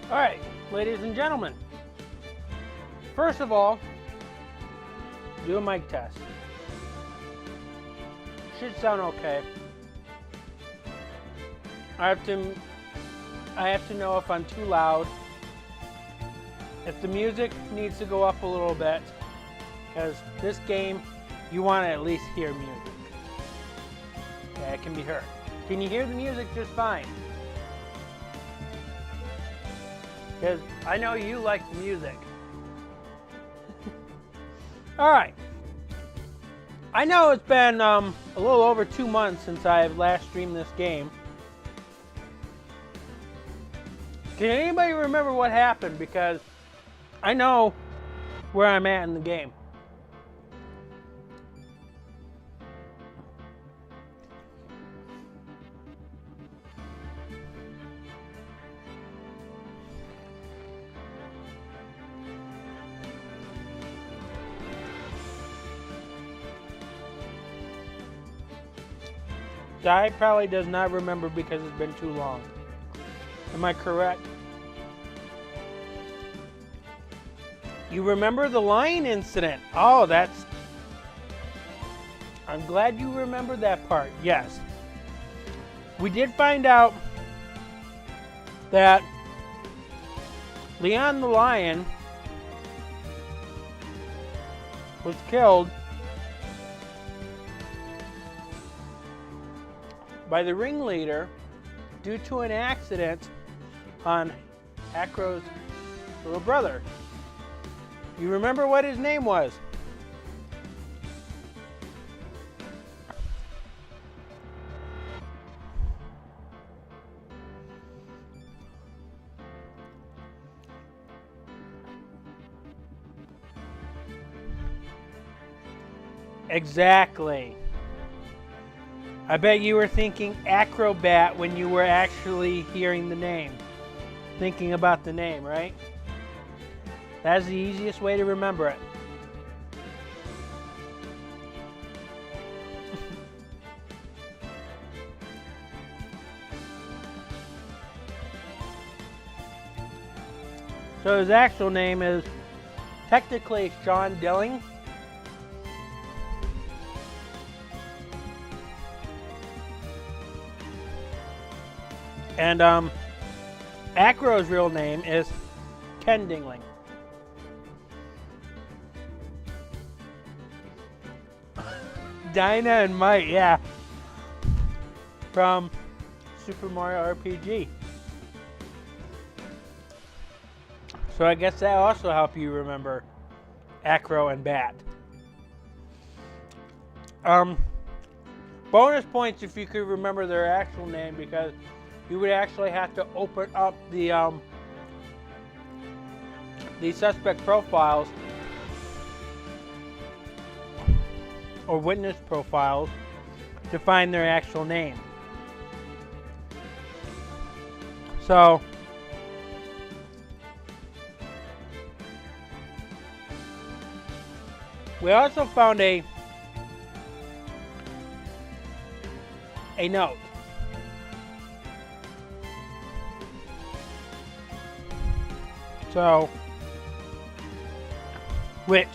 Alright, ladies and gentlemen. First of all, do a mic test. Should sound okay. I have to know if I'm too loud. If the music needs to go up a little bit, because this game, you want to at least hear music. Yeah, it can be heard. Can you hear the music just fine? Because I know you like the music. Alright. I know it's been a little over 2 months since I've last streamed this game. Can anybody remember what happened? Because I know where I'm at in the game. Guy probably does not remember because it's been too long. Am I correct? You remember the lion incident? Oh, that's... I'm glad you remember that part. Yes. We did find out that Leon the lion was killed by the ringleader due to an accident on Acro's little brother. You remember what his name was? Exactly. I bet you were thinking acrobat when you were actually hearing the name. Thinking about the name, right? That's the easiest way to remember it. So his actual name is technically Sean Dilling. And Acro's real name is Ken Dingling. Dinah and Mike, yeah. From Super Mario RPG. So I guess that also helped you remember Acro and Bat. Bonus points if you could remember their actual name, because you would actually have to open up the suspect profiles or witness profiles to find their actual name. So we also found a note. So, which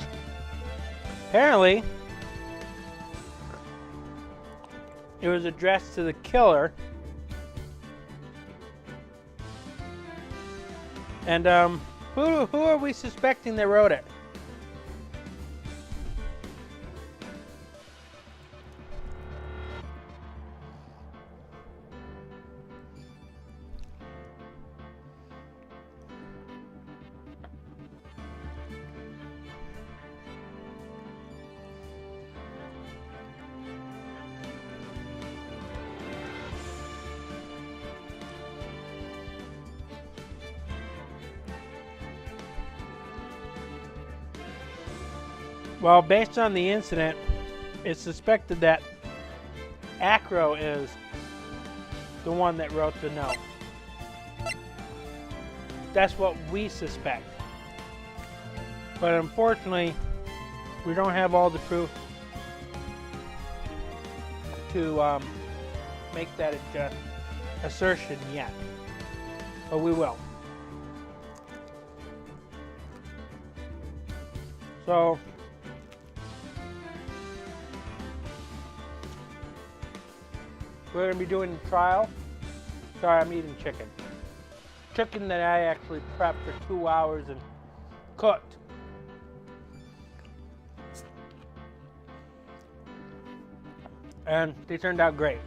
apparently it was addressed to the killer, and who are we suspecting that wrote it? Well, based on the incident, it's suspected that Acro is the one that wrote the note. That's what we suspect. But unfortunately, we don't have all the proof to make that assertion yet. But we will. So we're going to be doing the trial. Sorry, I'm eating chicken. Chicken that I actually prepped for 2 hours and cooked. And they turned out great.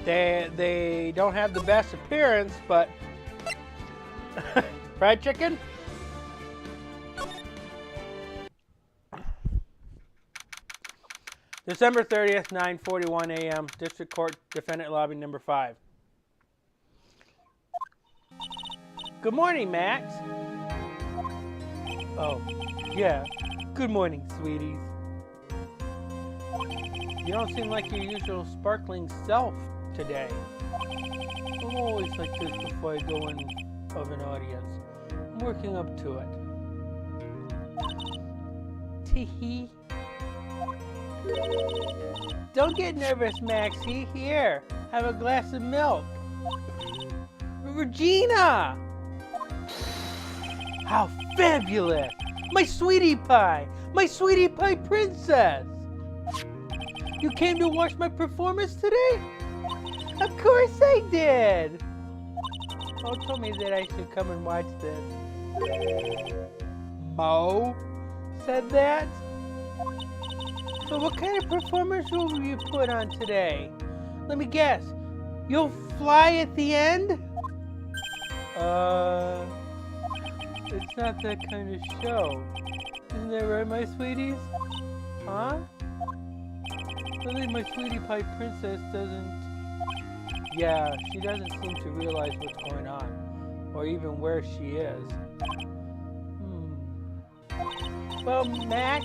They don't have the best appearance, but fried chicken? December 30th, 9:41 a.m., District Court, Defendant Lobby number 5. Good morning, Max. Oh, yeah. Good morning, sweeties. You don't seem like your usual sparkling self today. I'm always like this before I go in of an audience. I'm working up to it. Tee-hee. Don't get nervous, Maxie. Here, have a glass of milk. Regina! How fabulous! My sweetie pie! My sweetie pie princess! You came to watch my performance today? Of course I did! Mo told me that I should come and watch this. Mo said that? So what kind of performance will you put on today? Let me guess. You'll fly at the end? It's not that kind of show. Isn't that right, my sweeties? Huh? Really, my sweetie pie princess doesn't... Yeah, she doesn't seem to realize what's going on, or even where she is. Well, Max,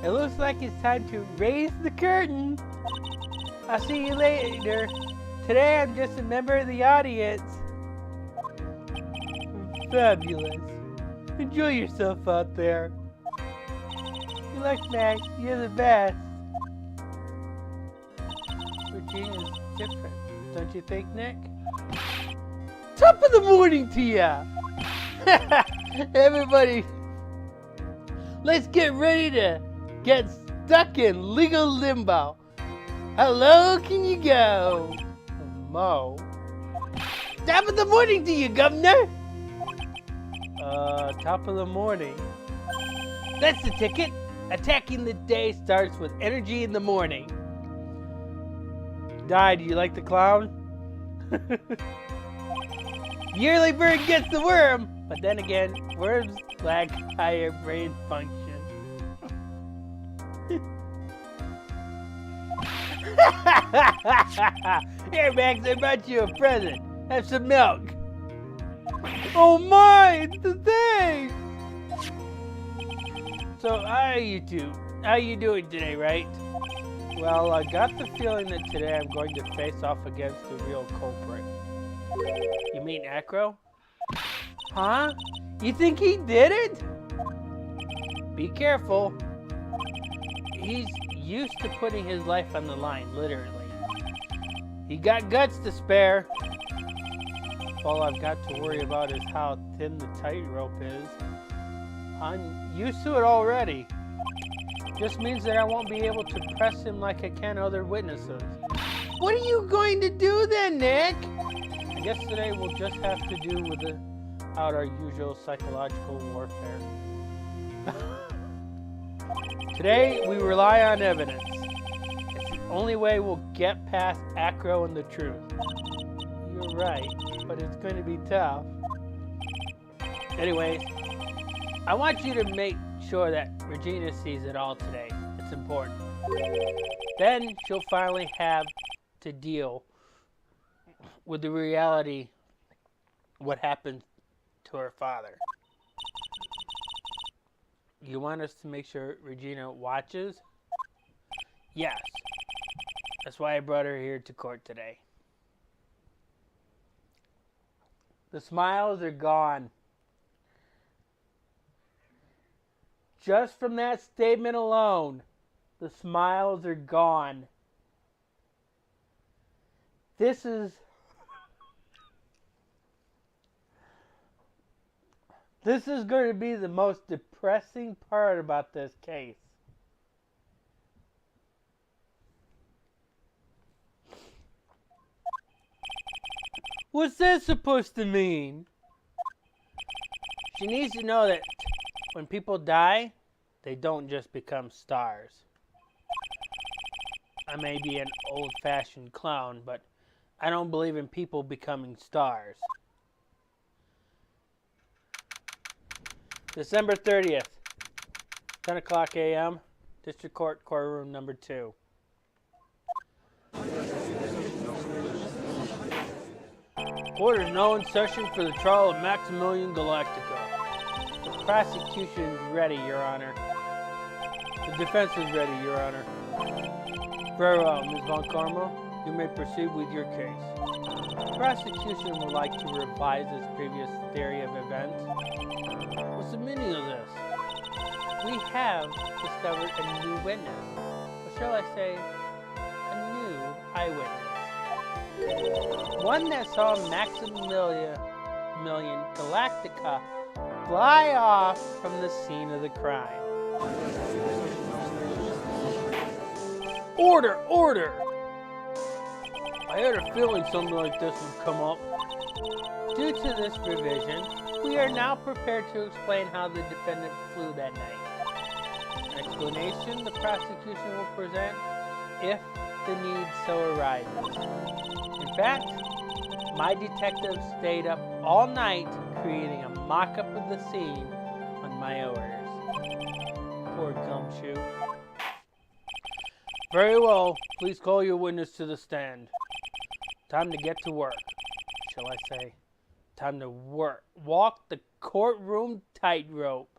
it looks like it's time to raise the curtain. I'll see you later. Today I'm just a member of the audience. Fabulous. Enjoy yourself out there. You like Max, you're the best. Regina's different, don't you think, Nick? Top of the morning to ya! Everybody, let's get ready to get stuck in legal limbo. How low can you go? Mo. Top of the morning to you, Governor! Top of the morning. That's the ticket. Attacking the day starts with energy in the morning. Di, do you like the clown? Yearly bird gets the worm, but then again, worms lack higher brain function. Here, Max, I brought you a present. Have some milk. Oh my, it's the thing! So, how are you two? How you doing today, right? Well, I got the feeling that today I'm going to face off against the real culprit. You mean Acro? Huh? You think he did it? Be careful. He's used to putting his life on the line, literally. He got guts to spare. All I've got to worry about is how thin the tightrope is. I'm used to it already. Just means that I won't be able to press him like I can other witnesses. What are you going to do then, Nick? I guess today we'll just have to do without our usual psychological warfare. Today, we rely on evidence. It's the only way we'll get past Acro and the truth. You're right, but it's going to be tough. Anyways, I want you to make sure that Regina sees it all today. It's important. Then she'll finally have to deal with the reality of what happened to her father. You want us to make sure Regina watches? Yes. That's why I brought her here to court today. The smiles are gone. Just from that statement alone. The smiles are gone. This is going to be the most depressing part about this case. What's that supposed to mean? She needs to know that when people die, they don't just become stars. I may be an old-fashioned clown, but I don't believe in people becoming stars. December 30th, 10 o'clock a.m., District Court, courtroom number 2. Court is now in session for the trial of Maximilian Galactica. The prosecution is ready, Your Honor. The defense is ready, Your Honor. Very well, Ms. Von Karma, you may proceed with your case. The prosecution would like to revise its previous theory of events. What's the meaning of this? We have discovered a new witness. Or shall I say, a new eyewitness. One that saw Maximilian Galactica fly off from the scene of the crime. Order! Order! I had a feeling something like this would come up. Due to this revision, we are now prepared to explain how the defendant flew that night. An explanation the prosecution will present if the need so arises. In fact, my detective stayed up all night creating a mock-up of the scene on my orders. Poor gumshoe. Very well, please call your witness to the stand. Time to get to work. Shall I say, time to work. Walk the courtroom tightrope.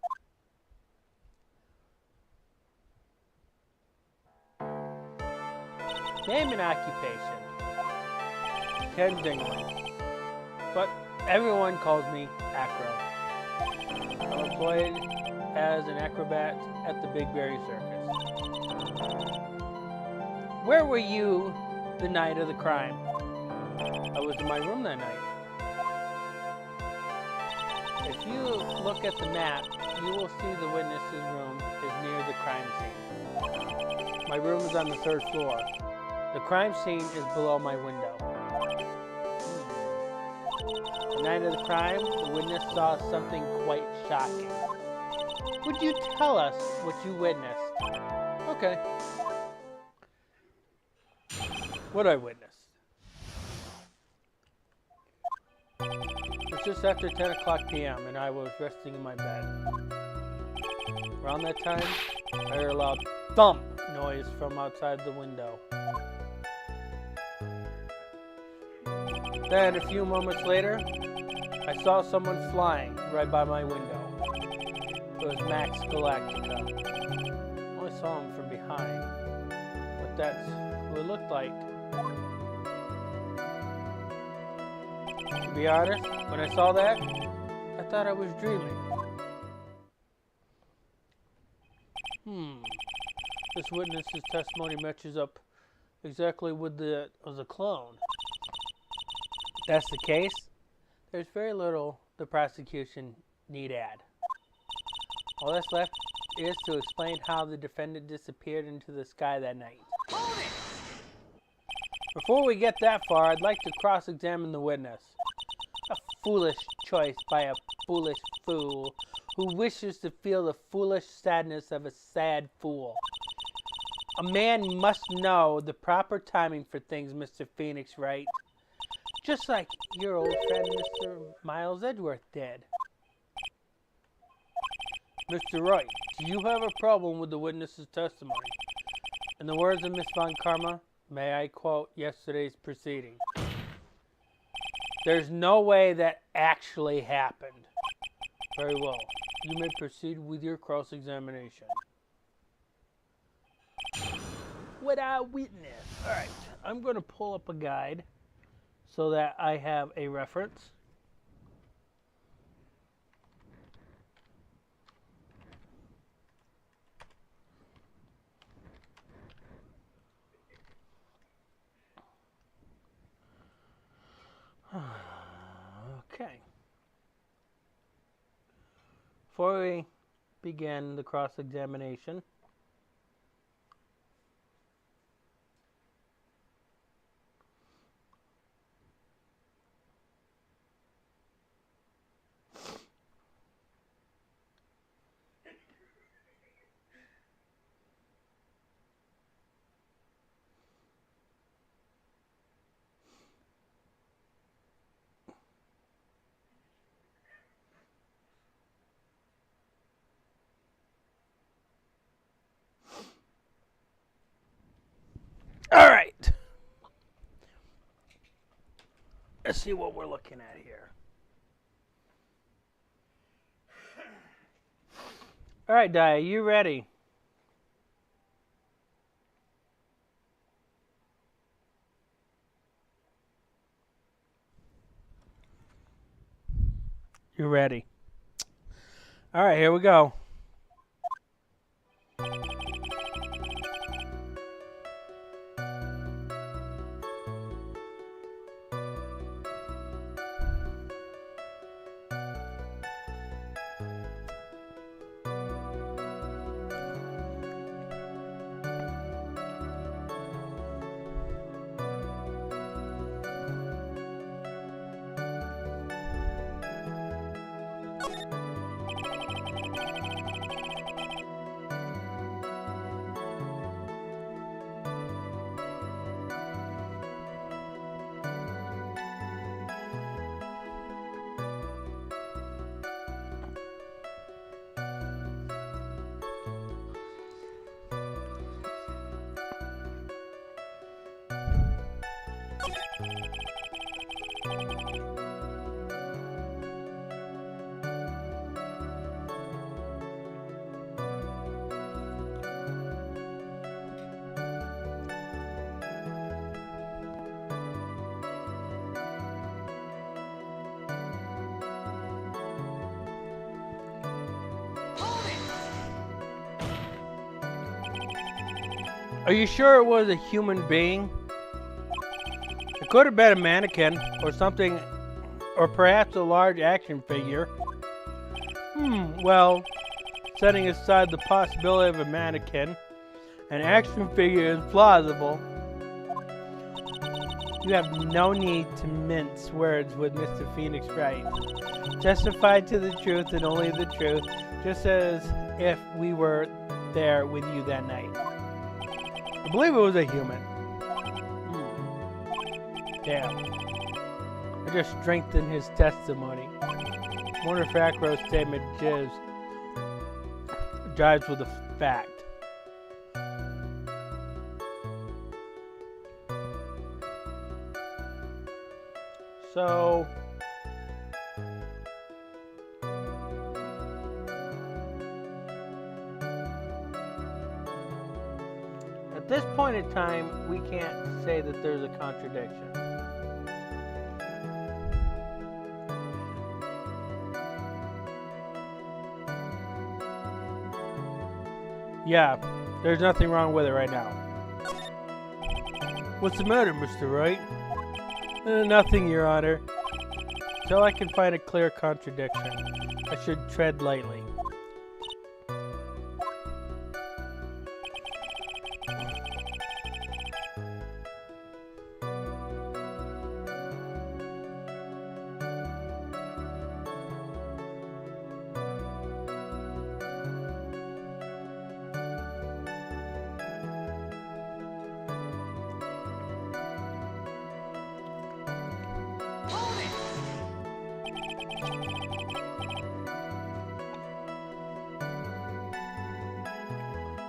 Name and occupation. Ken Dingling. But everyone calls me Acro. I'm employed as an acrobat at the Big Berry Circus. Where were you the night of the crime? I was in my room that night. If you look at the map, you will see the witness's room is near the crime scene. My room is on the 3rd floor. The crime scene is below my window. The night of the crime, the witness saw something quite shocking. Would you tell us what you witnessed? Okay. What I witnessed? It's just after 10 o'clock p.m. and I was resting in my bed. Around that time, I heard a loud thump noise from outside the window. Then, a few moments later, I saw someone flying right by my window. It was Max Galactica. I only saw him from behind, but that's who it looked like. To be honest, when I saw that, I thought I was dreaming. This witness's testimony matches up exactly with the clone. If that's the case, there's very little the prosecution need add. All that's left is to explain how the defendant disappeared into the sky that night. Before we get that far, I'd like to cross-examine the witness. A foolish choice by a foolish fool who wishes to feel the foolish sadness of a sad fool. A man must know the proper timing for things, Mr. Phoenix Wright. Just like your old friend, Mr. Miles Edgeworth did. Mr. Wright, do you have a problem with the witness's testimony? In the words of Miss Von Karma, may I quote yesterday's proceeding? There's no way that actually happened. Very well. You may proceed with your cross-examination. What I witnessed. Alright, I'm going to pull up a guide so that I have a reference. Okay. Before we begin the cross-examination, all right. Let's see what we're looking at here. All right, Dia, you ready? You ready? All right, here we go. Are you sure it was a human being? It could have been a mannequin or something, or perhaps a large action figure. Well, setting aside the possibility of a mannequin, an action figure is plausible. You have no need to mince words with Mr. Phoenix Wright. Testify to the truth and only the truth, just as if we were there with you that night. I believe it was a human. Damn. I just strengthened his testimony. Wonder if Acro's statement jives with the fact. So, at this point in time, we can't say that there's a contradiction. Yeah, there's nothing wrong with it right now. What's the matter, Mr. Wright? Nothing, Your Honor. Until I can find a clear contradiction, I should tread lightly.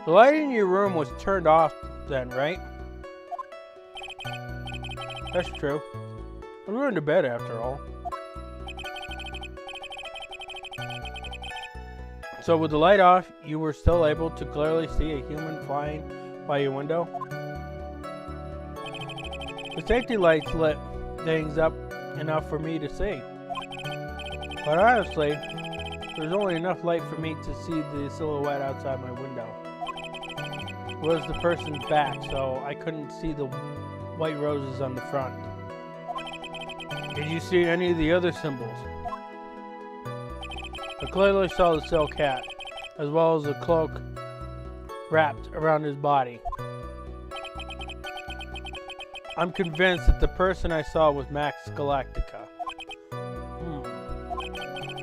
The light in your room was turned off then, right? That's true. We were in the bed after all. So with the light off, you were still able to clearly see a human flying by your window? The safety lights lit things up enough for me to see. But honestly, there's only enough light for me to see the silhouette outside my window. It was the person's back, so I couldn't see the white roses on the front. Did you see any of the other symbols? I clearly saw the cell cat, as well as the cloak wrapped around his body. I'm convinced that the person I saw was Max Galactica.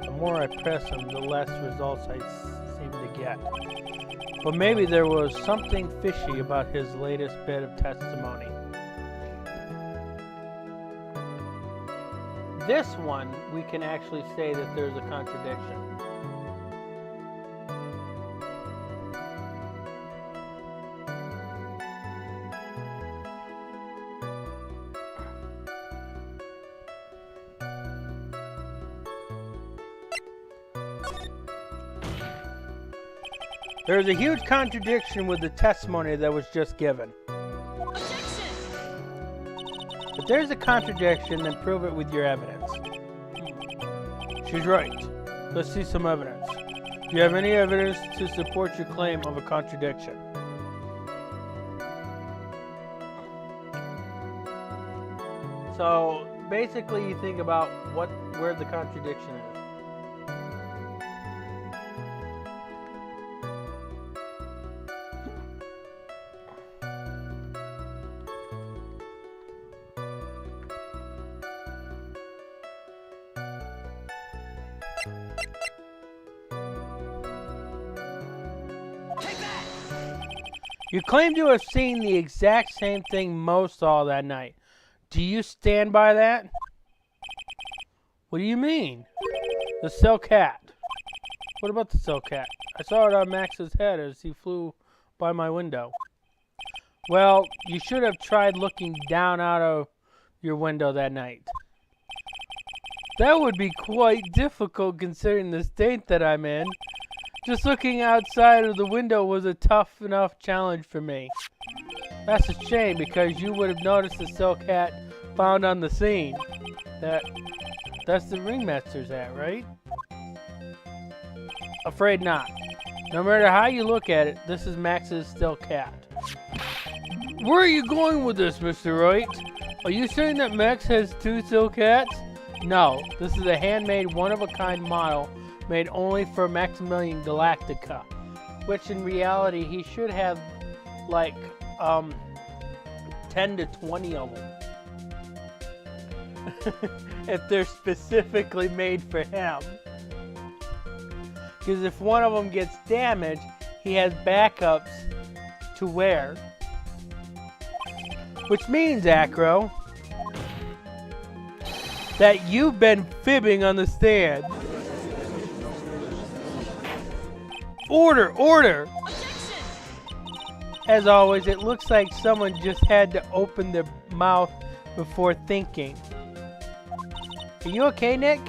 The more I press him, the less results I seem to get. But maybe there was something fishy about his latest bit of testimony. This one, we can actually say that there's a contradiction. There's a huge contradiction with the testimony that was just given. If there's a contradiction, then prove it with your evidence. She's right. Let's see some evidence. Do you have any evidence to support your claim of a contradiction? So basically you think about where the contradiction is. You claim to have seen the exact same thing Mo saw that night. Do you stand by that? What do you mean? The cell cat. What about the cell cat? I saw it on Max's head as he flew by my window. Well, you should have tried looking down out of your window that night. That would be quite difficult considering the state that I'm in. Just looking outside of the window was a tough enough challenge for me. That's a shame because you would have noticed the cell cat found on the scene. That's the ringmaster's hat, right? Afraid not. No matter how you look at it, this is Max's cell cat. Where are you going with this, Mr. Wright? Are you saying that Max has two cell cats? No, this is a handmade one-of-a-kind model made only for Maximilian Galactica, which in reality he should have like 10 to 20 of them if they're specifically made for him, because if one of them gets damaged he has backups to wear, which means, Acro, that you've been fibbing on the stand. Order! Order! As always, it looks like someone just had to open their mouth before thinking. Are you okay, Nick?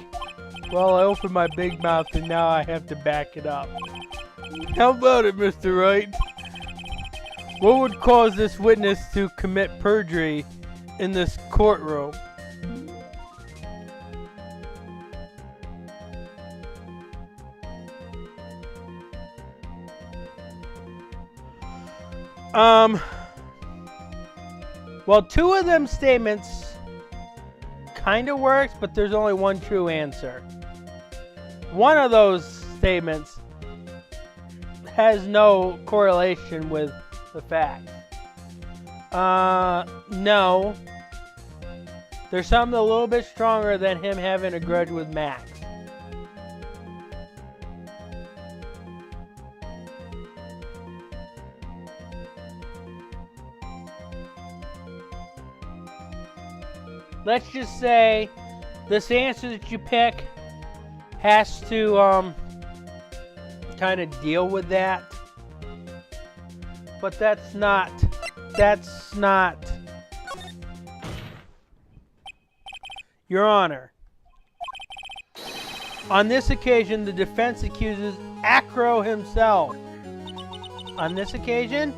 Well, I opened my big mouth and now I have to back it up. How about it, Mr. Wright? What would cause this witness to commit perjury in this courtroom? Well, two of them statements kind of works, but there's only one true answer. One of those statements has no correlation with the facts. No. There's something a little bit stronger than him having a grudge with Max. Let's just say this answer that you pick has to kind of deal with that. But that's not Your Honor. On this occasion, the defense accuses Acro himself. On this occasion?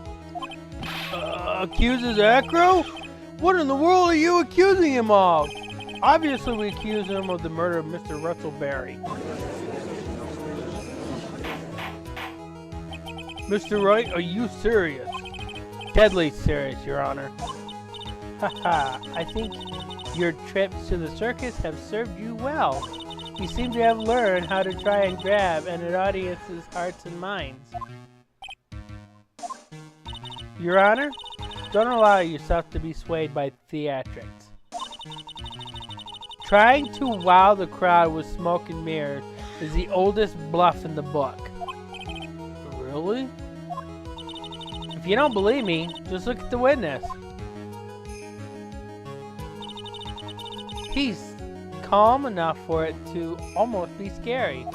Accuses Acro? What in the world are you accusing him of? Obviously, we accuse him of the murder of Mr. Russell Berry. Mr. Wright, are you serious? Deadly serious, Your Honor. Haha, I think Your trips to the circus have served you well. You seem to have learned how to try and grab an audience's hearts and minds. Your Honor, don't allow yourself to be swayed by theatrics. Trying to wow the crowd with smoke and mirrors is the oldest bluff in the book. Really? If you don't believe me, just look at the witness. He's calm enough for it to almost be scary.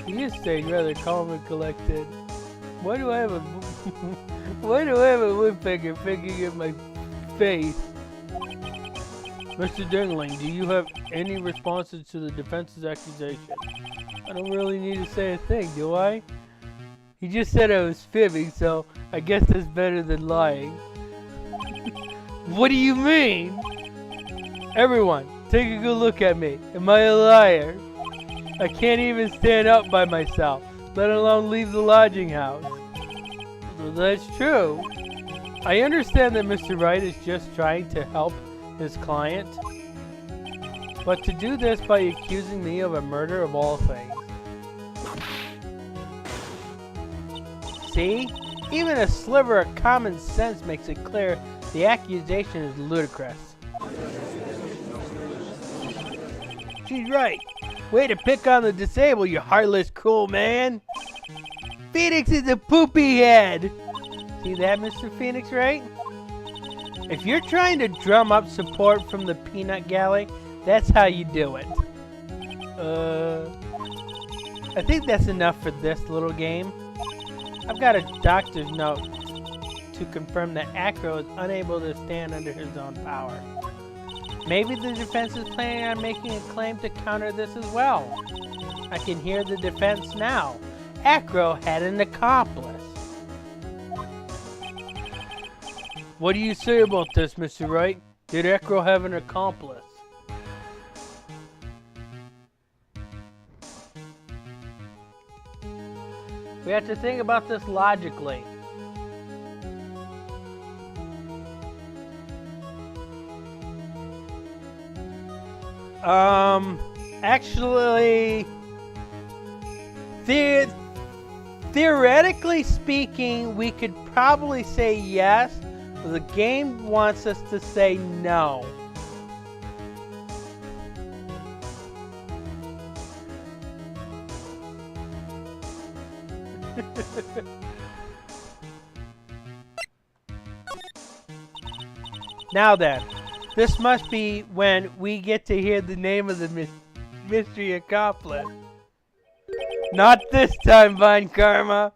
He is staying rather calm and collected. Why do I have a woodpecker picking at my face? Mr. Dingling, do you have any responses to the defense's accusation? I don't really need to say a thing, do I? He just said I was fibbing, so I guess that's better than lying. What do you mean? Everyone, take a good look at me. Am I a liar? I can't even stand up by myself, let alone leave the lodging house. That's true. I understand that Mr. Wright is just trying to help his client, but to do this by accusing me of a murder of all things. See? Even a sliver of common sense makes it clear the accusation is ludicrous. She's right. Way to pick on the disabled, you heartless, cruel man. Phoenix is a poopy head. See that, Mr. Phoenix, right? If you're trying to drum up support from the peanut gallery, that's how you do it. I think that's enough for this little game. I've got a doctor's note to confirm that Acro is unable to stand under his own power. Maybe the defense is planning on making a claim to counter this as well. I can hear the defense now. Acro had an accomplice. What do you say about this, Mr. Wright? Did Acro have an accomplice? We have to think about this logically. Actually, theoretically speaking, we could probably say yes, but the game wants us to say no. Now then, this must be when we get to hear the name of the mystery accomplice. Not this time, Vine Karma.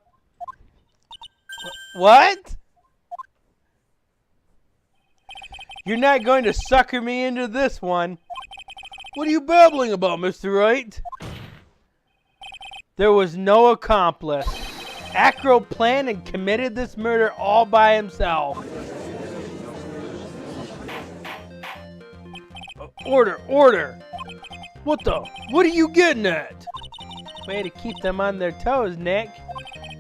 What? You're not going to sucker me into this one. What are you babbling about, Mr. Wright? There was no accomplice. Acro planned and committed this murder all by himself. Order, order! What are you getting at? Way to keep them on their toes, Nick.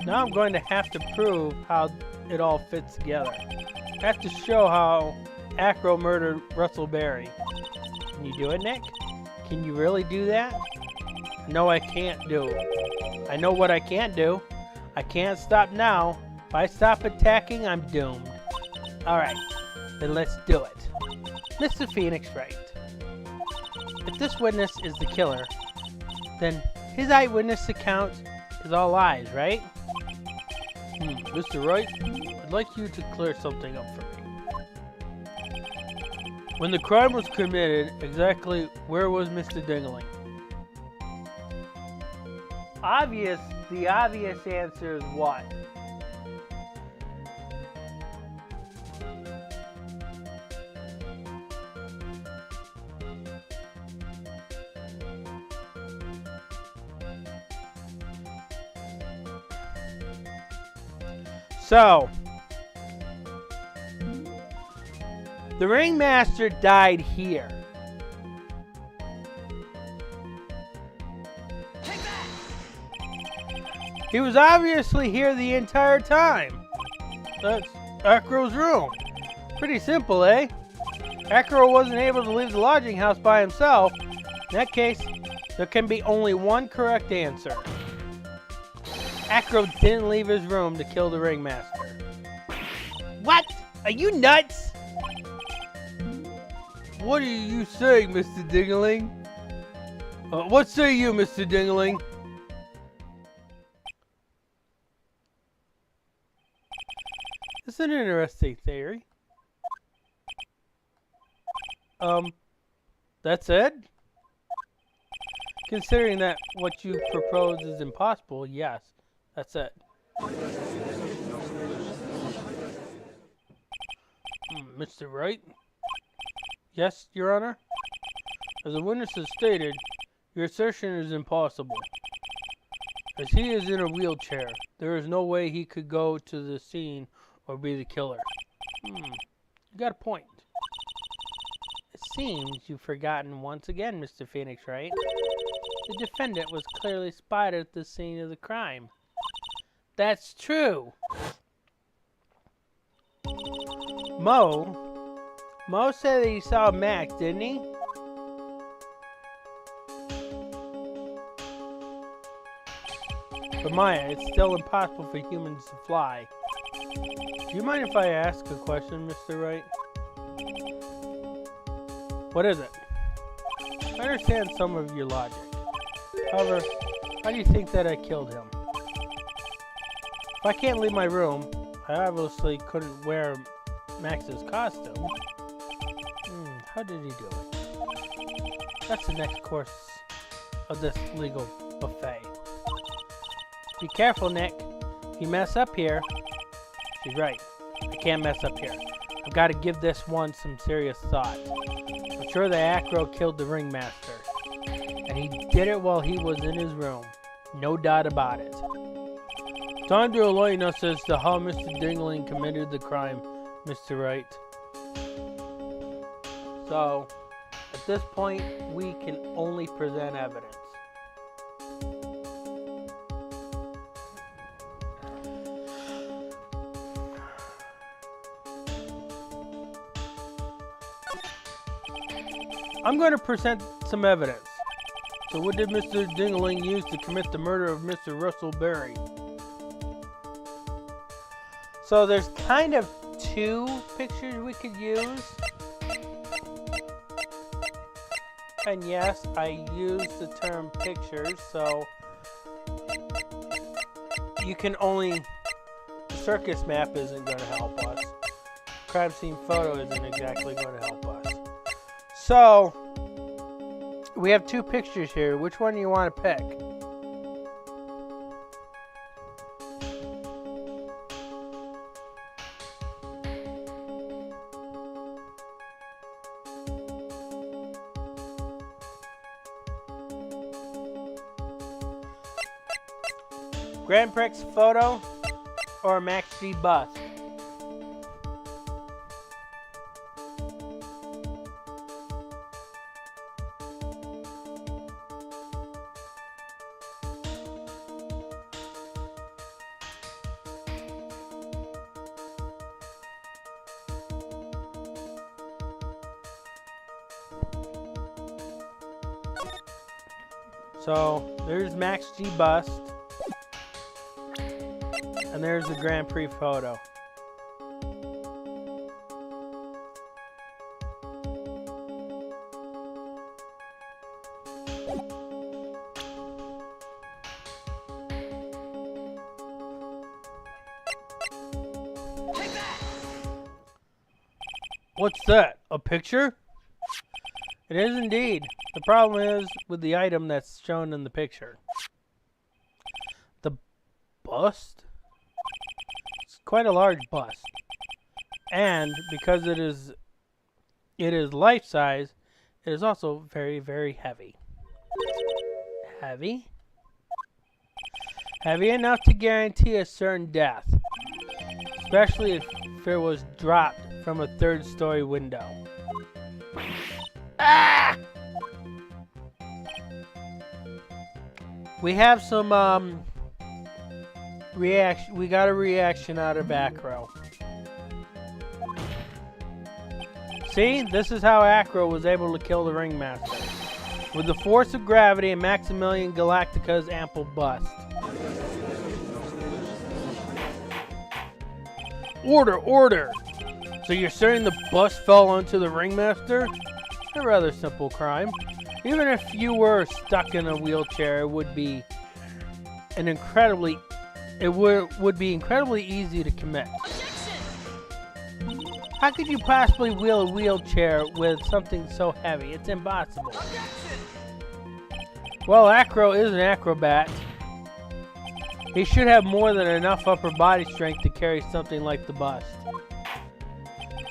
Now I'm going to have to prove how it all fits together. I have to show how Acro murdered Russell Berry. Can you do it, Nick? Can you really do that? No, I can't do it. I know what I can't do. I can't stop now. If I stop attacking, I'm doomed. Alright, then let's do it. Mr. Phoenix Wright. If this witness is the killer, then his eyewitness account is all lies, right? Mr. Wright, I'd like you to clear something up for me. When the crime was committed, exactly where was Mr. Dingling? The obvious answer is what? So, the ringmaster died here. He was obviously here the entire time. That's Acro's room. Pretty simple, eh? Acro wasn't able to leave the lodging house by himself. In that case, there can be only one correct answer. Acro didn't leave his room to kill the ringmaster. What? Are you nuts? What are you saying, Mr. Dingling? What say you, Mr. Dingling? That's an interesting theory. That's it? Considering that what you propose is impossible, yes, that's it. Mr. Wright? Yes, Your Honor? As the witness has stated, your assertion is impossible. As he is in a wheelchair, there is no way he could go to the scene or be the killer. You got a point. It seems you've forgotten once again, Mr. Phoenix, Wright. The defendant was clearly spotted at the scene of the crime. That's true. Mo said that he saw Max, didn't he? But Maya, it's still impossible for humans to fly. Do you mind if I ask a question, Mr. Wright? What is it? I understand some of your logic. However, how do you think that I killed him? If I can't leave my room, I obviously couldn't wear Max's costume. How did he do it? That's the next course of this legal buffet. Be careful, Nick. If you mess up here... She's right. I can't mess up here. I've got to give this one some serious thought. I'm sure that Acro killed the ringmaster. And he did it while he was in his room. No doubt about it. Time to enlighten us as to how Mr. Dingling committed the crime, Mr. Wright. So, at this point, we can only present evidence. I'm going to present some evidence. So what did Mr. Dingling use to commit the murder of Mr. Russell Berry? So there's kind of two pictures we could use. And yes, I use the term pictures, so you can only... The circus map isn't going to help us. Crime scene photo isn't exactly going to help us. So, we have two pictures here. Which one do you want to pick? Grand Prix photo or Max G bust? So there's Max G bust, and there's the Grand Prix photo. What's that? A picture? It is indeed. The problem is with the item that's shown in the picture. The bust? It's quite a large bust. And because it is life size, it is also very, very heavy. Heavy? Heavy enough to guarantee a certain death. Especially if it was dropped from a third-story window. Ah! We have some reaction. We got a reaction out of Acro. See, this is how Acro was able to kill the Ringmaster. With the force of gravity and Maximilian Galactica's ample bust. Order, order! So you're saying the bust fell onto the Ringmaster? A rather simple crime. Even if you were stuck in a wheelchair, it would be incredibly easy to commit. How could you possibly wheel a wheelchair with something so heavy? It's impossible. Well, Acro is an acrobat. He should have more than enough upper body strength to carry something like the bust.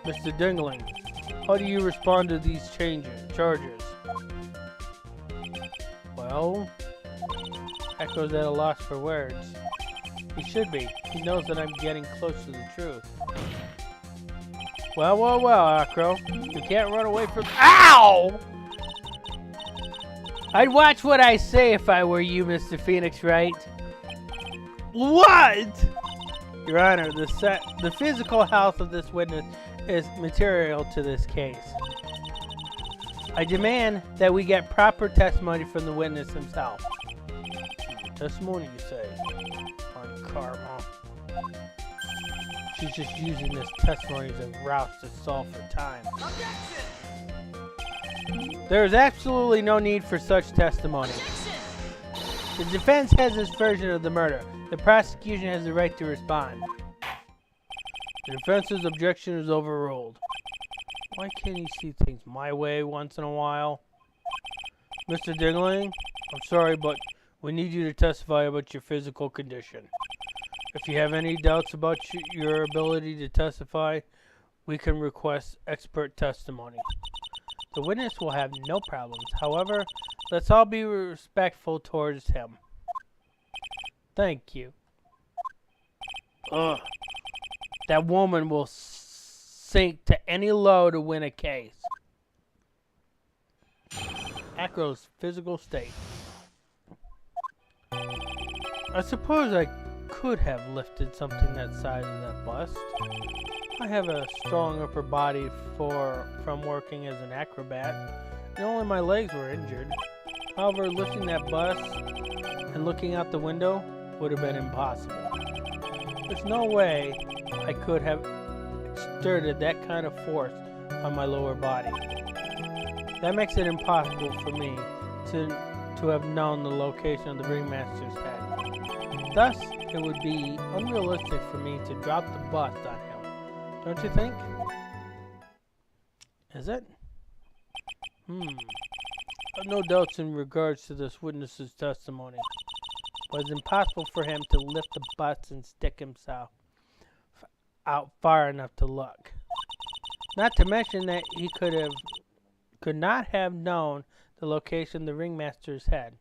Mr. Dingling, how do you respond to these charges? Well, Acro's at a loss for words. He should be. He knows that I'm getting close to the truth. Well, well, well, Acro. You can't run away from— Ow! I'd watch what I say if I were you, Mr. Phoenix Wright. What? Your Honor, the physical health of this witness is material to this case. I demand that we get proper testimony from the witness himself. Testimony, you say? On karma. She's just using this testimony as a route to solve for time. There is absolutely no need for such testimony. The defense has its version of the murder. The prosecution has the right to respond. The defense's objection is overruled. Why can't you see things my way once in a while? Mr. Dingling, I'm sorry, but we need you to testify about your physical condition. If you have any doubts about your ability to testify, we can request expert testimony. The witness will have no problems. However, let's all be respectful towards him. Thank you. Ugh. That woman will sink to any low to win a case. Acro's physical state. I suppose I could have lifted something that size of that bust. I have a strong upper body from working as an acrobat, and only my legs were injured. However, lifting that bust and looking out the window would have been impossible. There's no way I could have exerted that kind of force on my lower body. That makes it impossible for me to have known the location of the Ringmaster's head. Thus, it would be unrealistic for me to drop the bust on him. Don't you think? Is it? I've no doubts in regards to this witness's testimony. But it's impossible for him to lift the bust and stick himself out far enough to look. Not to mention that he could not have known the location of the Ringmaster's head.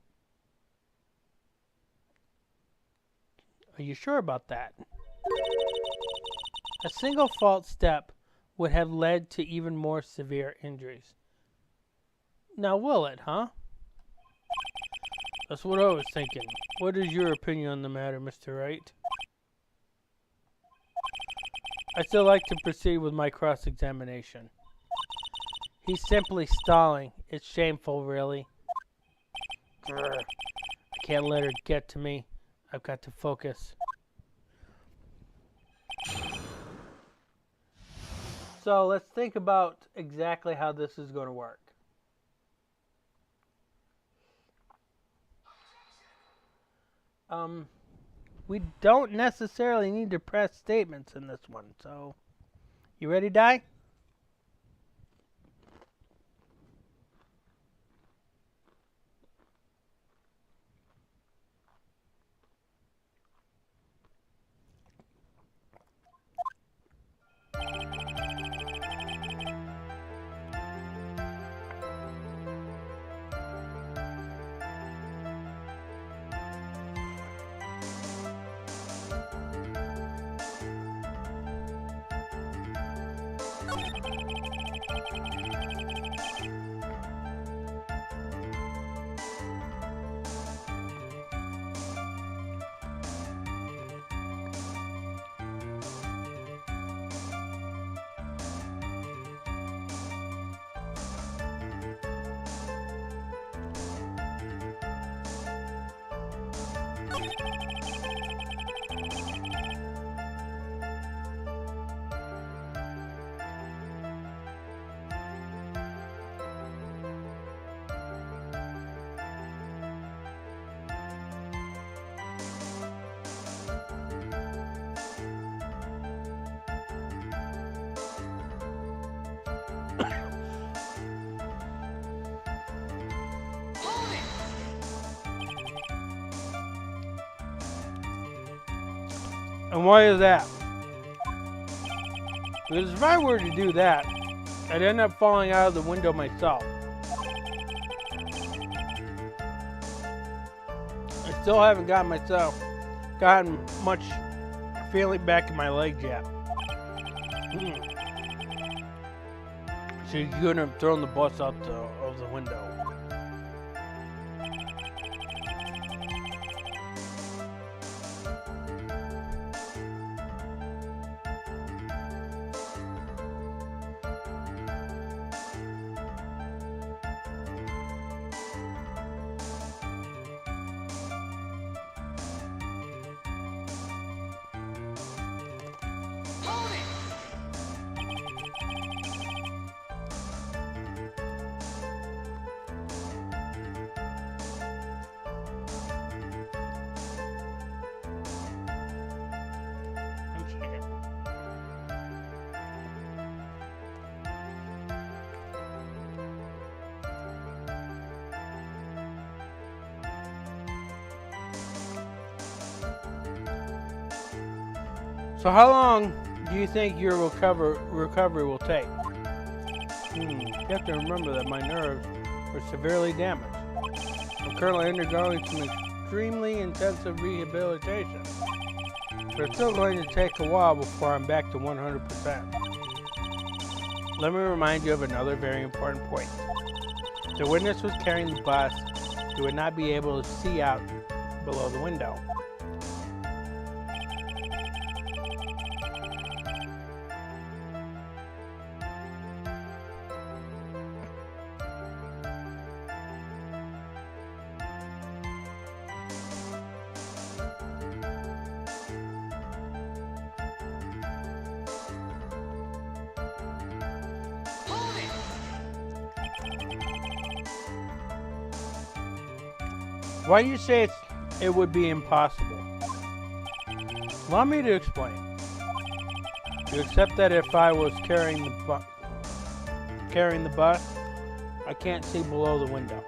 Are you sure about that? A single false step would have led to even more severe injuries. Now will it, huh? That's what I was thinking. What is your opinion on the matter, Mr. Wright? I'd still like to proceed with my cross-examination. He's simply stalling. It's shameful, really. Grr. I can't let her get to me. I've got to focus. So let's think about exactly how this is going to work. We don't necessarily need to press statements in this one, so you ready, Di? And why is that? Because if I were to do that, I'd end up falling out of the window myself. I still haven't gotten much feeling back in my legs yet. So you couldn't have thrown the bus out of the window. So how long do you think your recovery will take? You have to remember that my nerves are severely damaged. I'm currently undergoing some extremely intensive rehabilitation, but it's still going to take a while before I'm back to 100%. Let me remind you of another very important point. If the witness was carrying the bus, he would not be able to see out below the window. Why do you say it would be impossible? Allow me to explain. You accept that if I was carrying the bus, I can't see below the window.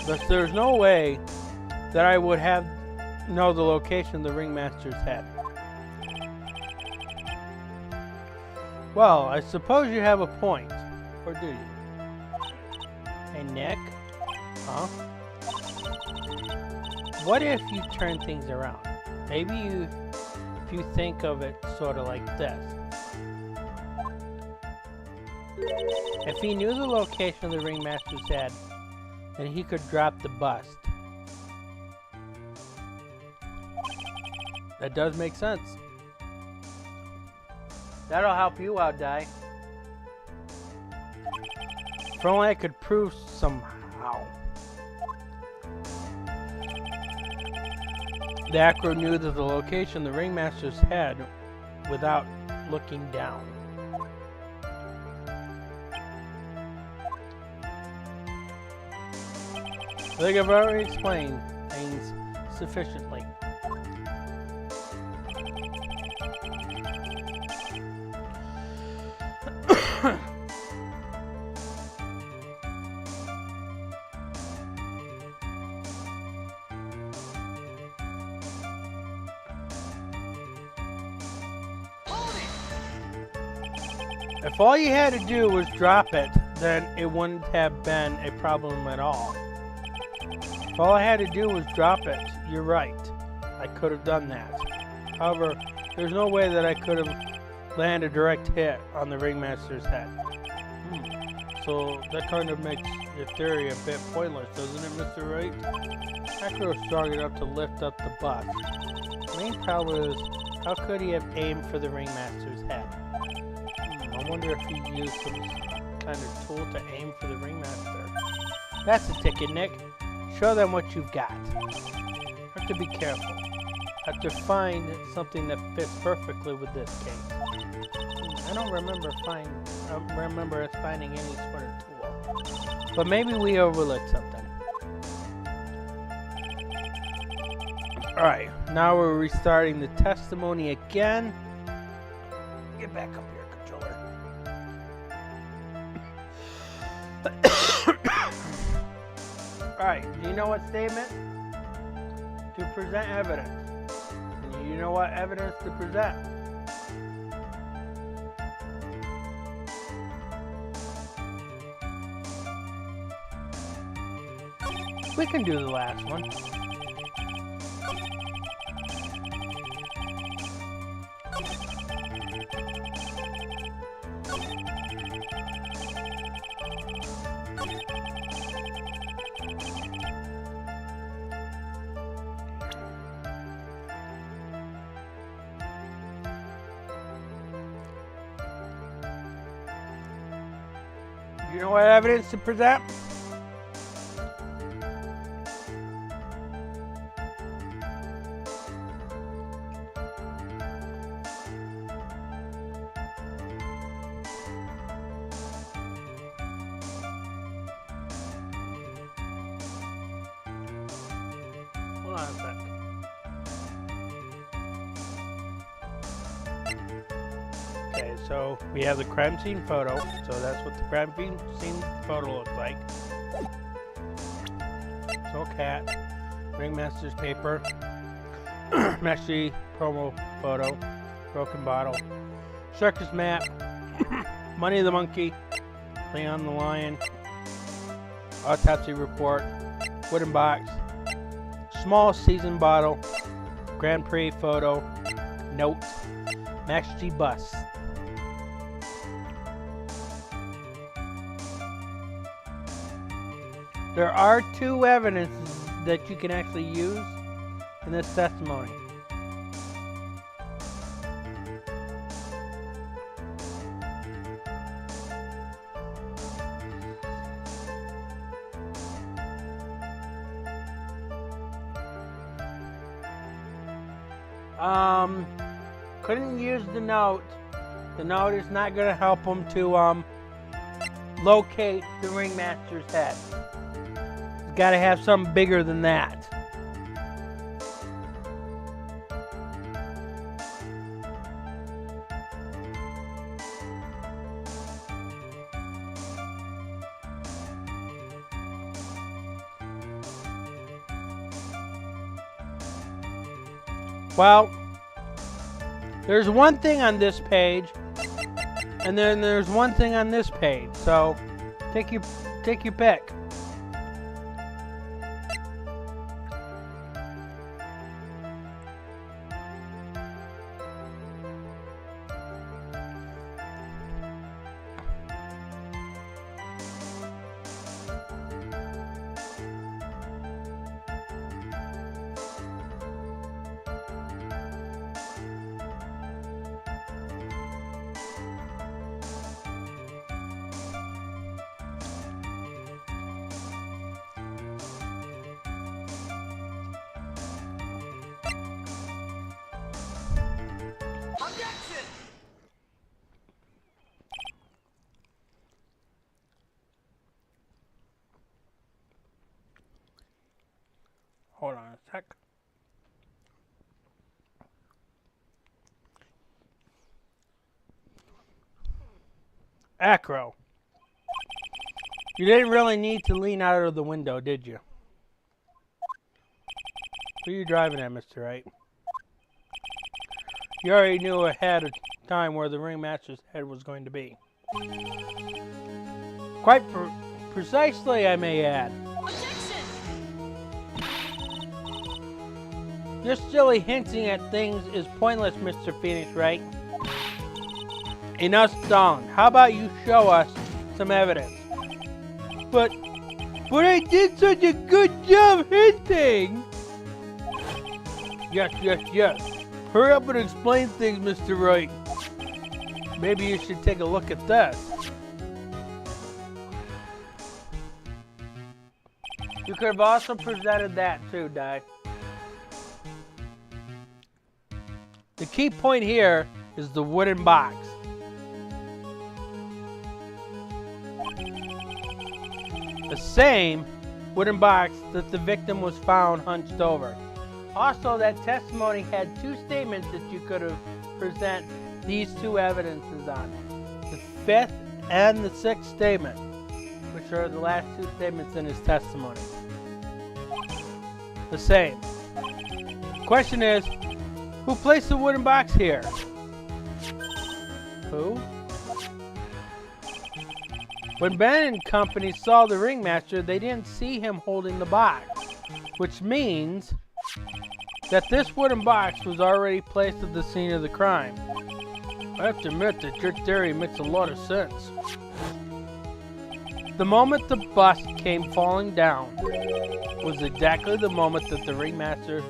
But there's no way that I would know the location of the ringmaster's head. Well, I suppose you have a point, or do you? Hey, Nick? Huh? What if you turn things around? Maybe if you think of it sort of like this. If he knew the location of the ringmaster's head, then he could drop the bust. That does make sense. That'll help you out, Di. If only I could prove somehow. The acro knew that the location of the ringmaster's head without looking down. I think I've already explained things sufficiently. If all you had to do was drop it, then it wouldn't have been a problem at all. If all I had to do was drop it, you're right. I could have done that. However, there's no way that I could have landed a direct hit on the ringmaster's head. So that kind of makes your theory a bit pointless, doesn't it, Mr. Wright? Acro was strong enough to lift up the bus. The main problem is, how could he have aimed for the ringmaster's head? I wonder if he used some kind of tool to aim for the ringmaster. That's the ticket, Nick. Show them what you've got. Have to be careful. Have to find something that fits perfectly with this case. I don't remember us finding any sort of tool. But maybe we overlooked something. Alright, now we're restarting the testimony again. Get back up here, controller. Alright, do you know what statement? To present evidence. And you know what evidence to present? We can do the last one. You know what evidence to present? Hold on a sec. Okay, so we have the crime scene photo. So that's what the crime scene photo looks like. So cat, ringmaster's paper, messy promo photo, broken bottle, circus map, Money the Monkey, Leon the Lion, autopsy report, wooden box, small season bottle, Grand Prix photo, note, Max G bus. There are two evidences that you can actually use in this testimony. Couldn't use the note. The note is not going to help them to locate the ringmaster's head. Got to have something bigger than that. Well, there's one thing on this page, and then there's one thing on this page. So take your pick. Hold on a sec. Acro. You didn't really need to lean out of the window, did you? Who are you driving at, Mr. Wright? You already knew ahead of time where the ringmaster's head was going to be. Quite precisely, I may add. Just silly hinting at things is pointless, Mr. Phoenix, right? Enough stalling. How about you show us some evidence? But I did such a good job hinting! Yes. Hurry up and explain things, Mr. Wright. Maybe you should take a look at this. You could have also presented that too, Di. The key point here is the wooden box. The same wooden box that the victim was found hunched over. Also, that testimony had two statements that you could have present these two evidences on. The fifth and the sixth statement, which are the last two statements in his testimony. The same. The question is, who placed the wooden box here? Who? When Ben and company saw the ringmaster, they didn't see him holding the box, which means that this wooden box was already placed at the scene of the crime. I have to admit that your theory makes a lot of sense. The moment the bus came falling down was exactly the moment that the ringmaster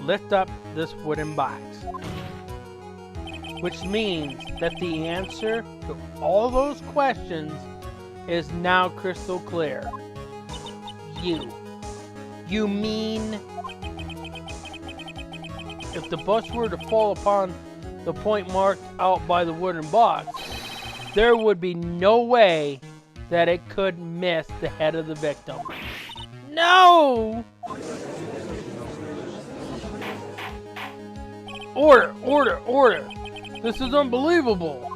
lifted up this wooden box. Which means that the answer to all those questions is now crystal clear. You mean if the bus were to fall upon the point marked out by the wooden box, there would be no way that it could miss the head of the victim. No! Order! This is unbelievable!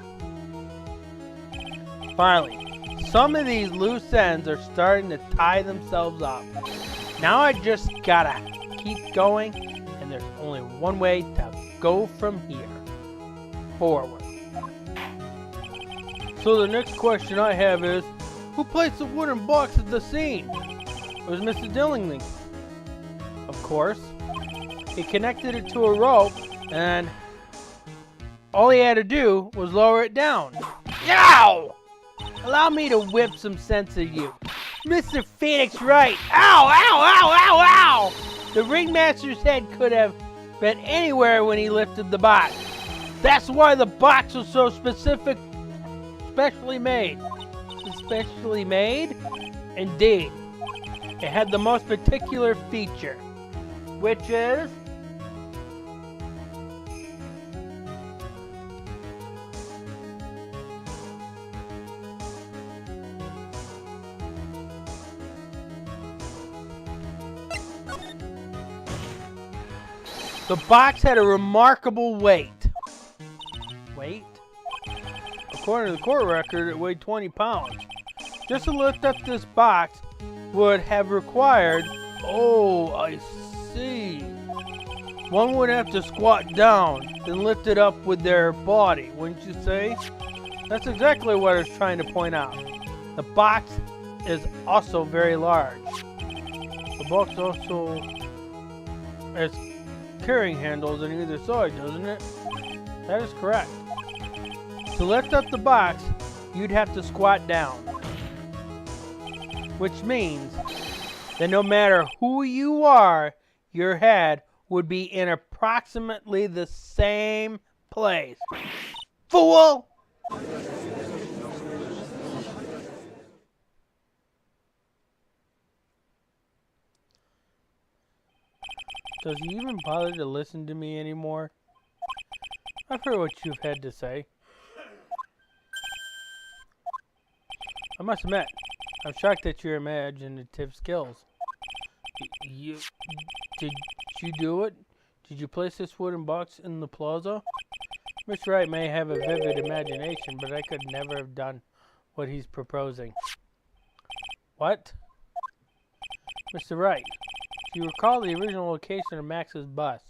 Finally, some of these loose ends are starting to tie themselves up. Now I just gotta keep going, and there's only one way to go from here. Forward. So the next question I have is, who placed the wooden box at the scene? It was Mr. Dillingley. Of course. He connected it to a rope, and all he had to do was lower it down. Ow! Allow me to whip some sense of you. Mr. Phoenix Wright. Ow! The ringmaster's head could have been anywhere when he lifted the box. That's why the box was so specially made. Specially made? Indeed. It had the most particular feature, which is the box had a remarkable weight. Weight? According to the court record, it weighed 20 pounds. Just to lift up this box would have required... Oh, I see. One would have to squat down, then lift it up with their body, wouldn't you say? That's exactly what I was trying to point out. The box is also very large. The box also has carrying handles on either side, doesn't it? That is correct. To lift up the box, you'd have to squat down. Which means that no matter who you are, your head would be in approximately the same place. Fool! Does he even bother to listen to me anymore? I've heard what you've had to say. I must admit, I'm shocked at your imaginative skills. Did you do it? Did you place this wooden box in the plaza? Mr. Wright may have a vivid imagination, but I could never have done what he's proposing. What? Mr. Wright, do you recall the original location of Max's bust?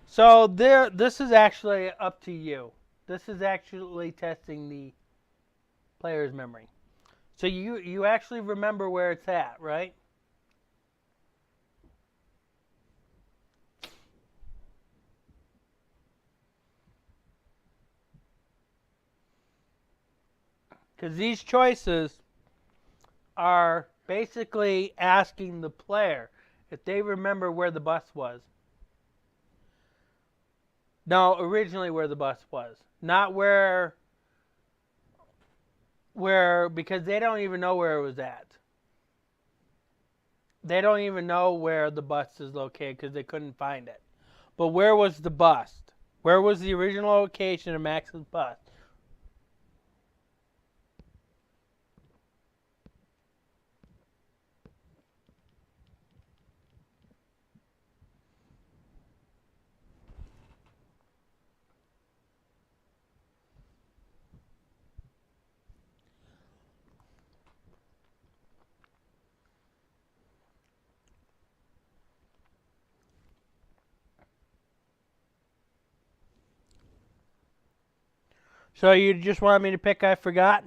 So this is actually up to you. This is actually testing the player's memory. So you actually remember where it's at, right? Because these choices are basically asking the player if they remember where the bus was. No, originally where the bus was. Not where, because they don't even know where it was at. They don't even know where the bus is located because they couldn't find it. But where was the bus? Where was the original location of Max's bus? So you just want me to pick I forgot?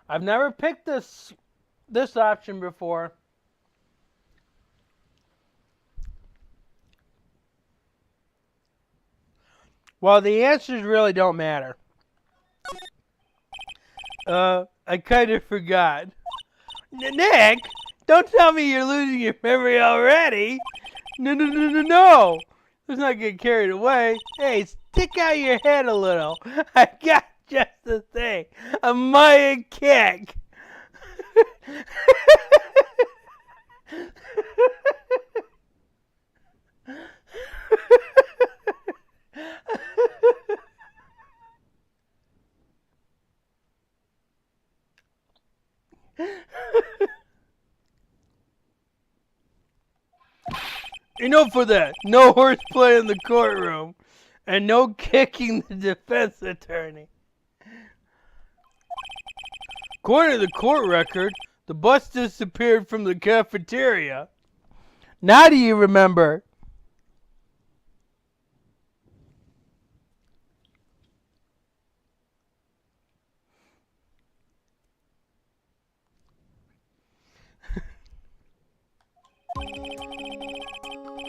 I've never picked this option before. Well, the answers really don't matter. I kind of forgot. Nick, don't tell me you're losing your memory already. No. Let's not get carried away. Hey, stick out your head a little. I got just the thing. A Maya kick. Enough of that. No horseplay in the courtroom. And no kicking the defense attorney. According to the court record, the bus disappeared from the cafeteria. Now do you remember?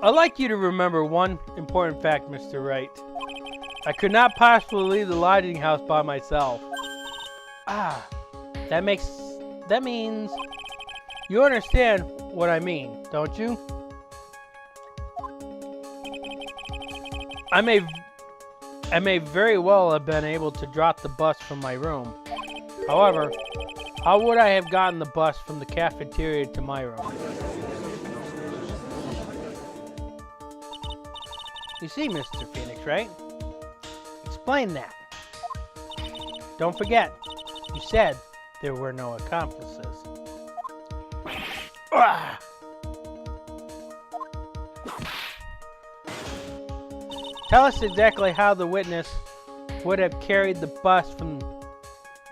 I'd like you to remember one important fact, Mr. Wright. I could not possibly leave the lodging house by myself. That means you understand what I mean, don't you? I may very well have been able to drop the bus from my room. However, how would I have gotten the bus from the cafeteria to my room? You see, Mr. Phoenix, right? Explain that. Don't forget, you said there were no accomplices. Tell us exactly how the witness would have carried the bus from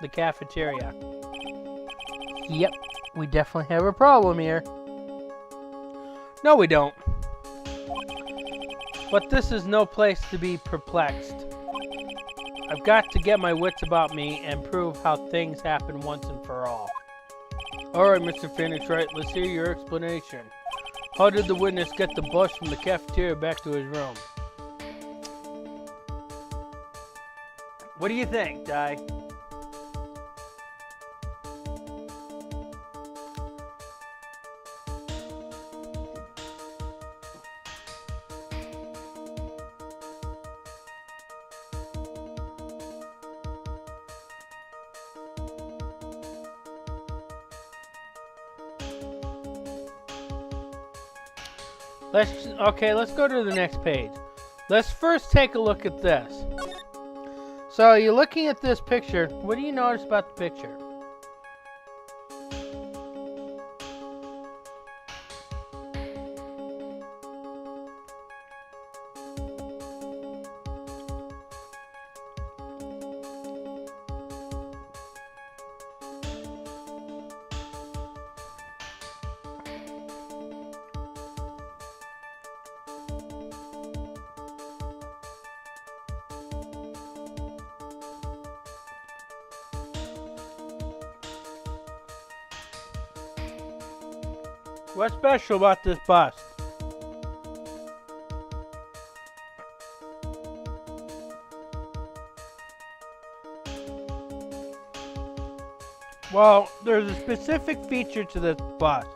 the cafeteria. Yep, we definitely have a problem here. No, we don't. But this is no place to be perplexed. I've got to get my wits about me and prove how things happen once and for all. Alright, Mr. Phoenix, right, let's hear your explanation. How did the witness get the bus from the cafeteria back to his room? What do you think, Di? Let's go to the next page. Let's first take a look at this. So you're looking at this picture. What do you notice about the picture? What's special about this bust? Well, there's a specific feature to this bust.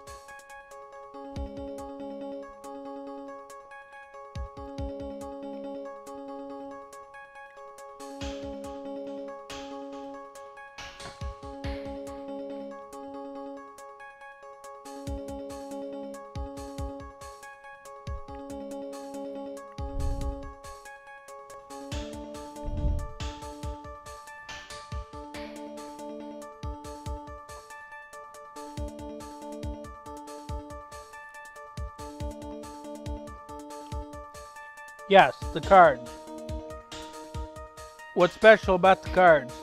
Yes, the cards. What's special about the cards?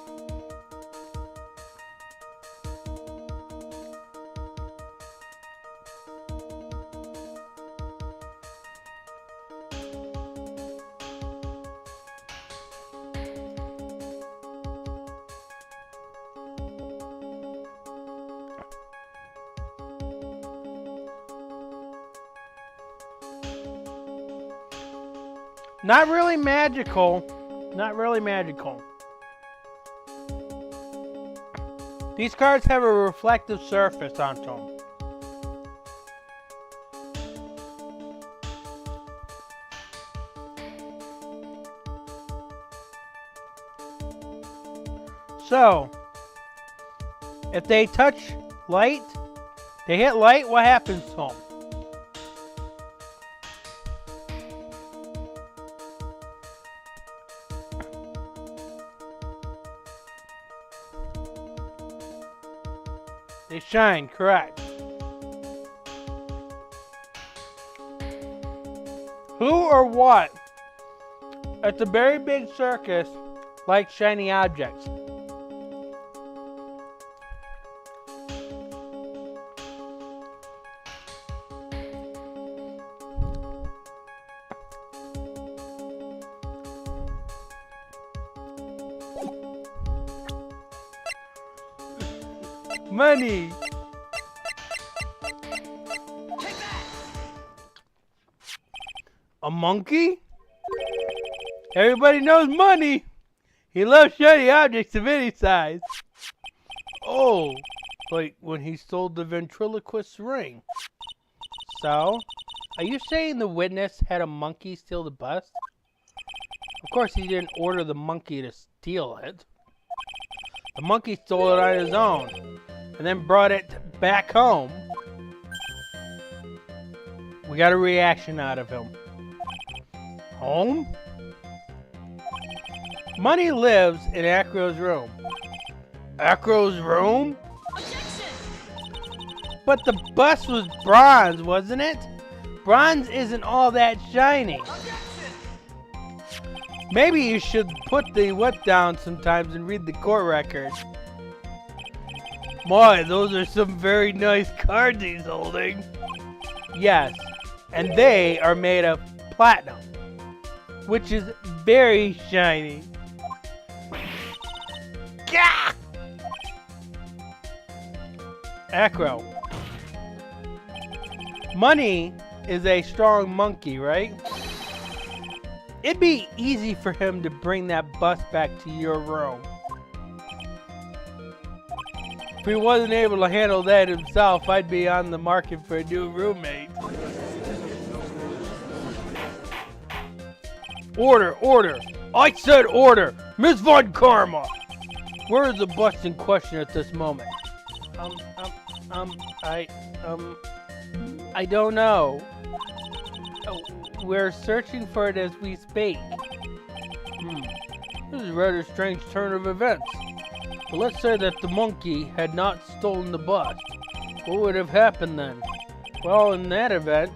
Not really magical. Not really magical. These cards have a reflective surface onto them. So, if they touch light, they hit light, what happens to them? They shine, correct. Who or what at the very big circus likes shiny objects? Money. A monkey? Everybody knows money. He loves shiny objects of any size. Oh, like when he stole the ventriloquist's ring. So, are you saying the witness had a monkey steal the bust? Of course he didn't order the monkey to steal it. The monkey stole it on his own and then brought it back home. We got a reaction out of him. Home? Money lives in Acro's room. Acro's room? Objection! But the bust was bronze, wasn't it? Bronze isn't all that shiny. Objection! Maybe you should put the what down sometimes and read the court record. My, those are some very nice cards he's holding. Yes, and they are made of platinum, which is very shiny. Gah! Acro. Money is a strong monkey, right? It'd be easy for him to bring that bust back to your room. If he wasn't able to handle that himself, I'd be on the market for a new roommate. Order, order! I said order! Miss Von Karma! Where is the bust in question at this moment? I don't know. We're searching for it as we speak. This is a rather strange turn of events. But let's say that the monkey had not stolen the bust. What would have happened then? Well, in that event,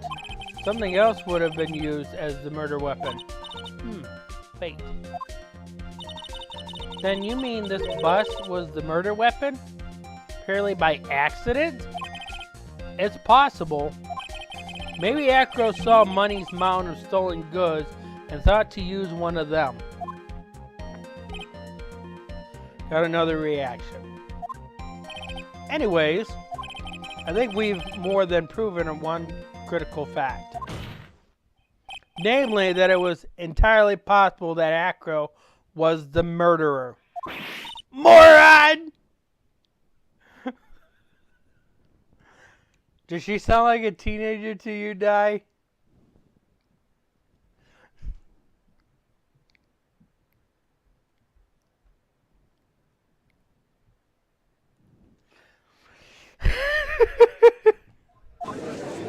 something else would have been used as the murder weapon. Fate. Then you mean this bust was the murder weapon? Purely by accident? It's possible. Maybe Acro saw Money's mound of stolen goods and thought to use one of them. Got another reaction. Anyways, I think we've more than proven one critical fact. Namely, that it was entirely possible that Acro was the murderer. Moron! Does she sound like a teenager to you, Di?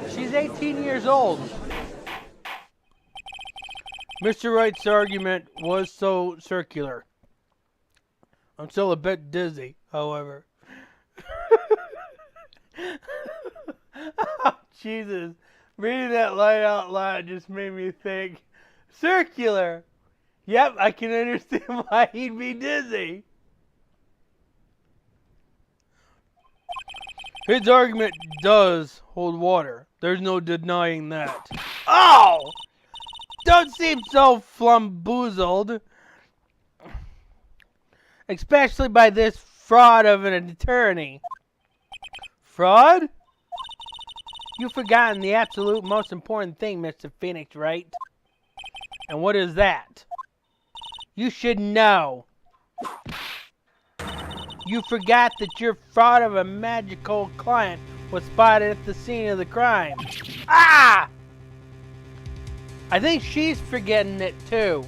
She's 18 years old. Mr. Wright's argument was so circular. I'm still a bit dizzy, however. Oh, Jesus. Reading that line out loud just made me think. Circular! Yep, I can understand why he'd be dizzy. His argument does hold water. There's no denying that. Oh! Don't seem so flumboozled. Especially by this fraud of an attorney. Fraud? You've forgotten the absolute most important thing, Mr. Phoenix, right? And what is that? You should know. You forgot that your fraud of a magical client was spotted at the scene of the crime. Ah! I think she's forgetting it too.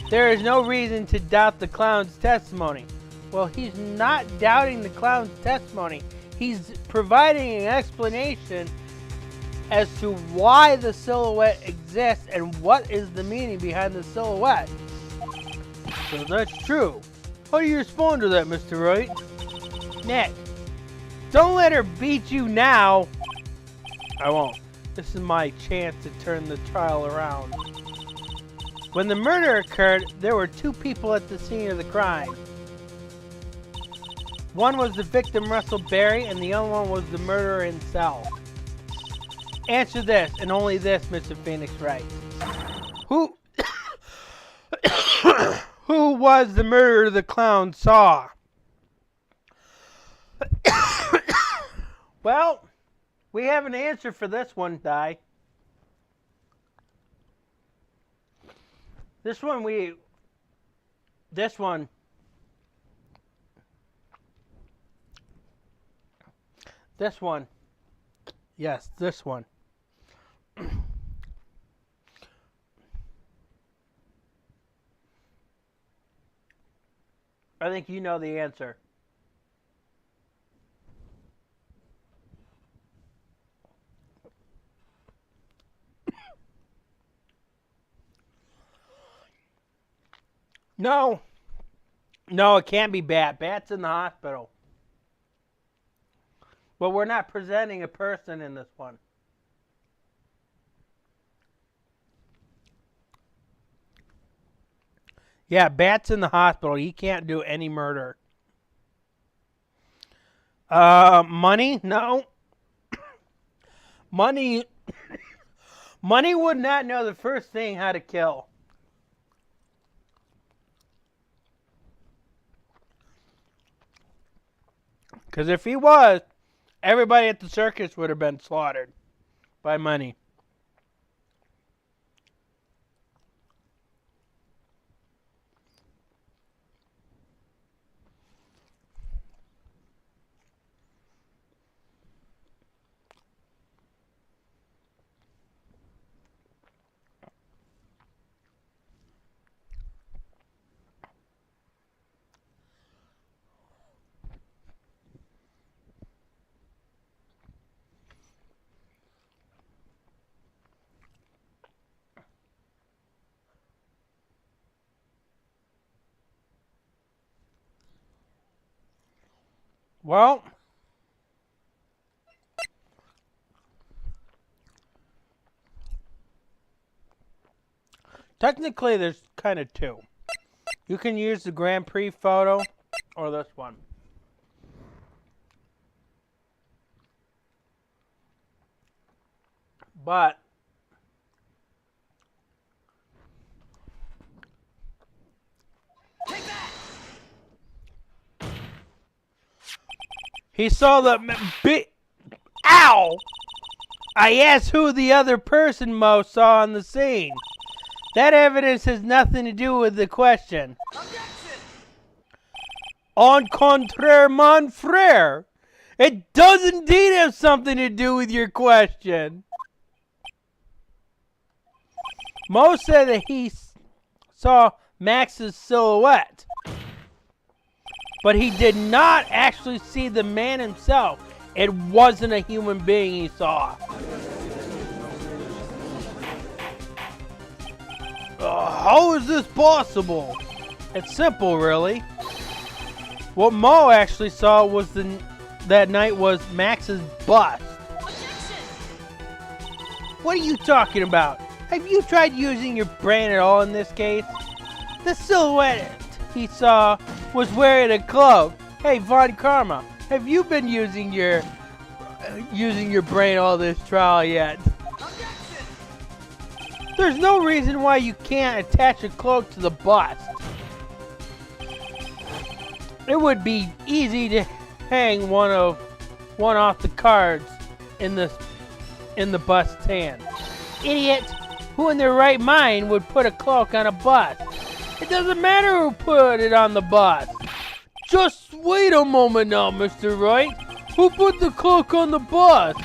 There is no reason to doubt the clown's testimony. Well, he's not doubting the clown's testimony. He's providing an explanation as to why the silhouette exists and what is the meaning behind the silhouette. So that's true. How do you respond to that, Mr. Wright? Nick, don't let her beat you now. I won't. This is my chance to turn the trial around. When the murder occurred, there were two people at the scene of the crime. One was the victim, Russell Berry, and the other one was the murderer himself. Answer this, and only this, Mr. Phoenix Wright. Who was the murderer the clown saw? Well, we have an answer for this one, Di. This one. Yes, this one. I think you know the answer. No. No, it can't be Bat. Bat's in the hospital. But we're not presenting a person in this one. Yeah, Bat's in the hospital. He can't do any murder. Money? No. Money would not know the first thing how to kill. Because if he was, everybody at the circus would have been slaughtered by Money. Well, technically there's kind of two. You can use the Grand Prix photo or this one. But He saw the Ow! I asked who the other person Mo saw on the scene. That evidence has nothing to do with the question. Objection! En contraire, mon frère. It does indeed have something to do with your question. Mo said that he saw Max's silhouette, but he did not actually see the man himself. It wasn't a human being he saw. How is this possible? It's simple, really. What Mo actually saw was that night was Max's bust. Objection! What are you talking about? Have you tried using your brain at all in this case? The silhouette he saw was wearing a cloak. Hey, Von Karma, have you been using your brain all this trial yet? Objection! There's no reason why you can't attach a cloak to the bust. It would be easy to hang one off the cards in the bust's hand. Idiot! Who in their right mind would put a cloak on a bust? It doesn't matter who put it on the bust. Just wait a moment now, Mr. Wright. Who put the cloak on the bust?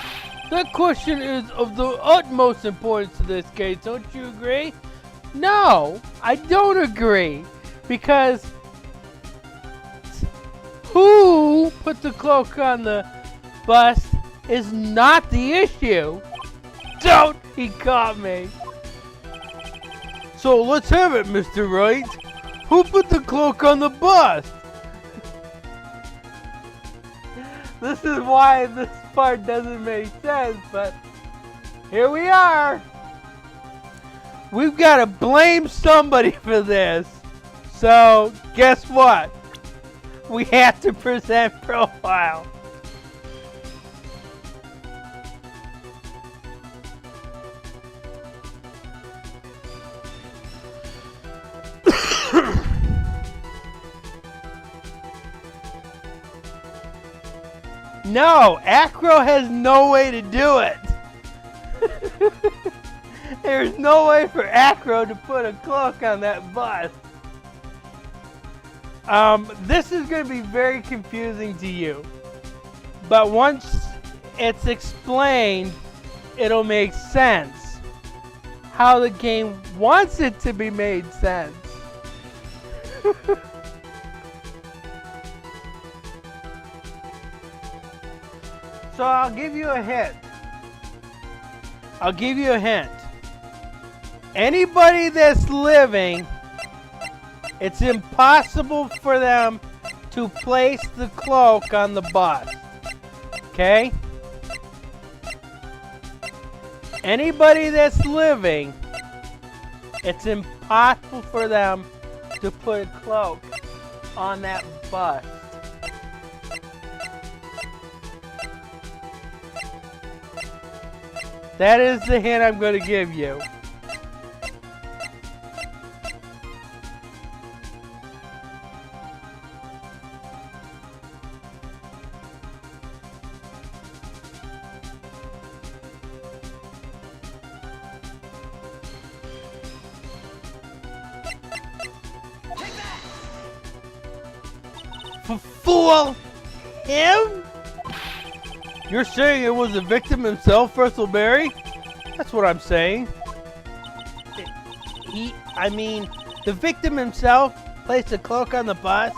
That question is of the utmost importance to this case, don't you agree? No, I don't agree. Because who put the cloak on the bust is not the issue. Don't! He caught me. So let's have it, Mr. Wright. Who put the cloak on the bust? This is why this part doesn't make sense, but here we are. We've got to blame somebody for this. So, guess what? We have to present profile. No, Acro has no way to do it. There's no way for Acro to put a cloak on that bus. This is going to be very confusing to you. But once it's explained, it'll make sense. How the game wants it to be made sense. So I'll give you a hint. Anybody that's living, it's impossible for them to place the cloak on the bust. Okay? Anybody that's living, it's impossible for them to put a cloak on that bust. That is the hint I'm going to give you. Fool him? You're saying it was the victim himself, Russellberry? That's what I'm saying. The victim himself placed a cloak on the bust.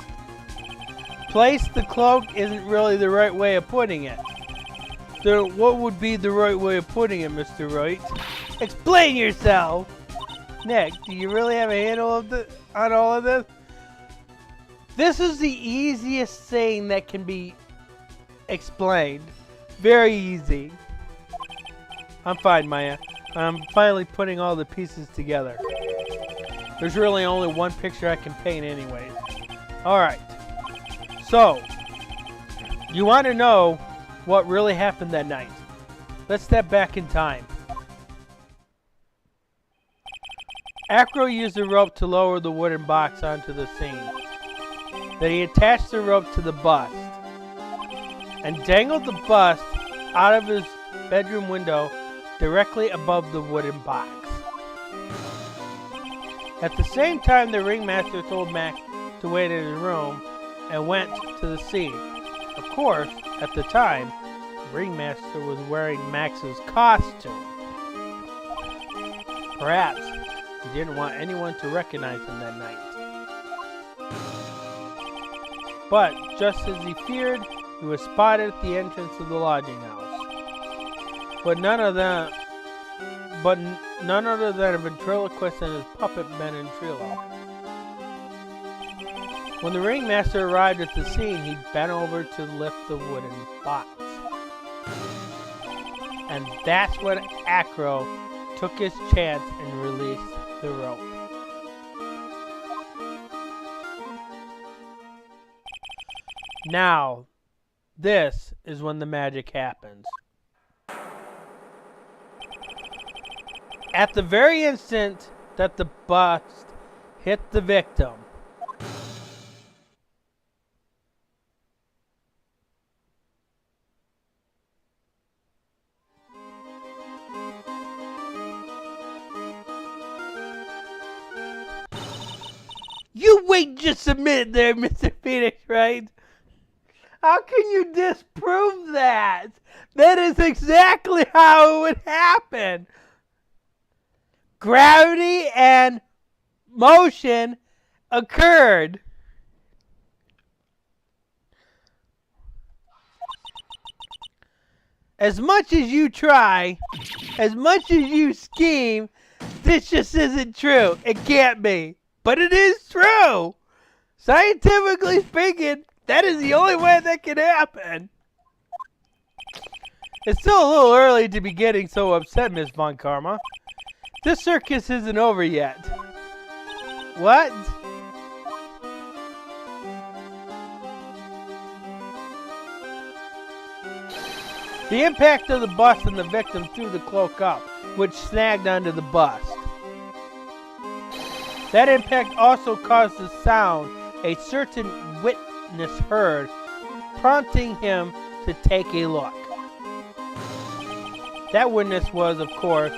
Place the cloak isn't really the right way of putting it. So what would be the right way of putting it, Mr. Wright? Explain yourself! Nick, do you really have a handle on all of this? This is the easiest thing that can be explained. Very easy. I'm fine, Maya. I'm finally putting all the pieces together. There's really only one picture I can paint anyways. Alright. So, you want to know what really happened that night. Let's step back in time. Acro used a rope to lower the wooden box onto the scene. Then he attached the rope to the bust. and dangled the bust out of his bedroom window directly above the wooden box. At the same time, the ringmaster told Max to wait in his room and went to the scene. Of course, at the time, the ringmaster was wearing Max's costume. Perhaps he didn't want anyone to recognize him that night. But just as he feared, he was spotted at the entrance of the lodging house. But none other than a ventriloquist and his puppet men in Trilo. When the ringmaster arrived at the scene, he bent over to lift the wooden box. And that's when Acro took his chance and released the rope. Now, this is when the magic happens. At the very instant that the bust hit the victim, you wait just a minute there, Mr. Phoenix, right? How can you disprove that? That is exactly how it would happen. Gravity and motion occurred. As much as you try, as much as you scheme, this just isn't true. It can't be. But it is true. Scientifically speaking, that is the only way that can happen. It's still a little early to be getting so upset, Miss Von Karma. This circus isn't over yet. What? The impact of the bust and the victim threw the cloak up, which snagged onto the bust. That impact also caused the sound a certain witness heard, prompting him to take a look. That witness was, of course,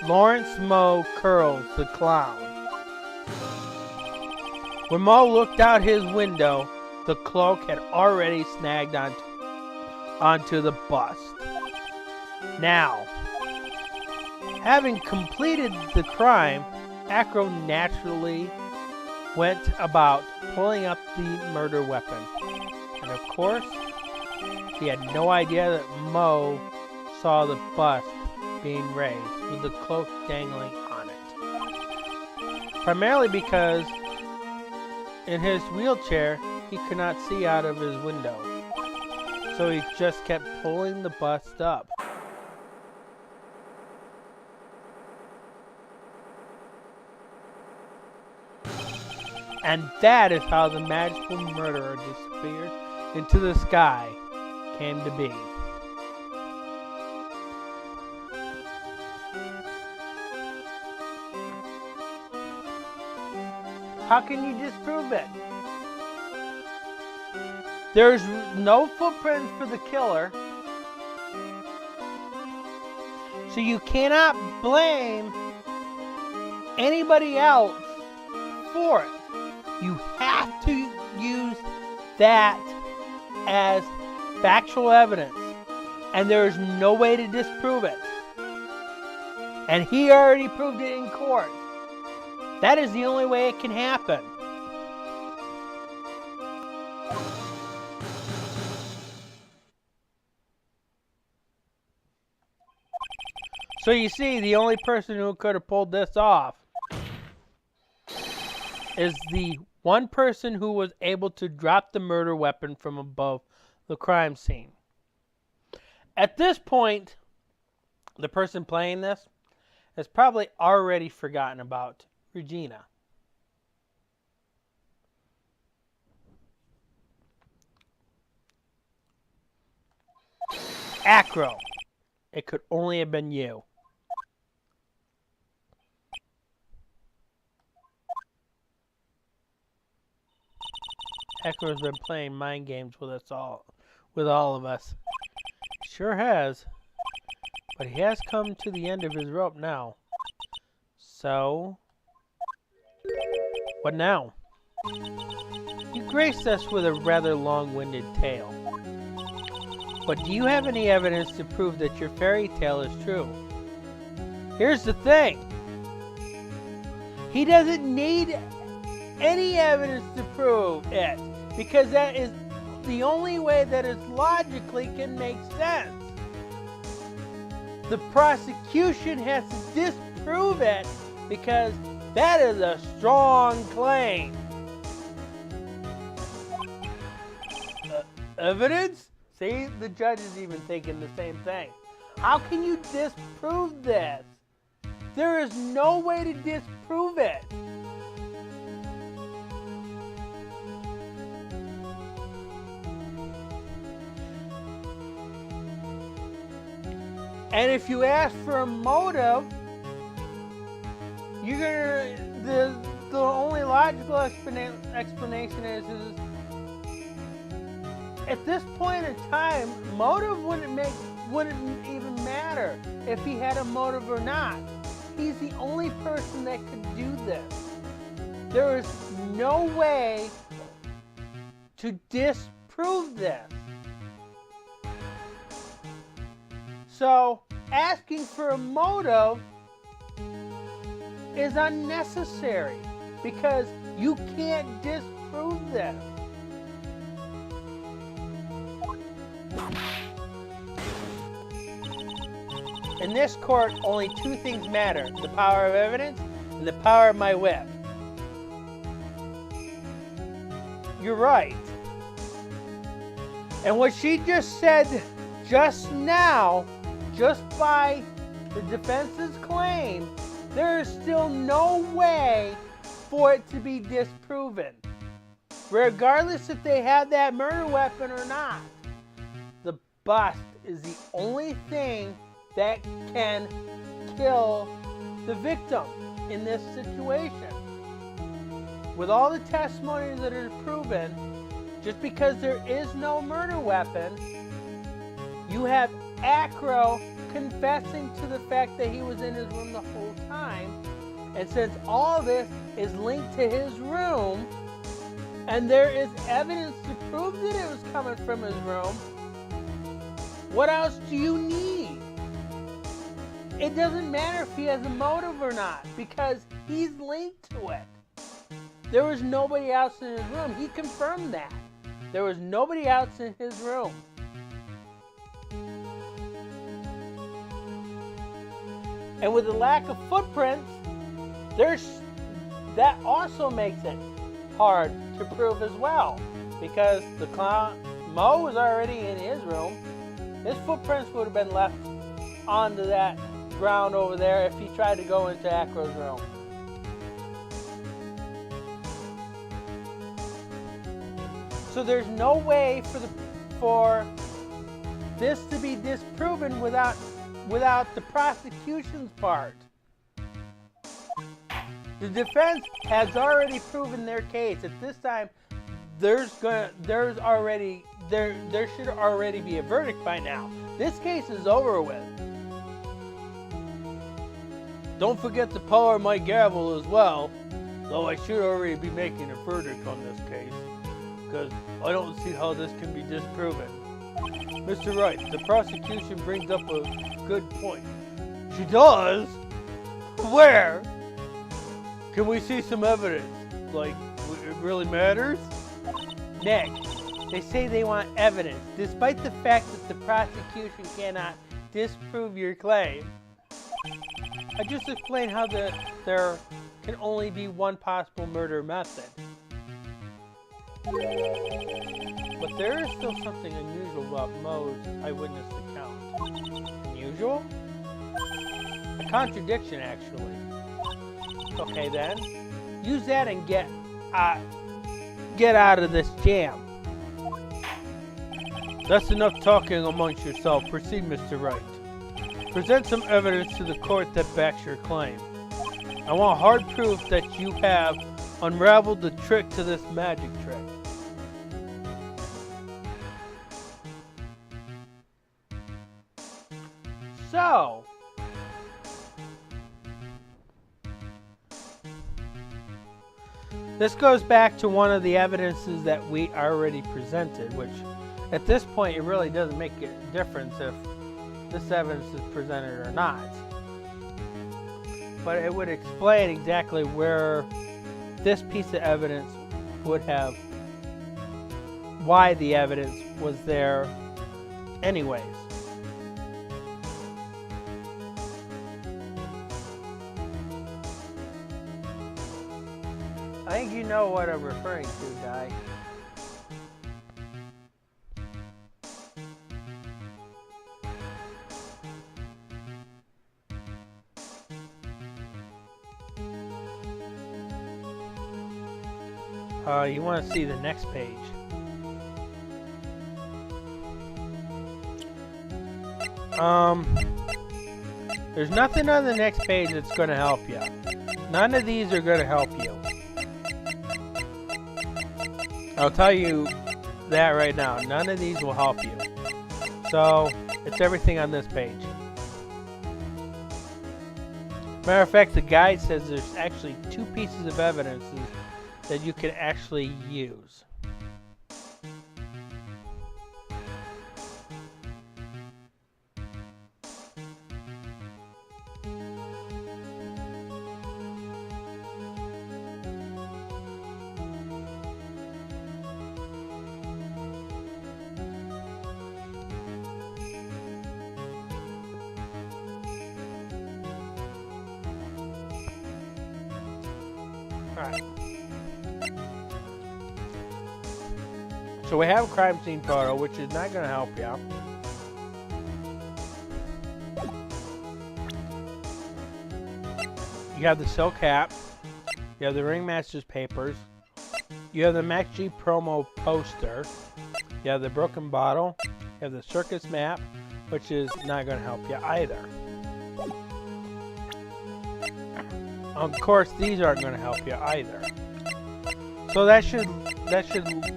Lawrence Moe Curls, the clown. When Moe looked out his window, the cloak had already snagged onto the bust. Now, having completed the crime, Acro naturally went about pulling up the murder weapon. And of course, he had no idea that Moe saw the bust being raised with the cloak dangling on it. Primarily because in his wheelchair, he could not see out of his window. So he just kept pulling the bust up. And that is how the magical murderer disappeared into the sky came to be. How can you disprove it? There's no footprints for the killer. So you cannot blame anybody else for it. You have to use that as factual evidence. And there is no way to disprove it. And he already proved it in court. That is the only way it can happen. So you see, the only person who could have pulled this off is the one person who was able to drop the murder weapon from above the crime scene. At this point, the person playing this has probably already forgotten about Regina. Acro, it could only have been you. Acro has been playing mind games with us all, with all of us. Sure has. But he has come to the end of his rope now. So, what now? You graced us with a rather long-winded tale. But do you have any evidence to prove that your fairy tale is true? Here's the thing. He doesn't need any evidence to prove it, because that is the only way that it logically can make sense. The prosecution has to disprove it, because that is a strong claim. Evidence? See, the judge is even thinking the same thing. How can you disprove this? There is no way to disprove it. And if you ask for a motive, you're gonna the only logical explanation is at this point in time, motive wouldn't even matter if he had a motive or not. He's the only person that could do this. There is no way to disprove this. So, asking for a motive is unnecessary because you can't disprove this. In this court, only two things matter: the power of evidence and the power of my whip. You're right. And what she just said just now, just by the defense's claim, there is still no way for it to be disproven. Regardless if they had that murder weapon or not. The bust is the only thing that can kill the victim in this situation. With all the testimonies that are proven, just because there is no murder weapon, you have Acro confessing to the fact that he was in his room the whole time. And since all this is linked to his room, and there is evidence to prove that it was coming from his room, what else do you need? It doesn't matter if he has a motive or not, because he's linked to it. There was nobody else in his room. He confirmed that. There was nobody else in his room. And with the lack of footprints, that also makes it hard to prove as well, because the clown Mo was already in his room. His footprints would have been left onto that ground over there if he tried to go into Acro's room. So there's no way for this to be disproven without the prosecution's part. The defense has already proven their case. At this time, there should already be a verdict by now. This case is over with. Don't forget the power of my gavel as well, though I should already be making a verdict on this case, because I don't see how this can be disproven. Mr. Wright, the prosecution brings up a good point. She does? Where? Can we see some evidence? Like, it really matters? Nick, they say they want evidence, despite the fact that the prosecution cannot disprove your claim. I just explained how there can only be one possible murder method. But there is still something unusual about Mo's eyewitness account. Unusual? A contradiction, actually. Okay then, use that and get out of this jam. That's enough talking amongst yourself. Proceed, Mr. Wright. Present some evidence to the court that backs your claim. I want hard proof that you have unraveled the trick to this magic trick. go. This goes back to one of the evidences that we already presented, which at this point it really doesn't make a difference if this evidence is presented or not. But it would explain exactly where this piece of evidence would have, why the evidence was there anyways. I think you know what I'm referring to, Di. You want to see the next page. There's nothing on the next page that's going to help you. None of these are going to help you. I'll tell you that right now. None of these will help you. So, it's everything on this page. Matter of fact, the guide says there's actually 2 pieces of evidence that you can actually use. Alright. So we have a crime scene photo, which is not going to help you. You have the silk hat. You have the Ringmaster's papers. You have the Max G promo poster. You have the broken bottle. You have the circus map, which is not going to help you either. Of course, these aren't going to help you either. So that should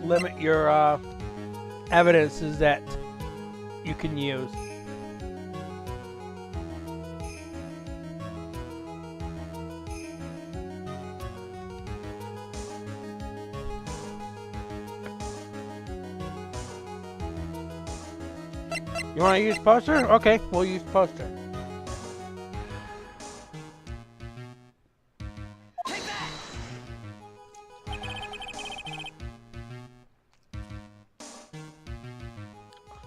limit your evidences that you can use. You want to use poster? Okay, we'll use poster.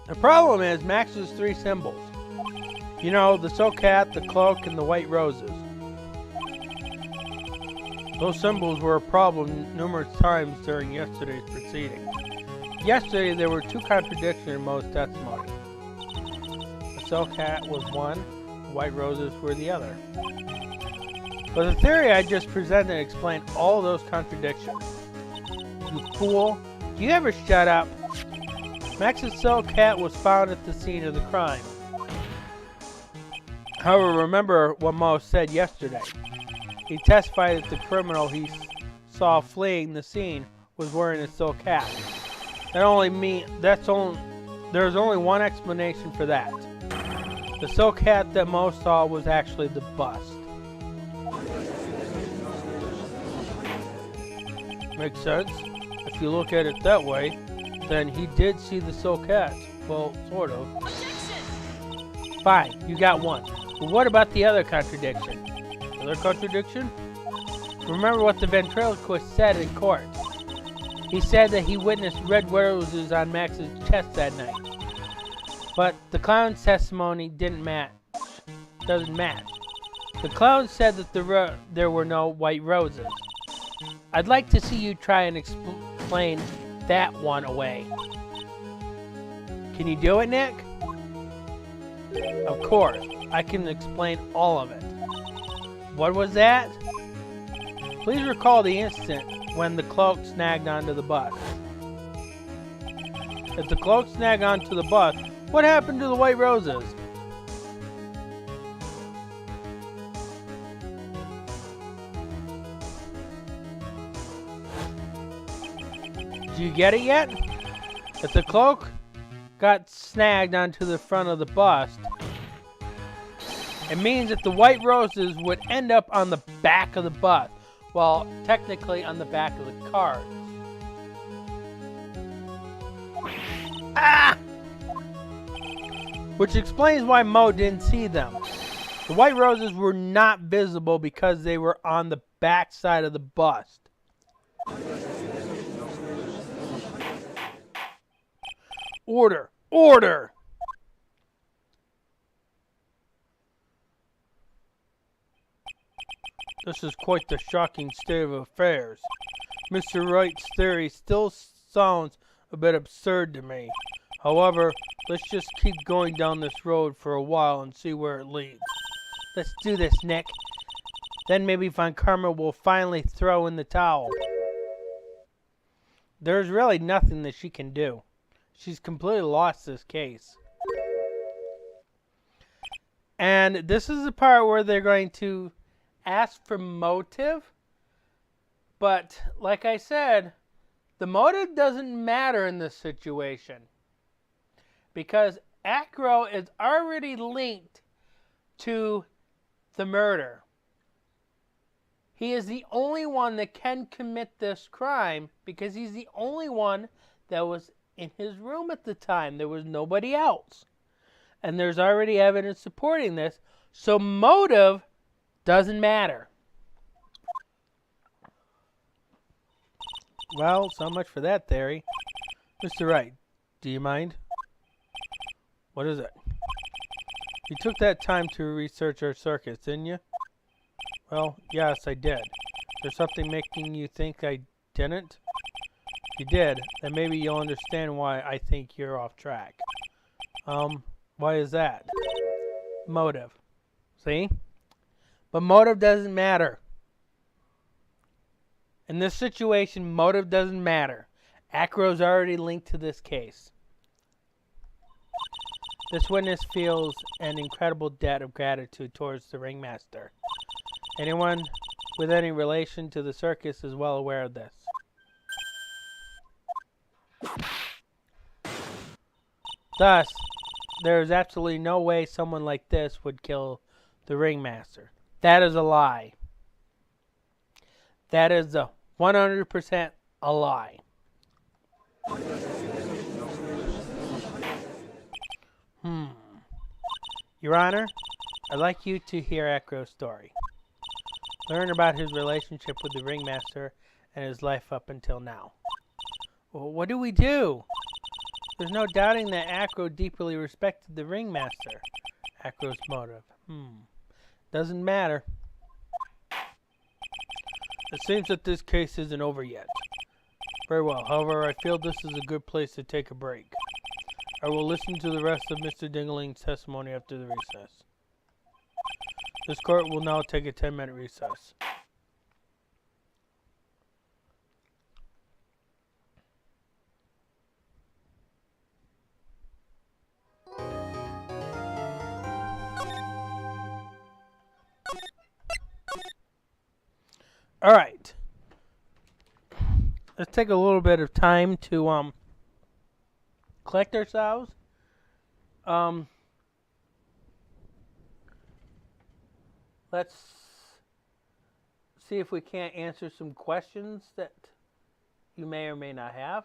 The problem is Max's 3 symbols. You know, the silk hat, the cloak, and the white roses. Those symbols were a problem numerous times during yesterday's proceeding. Yesterday, there were 2 contradictions in Mo's testimony. The silk hat was one, the white roses were the other. But the theory I just presented explained all those contradictions. You fool. Do you ever shut up? Max's silk hat was found at the scene of the crime. However, remember what Mo said yesterday. He testified that the criminal he saw fleeing the scene was wearing a silk hat. There's only one explanation for that. The silk hat that Mo saw was actually the bust. Makes sense? If you look at it that way, then he did see the silk hat. Well, sort of. Fine, you got one. But what about the other contradiction? Other contradiction? Remember what the ventriloquist said in court. He said that he witnessed red roses on Max's chest that night. But the clown's testimony doesn't match. The clown said that there were no white roses. I'd like to see you try and explain that one away. Can you do it, Nick? Of course, I can explain all of it. What was that? Please recall the instant when the cloak snagged onto the bus. If the cloak snagged onto the bus, what happened to the white roses? Do you get it yet? If the cloak got snagged onto the front of the bust, It means that the white roses would end up on the back of the bus. Well, technically on the back of the car. Ah! Which explains why Mo didn't see them. The white roses were not visible because they were on the back side of the bust. Order! Order! This is quite the shocking state of affairs. Mr. Wright's theory still sounds a bit absurd to me. However, let's just keep going down this road for a while and see where it leads. Let's do this, Nick. Then maybe Von Karma will finally throw in the towel. There's really nothing that she can do. She's completely lost this case. And this is the part where they're going to ask for motive. But, like I said, the motive doesn't matter in this situation. Because Acro is already linked to the murder. He is the only one that can commit this crime because he's the only one that was in his room at the time. There was nobody else. And there's already evidence supporting this. So motive doesn't matter. Well, so much for that theory. Mr. Wright, do you mind? What is it? You took that time to research our circuits, didn't you? Well, yes, I did. There's something making you think I didn't? If you did, then maybe you'll understand why I think you're off track. Why is that? Motive. See? But motive doesn't matter. In this situation, motive doesn't matter. Acro's already linked to this case. This witness feels an incredible debt of gratitude towards the ringmaster. Anyone with any relation to the circus is well aware of this. Thus, there is absolutely no way someone like this would kill the ringmaster. That is a lie. That is a 100% a lie. Your Honor, I'd like you to hear Acro's story. Learn about his relationship with the ringmaster and his life up until now. Well, what do we do? There's no doubting that Acro deeply respected the ringmaster. Acro's motive. Doesn't matter. It seems that this case isn't over yet. Very well. However, I feel this is a good place to take a break. I will listen to the rest of Mr. Dingling's testimony after the recess. This court will now take a 10-minute recess. All right. Let's take a little bit of time to collect ourselves. Let's see if we can't answer some questions that you may or may not have.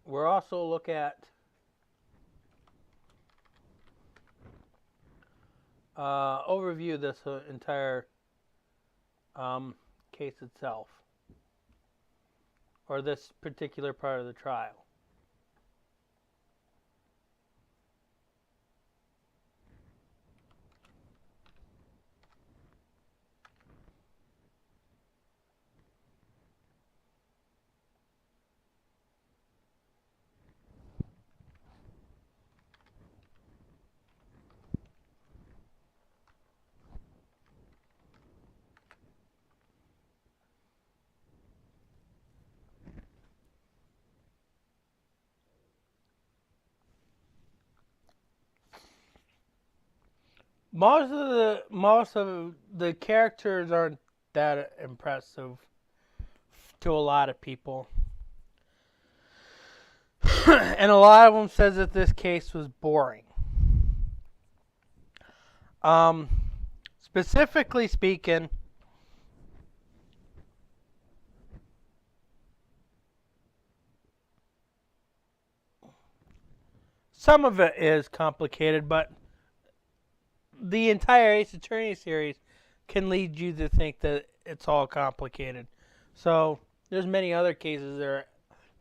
We'll also look at overview this entire case itself, or this particular part of the trial. most of the characters aren't that impressive to a lot of people. And a lot of them says that this case was boring. Specifically speaking, some of it is complicated, but the entire Ace Attorney series can lead you to think that it's all complicated. So there's many other cases that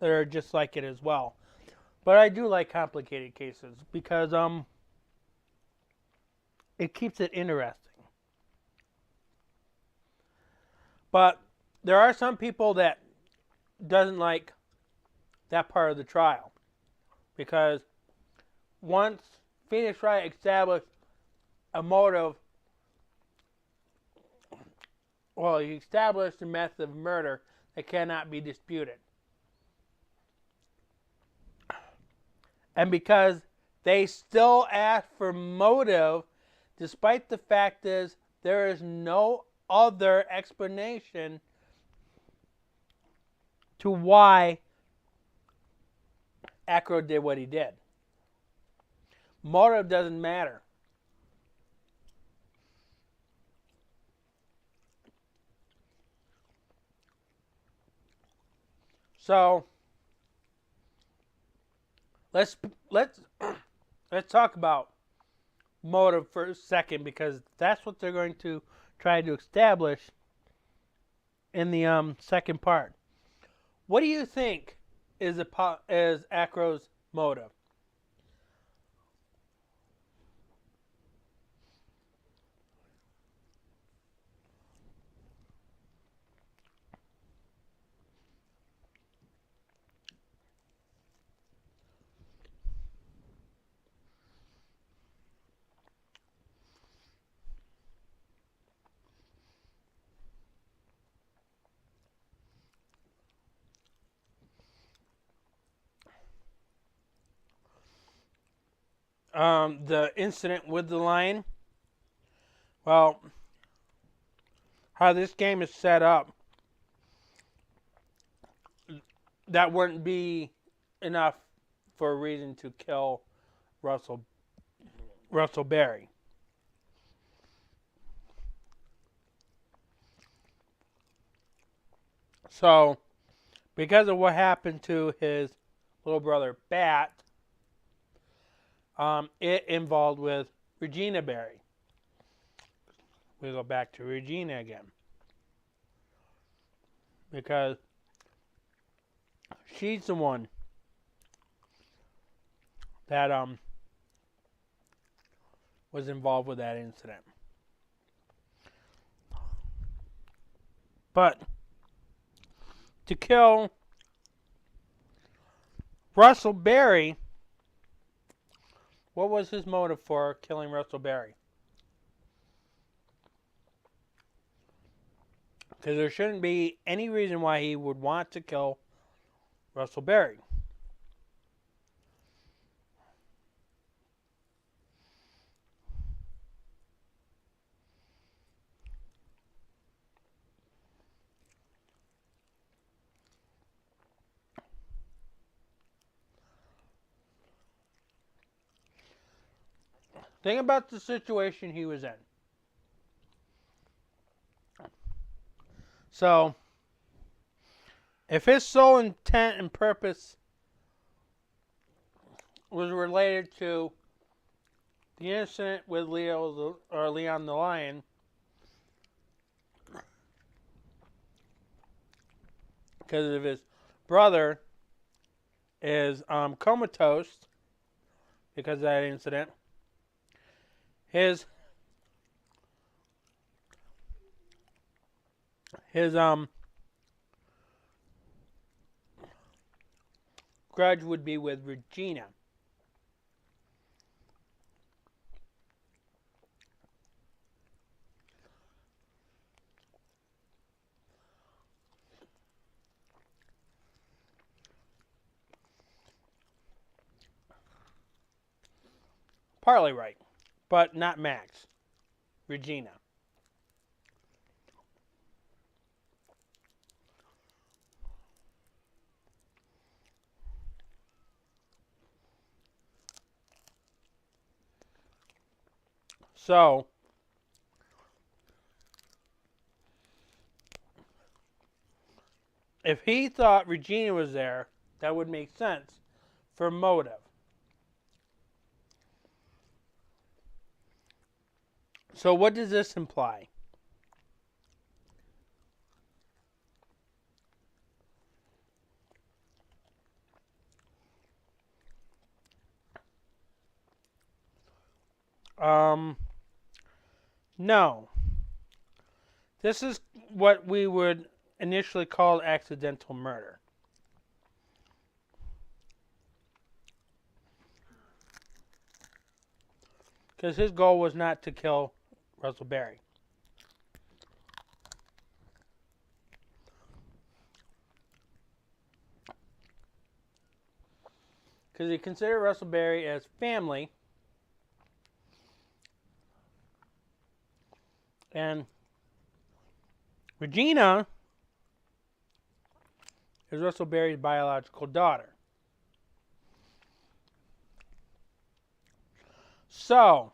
are just like it as well. But I do like complicated cases because it keeps it interesting. But there are some people that doesn't like that part of the trial because once Phoenix Wright established a motive, well, he established a method of murder that cannot be disputed. And because they still ask for motive, despite the fact is there is no other explanation to why Acro did what he did. Motive doesn't matter. So let's talk about motive for a second because that's what they're going to try to establish in the second part. What do you think is Acro's motive? The incident with the lion. Well, how this game is set up, that wouldn't be enough for a reason to kill Russell Berry. So, because of what happened to his little brother Bat, it involved with Regina Berry. We go back to Regina again. Because she's the one that was involved with that incident. But to kill Russell Berry, what was his motive for killing Russell Berry? Because there shouldn't be any reason why he would want to kill Russell Berry. Think about the situation he was in. So, if his sole intent and purpose was related to the incident with Leon the Lion, because of his brother is comatose because of that incident, his grudge would be with Regina. Partly right, but not Max. Regina. So, if he thought Regina was there, that would make sense for motive. So what does this imply? No. This is what we would initially call accidental murder. Because his goal was not to kill Russell Berry. Because he considered Russell Berry as family. And Regina is Russell Berry's biological daughter. So,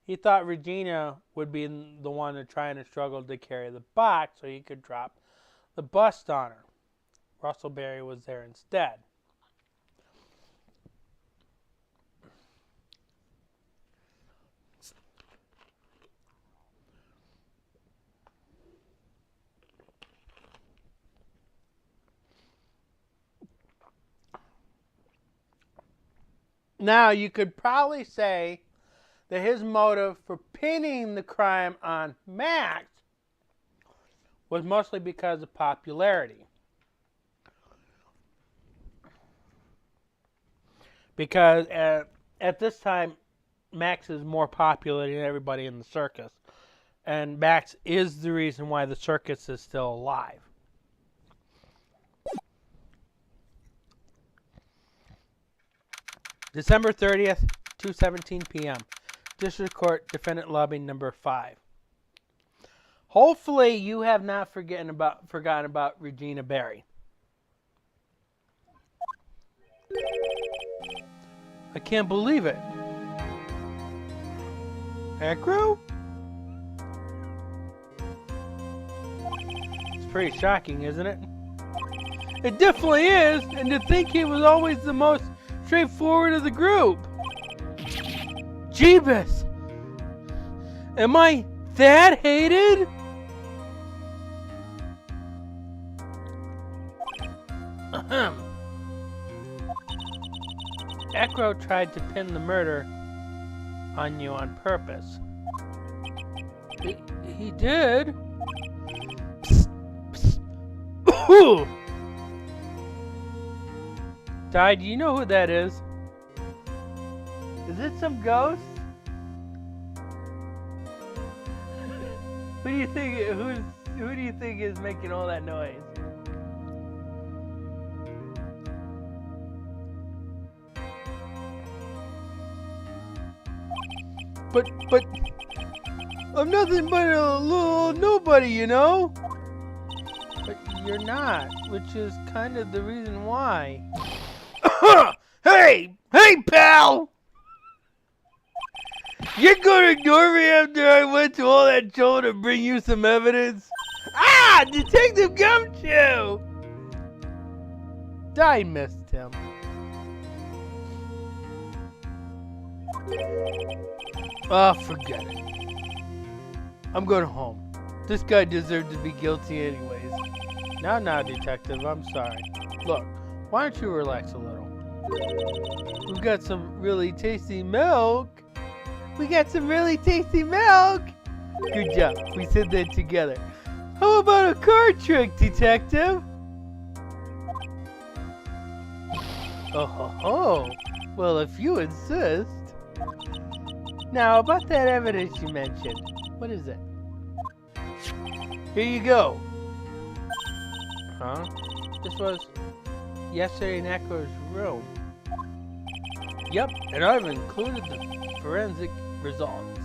he thought Regina would be the one to try and struggle to carry the box so he could drop the bust on her. Russell Berry was there instead. Now, you could probably say that his motive for pinning the crime on Max was mostly because of popularity. Because at this time, Max is more popular than everybody in the circus. And Max is the reason why the circus is still alive. December 30th, 2:17 p.m. District Court, Defendant Lobby number 5. Hopefully you have not forgotten about Regina Berry. I can't believe it. Acro? It's pretty shocking, isn't it? It definitely is, and to think he was always the most straightforward of the group. Jeebus! Am I that hated? Acro tried to pin the murder on you on purpose. He did? Psst, psst. Ooh. Di, do you know who that is? Is it some ghost? Who do you think is making all that noise? But I'm nothing but a little nobody, you know? But you're not, which is kind of the reason why. Hey, pal! You're gonna ignore me after I went to all that trouble to bring you some evidence? Ah, Detective Gumshoe! I missed him. Oh, forget it. I'm going home. This guy deserved to be guilty anyways. Now, Detective, I'm sorry. Look, why don't you relax a little? We've got some really tasty milk. Good job. We said that together. How about a card trick, Detective? Oh. Well, if you insist. Now, about that evidence you mentioned. What is it? Here you go. Huh? This was yesterday in Echo's room. Yep, and I've included the forensic results.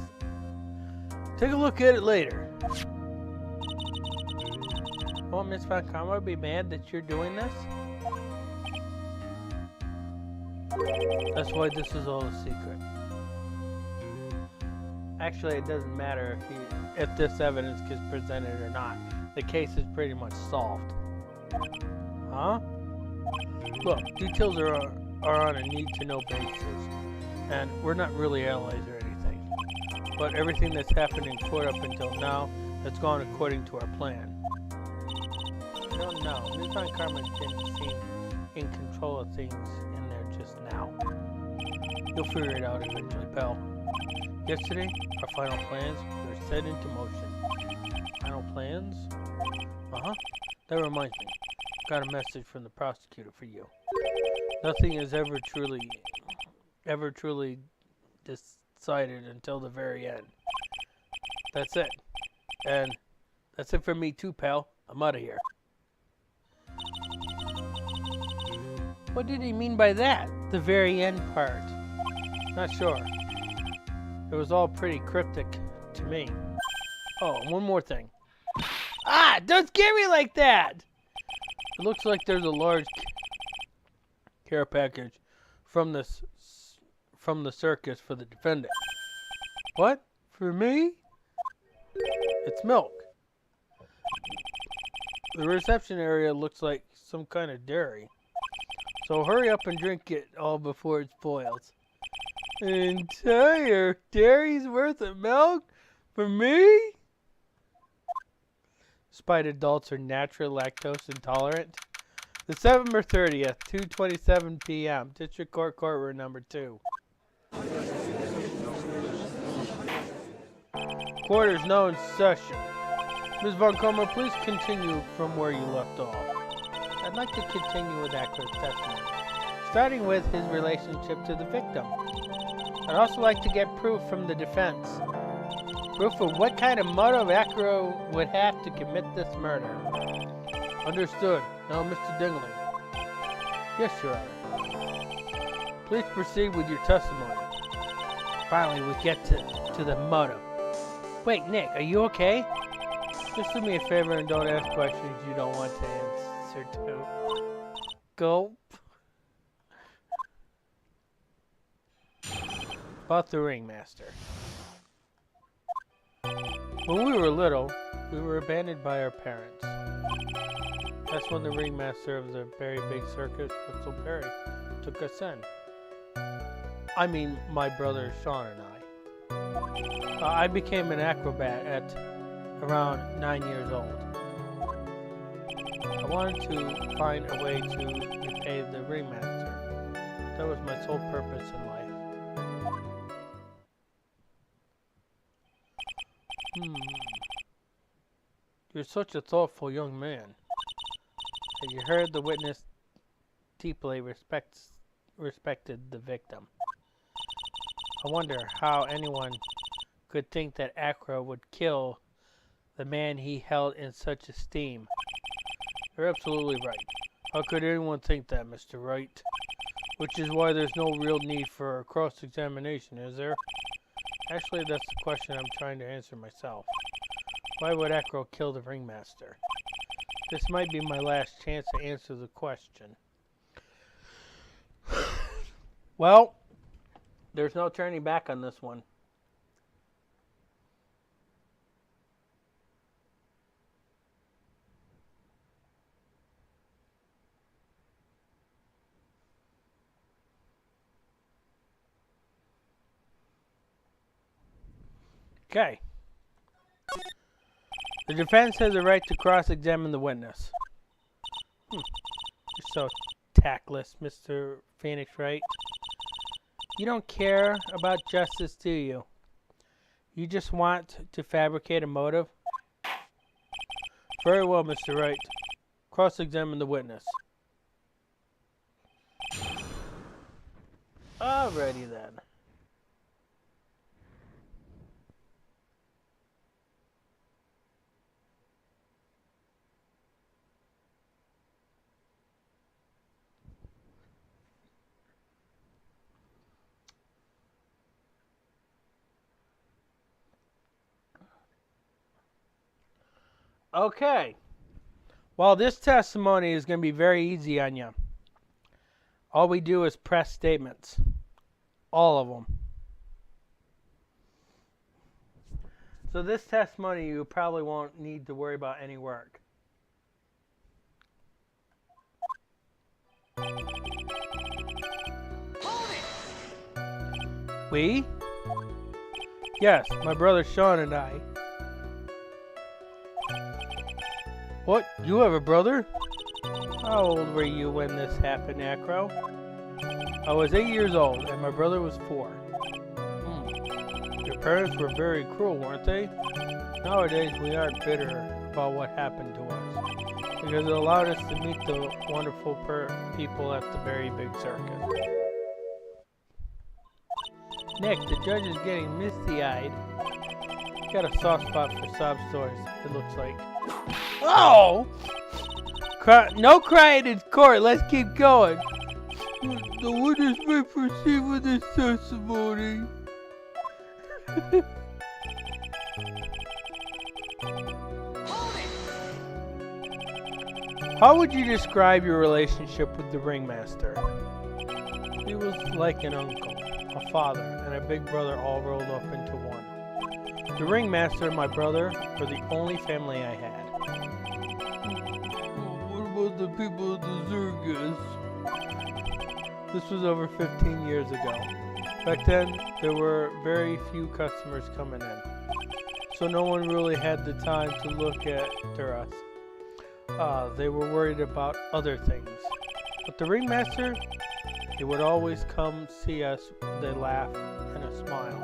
Take a look at it later. Won't Miss Von Karma be mad that you're doing this? That's why this is all a secret. Actually, it doesn't matter if this evidence gets presented or not. The case is pretty much solved. Huh? Look, details are on a need-to-know basis, and we're not really allies or anything. But everything that's happened in court up until now has gone according to our plan. I don't know. Ms. Von Karma didn't seem in control of things in there just now. You'll figure it out eventually, pal. Yesterday, our final plans were set into motion. Final plans? Uh-huh. That reminds me. Got a message from the prosecutor for you. Nothing is ever truly decided until the very end. That's it. And that's it for me too, pal. I'm out of here. What did he mean by that? The very end part. Not sure. It was all pretty cryptic to me. Oh, one more thing. Ah! Don't scare me like that! It looks like there's a large care package from the circus for the defendant. What? For me? It's milk. The reception area looks like some kind of dairy. So hurry up and drink it all before it spoils. An entire dairy's worth of milk? For me? Despite adults are naturally lactose intolerant. December 30th, 2:27 p.m. District Court Courtroom number 2. Court is now in session. Ms. Von Karma, please continue from where you left off. I'd like to continue with Acro's testimony, starting with his relationship to the victim. I'd also like to get proof from the defense. Proof of what kind of motive Acro would have to commit this murder. Understood. Now, Mr. Dingling. Yes, Your Honor. Please proceed with your testimony. Finally, we get to the motive. Wait, Nick, are you okay? Just do me a favor and don't ask questions you don't want to answer to. Gulp. About the ringmaster. When we were little, we were abandoned by our parents. That's when the ringmaster of the very big circus, Whistle Perry, took us in. I mean, my brother Sean and I. I became an acrobat at around 9 years old. I wanted to find a way to repay the ringmaster. That was my sole purpose in life. You're such a thoughtful young man. As you heard, the witness deeply respected the victim. I wonder how anyone could think that Acro would kill the man he held in such esteem. You're absolutely right. How could anyone think that, Mr. Wright? Which is why there's no real need for a cross-examination, is there? Actually, that's the question I'm trying to answer myself. Why would Acro kill the ringmaster? This might be my last chance to answer the question. Well, there's no turning back on this one. Okay. The defense has a right to cross-examine the witness. You're so tactless, Mr. Phoenix Wright. You don't care about justice, do you? You just want to fabricate a motive? Very well, Mr. Wright. Cross-examine the witness. Alrighty then. Okay. Well, this testimony is going to be very easy on you. All we do is press statements. All of them. So this testimony, you probably won't need to worry about any work. Hold it! We? Yes, my brother Sean and I. What? You have a brother? How old were you when this happened, Acro? I was 8 years old, and my brother was 4. Your parents were very cruel, weren't they? Nowadays, we aren't bitter about what happened to us, because it allowed us to meet the wonderful people at the very big circus. Nick, the judge is getting misty-eyed. He's got a soft spot for sob stories, it looks like. Oh! No crying in court, let's keep going. The witness may proceed with his testimony. Hold it! How would you describe your relationship with the ringmaster? He was like an uncle, a father, and a big brother all rolled up into one. The ringmaster and my brother were the only family I had. What about the people at the circus? This was over 15 years ago. Back then, there were very few customers coming in, so no one really had the time to look after us. They were worried about other things. But the ringmaster, he would always come see us with a laugh and a smile.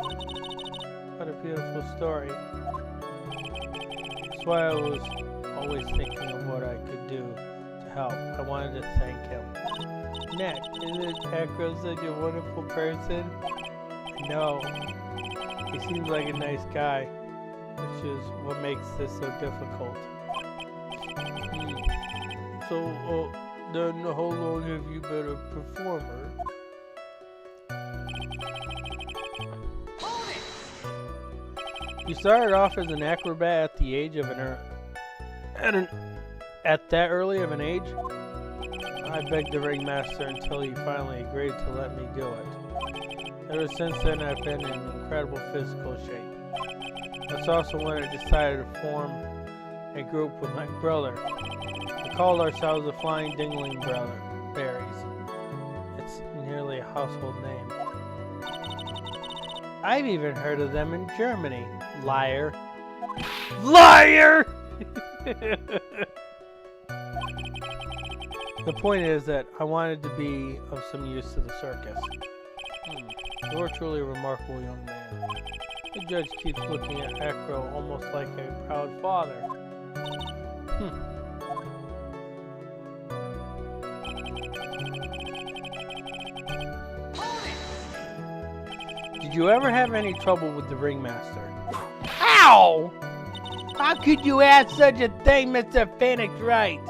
What a beautiful story. That's why I was always thinking of what I could do to help. I wanted to thank him. Nick, isn't Acro such a wonderful person? No. He seems like a nice guy, which is what makes this so difficult. So, then how long have you been a performer? Hold it! You started off as an acrobat at the age of at that early of an age? I begged the ringmaster until he finally agreed to let me do it. Ever since then, I've been in incredible physical shape. That's also when I decided to form a group with my brother. We called ourselves the Flying Dingling Berries. It's nearly a household name. I've even heard of them in Germany. Liar. Liar! The point is that I wanted to be of some use to the circus. You're truly a remarkable young man. The judge keeps looking at Acro almost like a proud father. Did you ever have any trouble with the ringmaster? Ow! How could you ask such a thing, Mr. Phoenix Wright?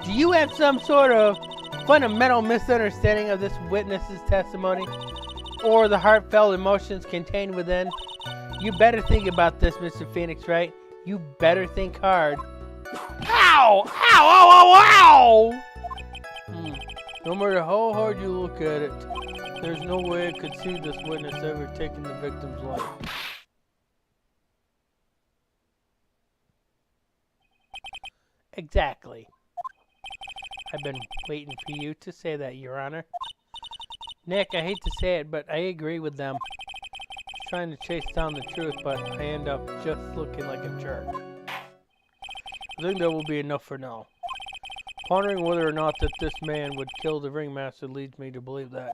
Do you have some sort of fundamental misunderstanding of this witness's testimony? Or the heartfelt emotions contained within? You better think about this, Mr. Phoenix Wright. You better think hard. Ow! Ow! Ow! Ow! Ow! No matter how hard you look at it, there's no way I could see this witness ever taking the victim's life. Exactly. I've been waiting for you to say that, Your Honor. Nick, I hate to say it, but I agree with them. I'm trying to chase down the truth, but I end up just looking like a jerk. I think that will be enough for now. Pondering whether or not that this man would kill the ringmaster leads me to believe that.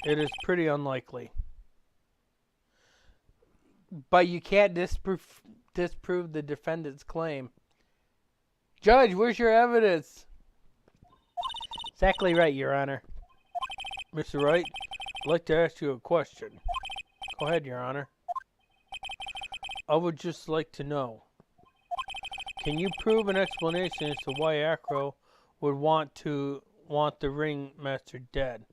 It is pretty unlikely. But you can't disprove the defendant's claim. Judge, where's your evidence? Exactly right, Your Honor. Mr. Wright, I'd like to ask you a question. Go ahead, Your Honor. I would just like to know, can you prove an explanation as to why Acro would want the ringmaster dead?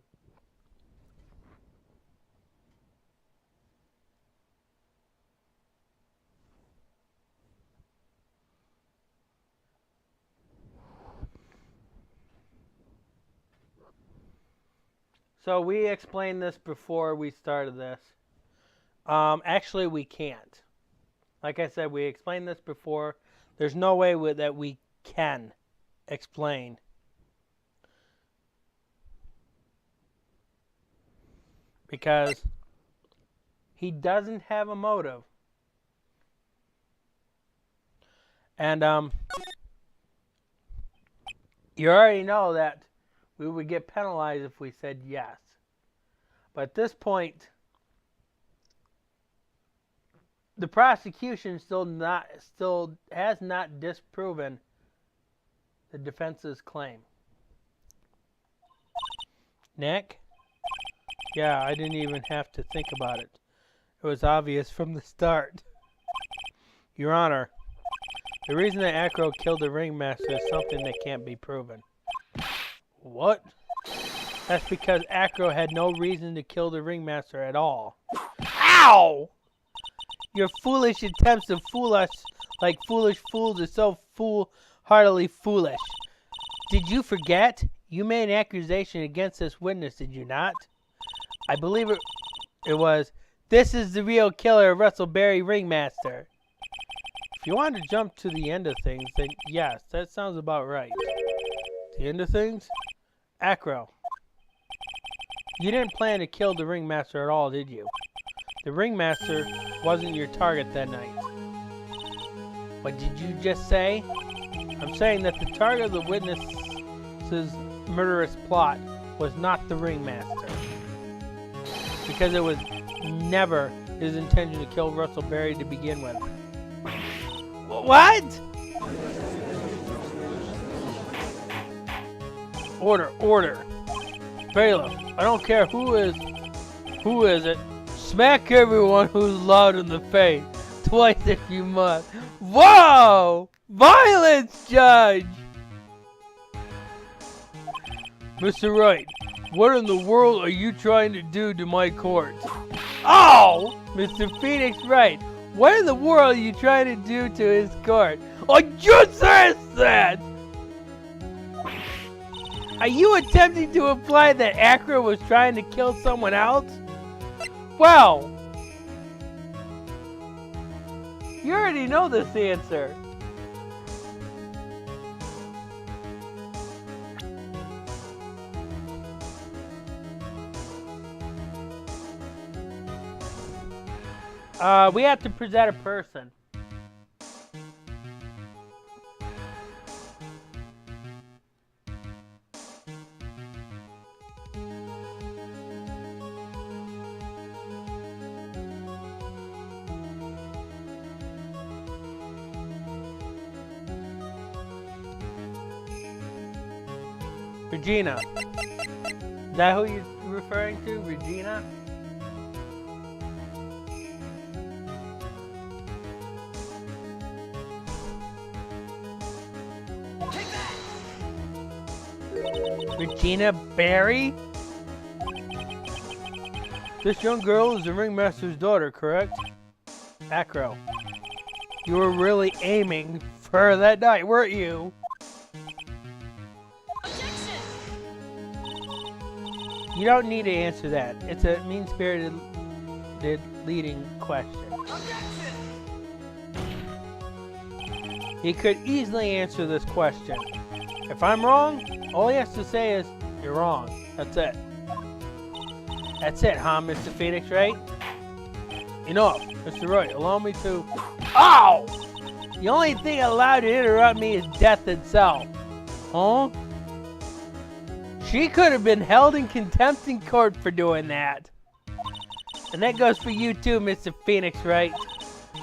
So we explained this before we started this. Actually, we can't. Like I said, we explained this before. There's no way that we can explain. Because he doesn't have a motive. And you already know that we would get penalized if we said yes. But at this point, the prosecution still has not disproven the defense's claim. Nick? Yeah, I didn't even have to think about it. It was obvious from the start. Your Honor, the reason that Acro killed the ringmaster is something that can't be proven. What? That's because Acro had no reason to kill the ringmaster at all. Ow! Your foolish attempts to fool us like foolish fools are so foolhardily foolish. Did you forget? You made an accusation against this witness, did you not? I believe it was, this is the real killer of Russell Berry Ringmaster. If you want to jump to the end of things, then yes, that sounds about right. The end of things? Acro. You didn't plan to kill the ringmaster at all, did you? The ringmaster wasn't your target that night. What did you just say? I'm saying that the target of the witness's murderous plot was not the ringmaster. Because it was never his intention to kill Russell Berry to begin with. What? Order. Bailiff, I don't care who is it. Smack everyone who's loud in the face. Twice if you must. Whoa! Violence, Judge! Mr. Wright, what in the world are you trying to do to my court? Oh! Mr. Phoenix Wright, what in the world are you trying to do to his court? I just said that! Are you attempting to imply that Acro was trying to kill someone else? Well, you already know this answer. We have to present a person. Regina. Is that who you're referring to? Regina? Take that! Regina Berry? This young girl is the ringmaster's daughter, correct? Acro. You were really aiming for her that night, weren't you? You don't need to answer that. It's a mean-spirited leading question. Objection! He could easily answer this question. If I'm wrong, all he has to say is, you're wrong. That's it. That's it, huh, Mr. Phoenix, right? Enough, Mr. Wright. Allow me to... Ow! The only thing allowed to interrupt me is death itself. Huh? She could have been held in contempt in court for doing that. And that goes for you too, Mr. Phoenix, right?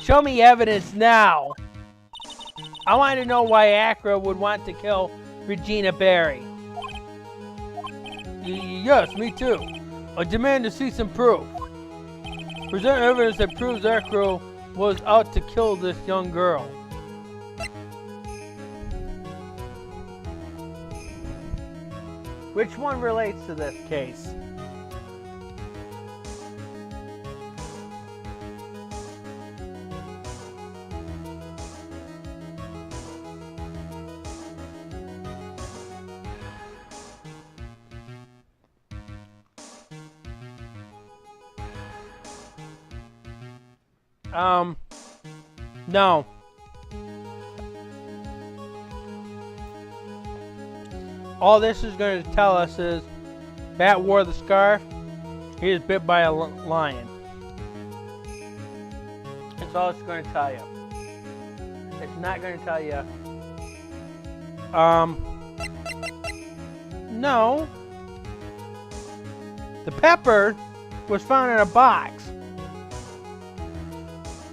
Show me evidence now. I want to know why Acro would want to kill Regina Berry. Yes, me too. I demand to see some proof. Present evidence that proves Acro was out to kill this young girl. Which one relates to this case? No. All this is going to tell us is Bat wore the scarf. He was bit by a lion. That's all it's going to tell you. It's not going to tell you. No. The pepper was found in a box.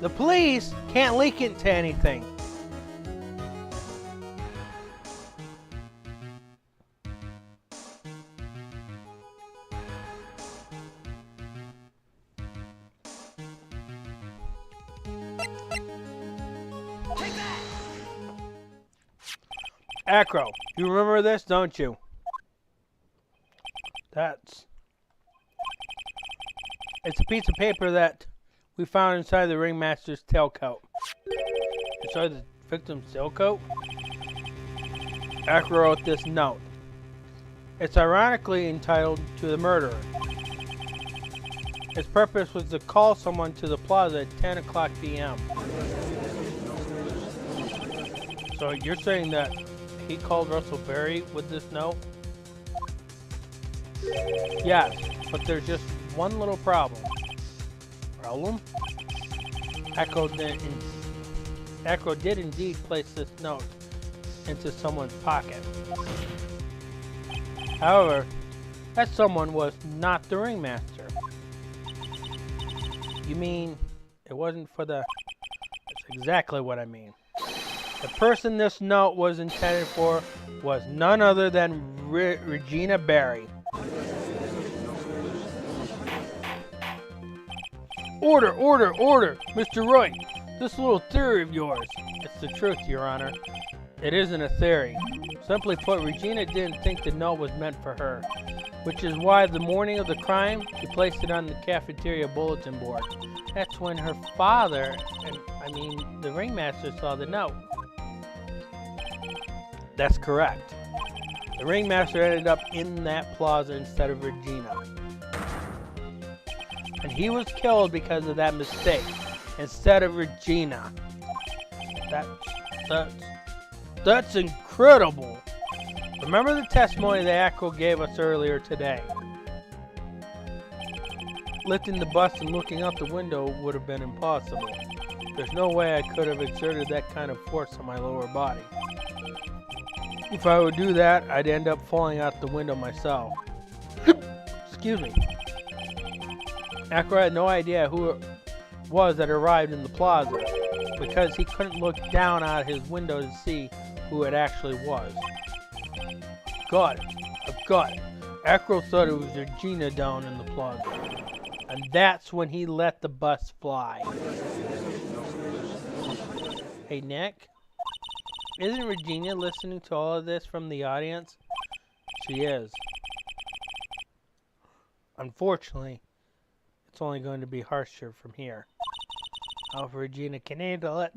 The police can't leak it to anything. Take that! Acro, you remember this, don't you? It's a piece of paper that we found inside the ringmaster's tailcoat. Inside the victim's tailcoat? Acro wrote this note. It's ironically entitled "To the Murderer." Its purpose was to call someone to the plaza at 10 o'clock p.m. So you're saying that he called Russell Berry with this note? Yes, but there's just one little problem. Problem? Acro did indeed place this note into someone's pocket. However, that someone was not the ringmaster. You mean it wasn't for the... That's exactly what I mean. The person this note was intended for was none other than Regina Berry. Order, order, order! Mr. Wright, this little theory of yours. It's the truth, Your Honor. It isn't a theory. Simply put, Regina didn't think the note was meant for her, which is why the morning of the crime, she placed it on the cafeteria bulletin board. That's when her father, the ringmaster, saw the note. That's correct. The ringmaster ended up in that plaza instead of Regina. And he was killed because of that mistake, instead of Regina. That's incredible. Remember the testimony that Acro gave us earlier today? Lifting the bus and looking out the window would have been impossible. There's no way I could have exerted that kind of force on my lower body. If I would do that, I'd end up falling out the window myself. Excuse me. Acro had no idea who it was that arrived in the plaza, because he couldn't look down out his window to see who it actually was. Got it. I've got it. Acro thought it was Regina down in the plaza. And that's when he let the bus fly. Hey, Nick? Isn't Regina listening to all of this from the audience? She is. Unfortunately, it's only going to be harsher from here. I hope Regina can handle it.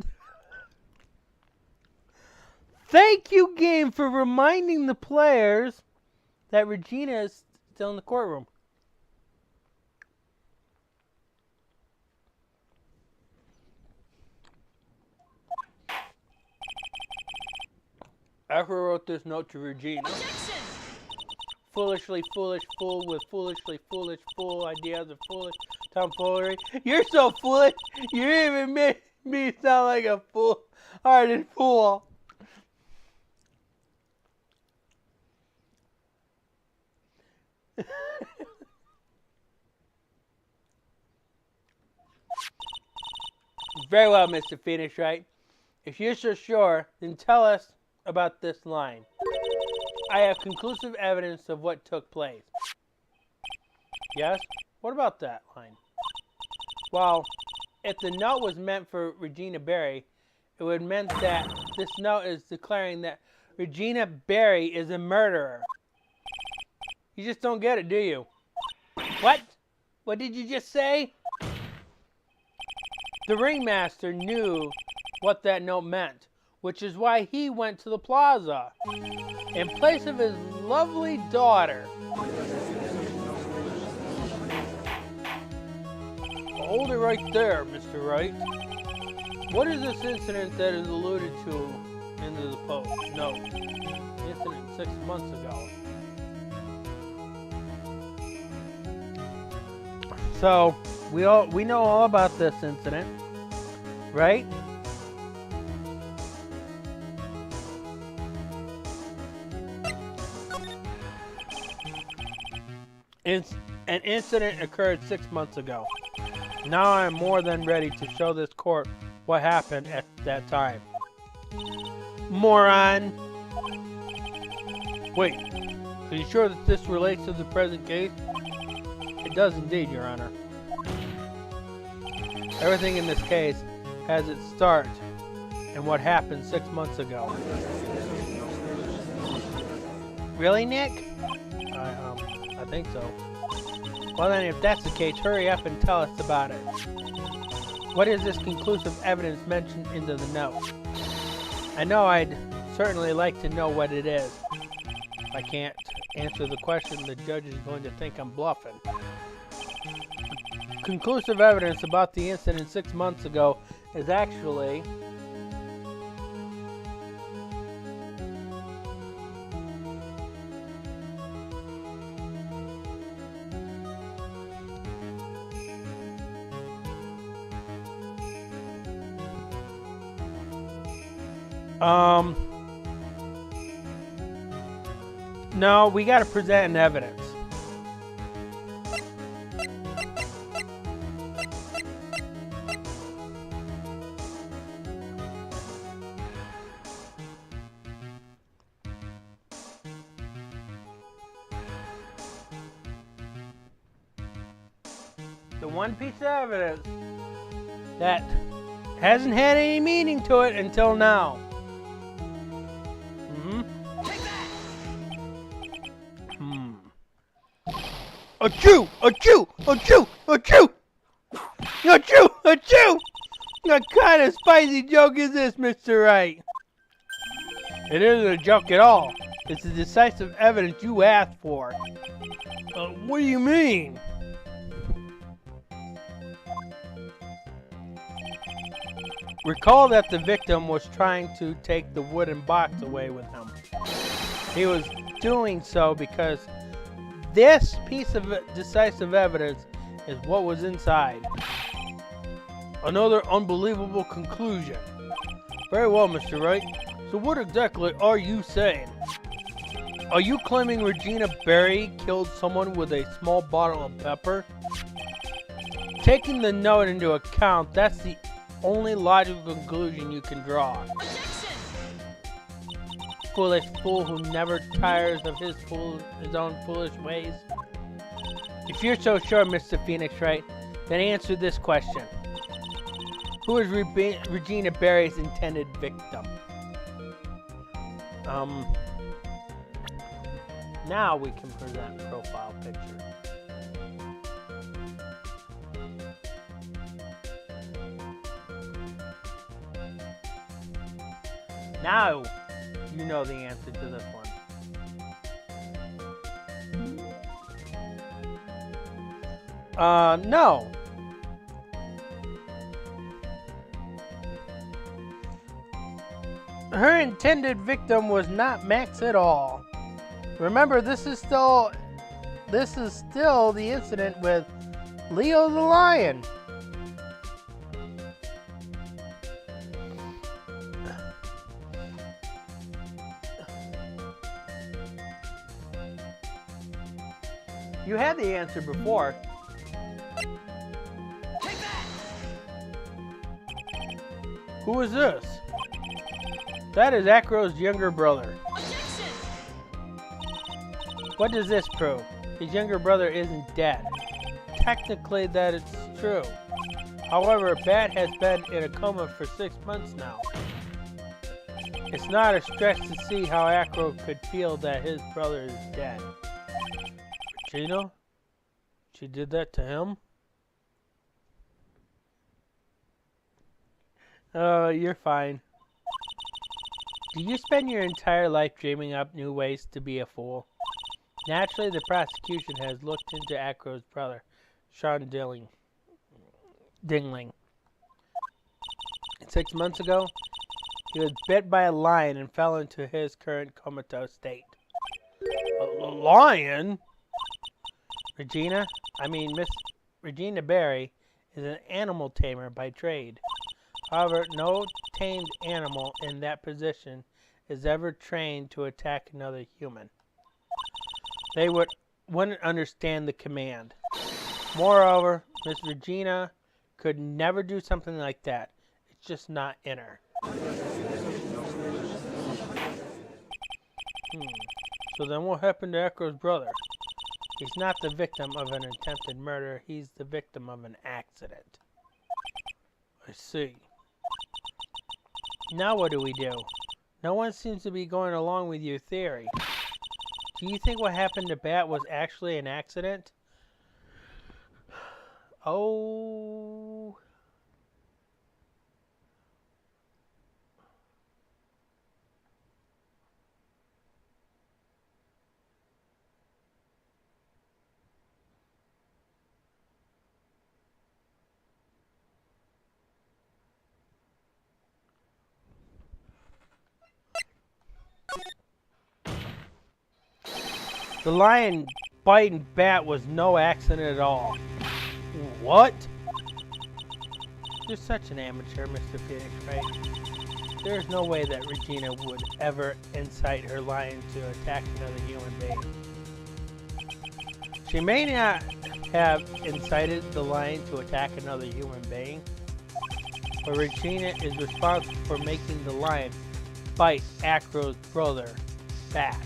Thank you, game, for reminding the players that Regina is still in the courtroom. Acro wrote this note to Regina. Objection! Foolishly foolish fool with foolishly foolish fool ideas of foolish tomfoolery. You're so foolish, you even made me sound like a fool-hearted fool. Very well, Mr. Phoenix Wright. If you're so sure, then tell us about this line. I have conclusive evidence of what took place. Yes? What about that line? Well, if the note was meant for Regina Berry, it would have meant that this note is declaring that Regina Berry is a murderer. You just don't get it, do you? What? What did you just say? The ringmaster knew what that note meant, which is why he went to the plaza in place of his lovely daughter. Hold it right there, Mr. Wright. What is this incident that is alluded to into the post? No. The incident 6 months ago. So, we know all about this incident, right? An incident occurred 6 months ago. Now I am more than ready to show this court what happened at that time. Moron! Wait, are you sure that this relates to the present case? It does indeed, Your Honor. Everything in this case has its start in what happened 6 months ago. Really, Nick? I think so. Well then, if that's the case, hurry up and tell us about it. What is this conclusive evidence mentioned into the note? I know I'd certainly like to know what it is. If I can't answer the question, the judge is going to think I'm bluffing. Conclusive evidence about the incident 6 months ago is actually... No, we gotta present an evidence. The one piece of evidence that hasn't had any meaning to it until now. Achoo! Achoo! Achoo! Achoo! Achoo! Achoo! What kind of spicy joke is this, Mr. Wright? It isn't a joke at all. It's the decisive evidence you asked for. What do you mean? Recall that the victim was trying to take the wooden box away with him. He was doing so because this piece of decisive evidence is what was inside. Another unbelievable conclusion. Very well, Mr. Wright. So what exactly are you saying? Are you claiming Regina Berry killed someone with a small bottle of pepper? Taking the note into account, that's the only logical conclusion you can draw. Foolish fool who never tires of his own foolish ways. If you're so sure, Mr. Phoenix Wright, then answer this question. Who is Regina Berry's intended victim? Now we can present profile picture. Now you know the answer to this one. No. Her intended victim was not Max at all. Remember, this is still the incident with Leo the Lion. You had the answer before. Who is this? That is Acro's younger brother. What does this prove? His younger brother isn't dead. Technically, that is true. However, Bat has been in a coma for 6 months now. It's not a stretch to see how Acro could feel that his brother is dead. Regina? She did that to him? Oh, you're fine. Do you spend your entire life dreaming up new ways to be a fool? Naturally, the prosecution has looked into Acro's brother, Sean Dilling. Dingling. 6 months ago, he was bit by a lion and fell into his current comatose state. A lion? Miss Regina Berry is an animal tamer by trade. However, no tamed animal in that position is ever trained to attack another human. They wouldn't understand the command. Moreover, Miss Regina could never do something like that. It's just not in her. So then what happened to Echo's brother? He's not the victim of an attempted murder. He's the victim of an accident. I see. Now what do we do? No one seems to be going along with your theory. Do you think what happened to Bat was actually an accident? Oh... The lion biting Bat was no accident at all. What? You're such an amateur, Mr. Phoenix, right? There's no way that Regina would ever incite her lion to attack another human being. She may not have incited the lion to attack another human being, but Regina is responsible for making the lion bite Acro's brother, Bat.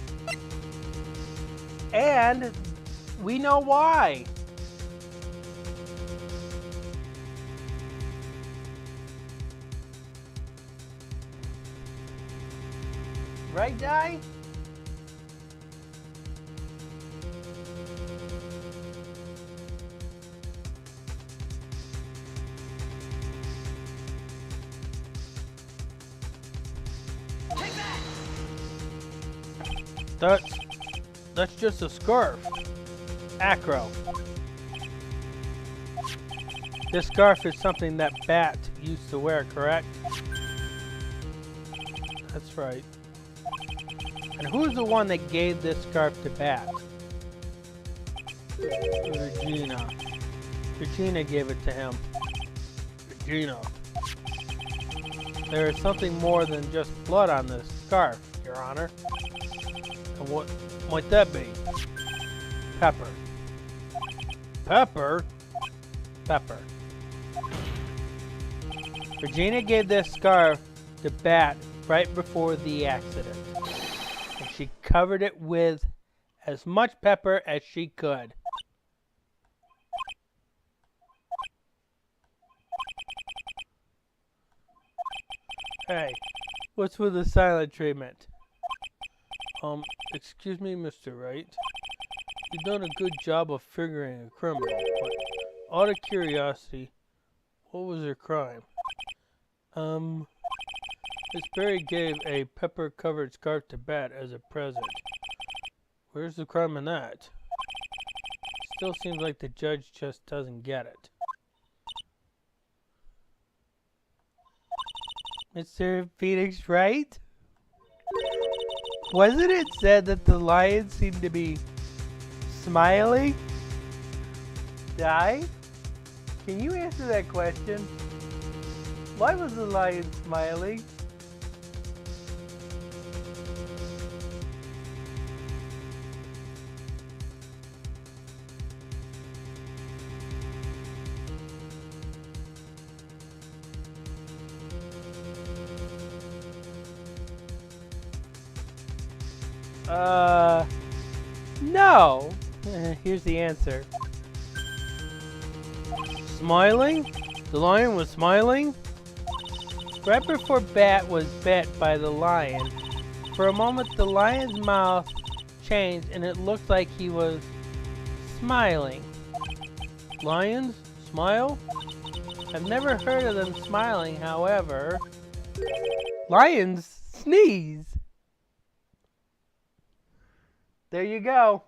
And we know why. Right, Di? Take that! That's just a scarf. Acro. This scarf is something that Bat used to wear, correct? That's right. And who's the one that gave this scarf to Bat? Regina. Regina gave it to him. Regina. There is something more than just blood on this scarf, Your Honor. And what might that be? Pepper. Pepper? Pepper. Regina gave this scarf to Bat right before the accident. And she covered it with as much pepper as she could. Hey, what's with the silent treatment? Excuse me, Mr. Wright. You've done a good job of figuring a criminal, but out of curiosity, what was her crime? Miss Berry gave a pepper-covered scarf to Bat as a present. Where's the crime in that? Still seems like the judge just doesn't get it. Mr. Phoenix Wright? Wasn't it said that the lion seemed to be smiling? Di? Can you answer that question? Why was the lion smiling? No. Here's the answer. Smiling? The lion was smiling? Right before Bat was bit by the lion, for a moment the lion's mouth changed and it looked like he was smiling. Lions smile? I've never heard of them smiling, however. Lions sneeze. There you go.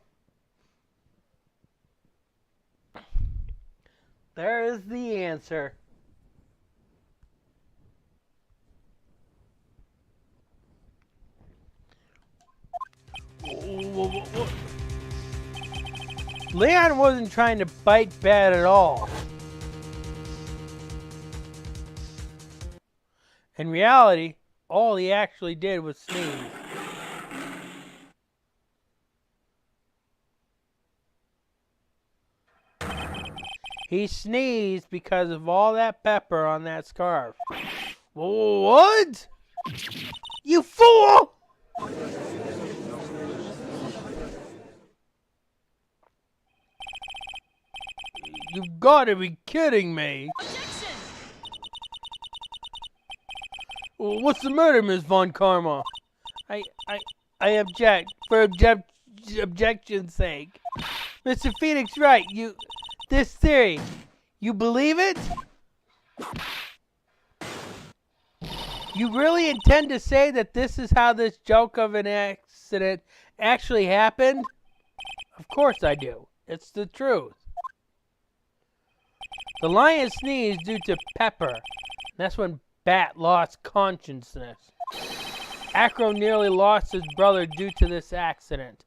There is the answer. Leon wasn't trying to bite bad at all. In reality, all he actually did was sneeze. He sneezed because of all that pepper on that scarf. What? You fool! You've got to be kidding me. Objection! What's the matter, Miss Von Karma? I object for objection's sake. Mr. Phoenix Wright, this theory, you believe it? You really intend to say that this is how this joke of an accident actually happened? Of course I do. It's the truth. The lion sneezed due to pepper. That's when Bat lost consciousness. Acro nearly lost his brother due to this accident.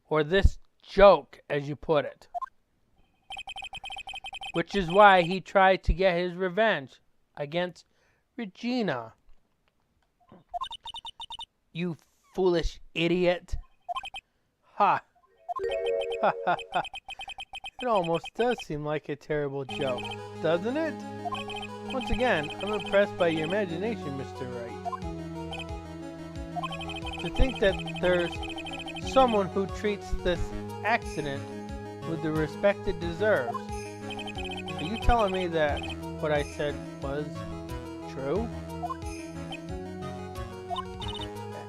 Or this joke, as you put it. Which is why he tried to get his revenge against Regina. You foolish idiot. Ha. Ha ha ha. It almost does seem like a terrible joke, doesn't it? Once again, I'm impressed by your imagination, Mr. Wright. To think that there's someone who treats this accident with the respect it deserves. Are you telling me that what I said was true?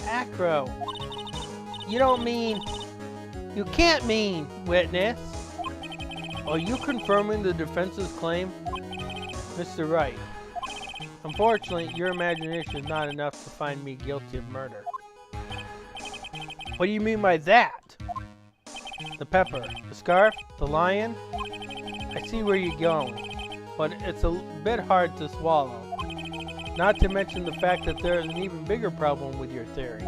Acro, you can't mean, witness. Are you confirming the defense's claim? Mr. Wright, unfortunately, your imagination is not enough to find me guilty of murder. What do you mean by that? The pepper, the scarf, the lion? I see where you're going, but it's a bit hard to swallow. Not to mention the fact that there is an even bigger problem with your theory.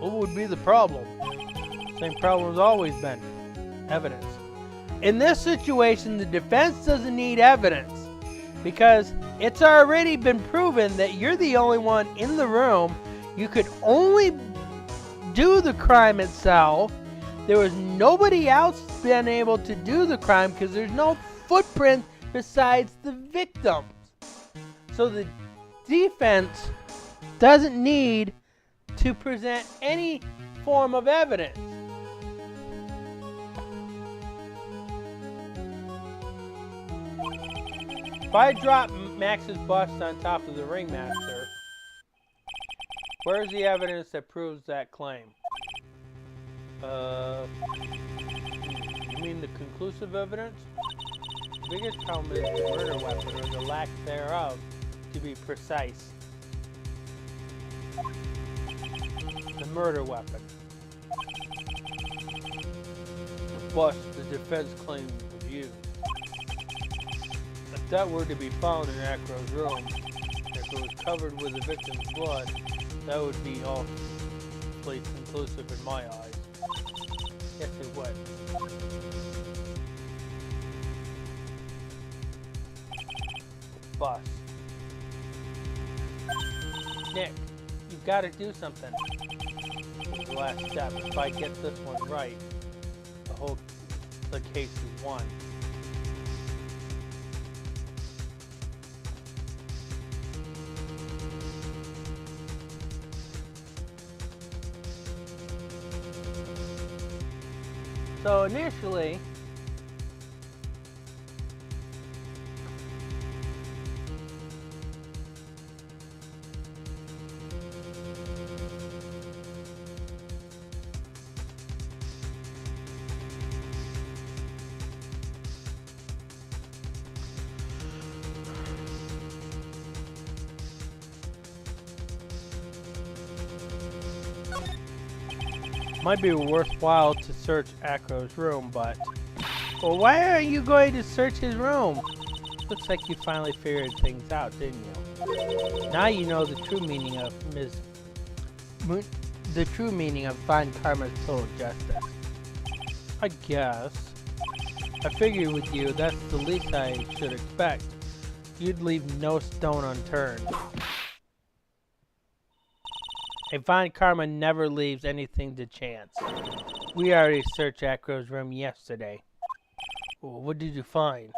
What would be the problem? Same problem has always been. Evidence. In this situation, the defense doesn't need evidence because it's already been proven that you're the only one in the room. You could only do the crime itself. There was nobody else been able to do the crime because there's no footprint besides the victims. So the defense doesn't need to present any form of evidence. If I drop Max's bust on top of the ringmaster, where's the evidence that proves that claim? You mean the conclusive evidence? The biggest problem is the murder weapon, or the lack thereof, to be precise. The murder weapon. The bust the defense claims was used. If that were to be found in Acro's room, if it was covered with the victim's blood, that would be awfully conclusive in my eyes. Yes, it would. Bust. Nick, you've got to do something. The last step. If I get this one right, the case is won. So initially, might be worthwhile to search Acro's room, but... Well, why are you going to search his room? Looks like you finally figured things out, didn't you? Now you know the true meaning of Ms. the true meaning of fine karma's total justice. I guess. I figured with you, that's the least I should expect. You'd leave no stone unturned. A fine karma never leaves anything to chance. We already searched Acro's room yesterday. What did you find?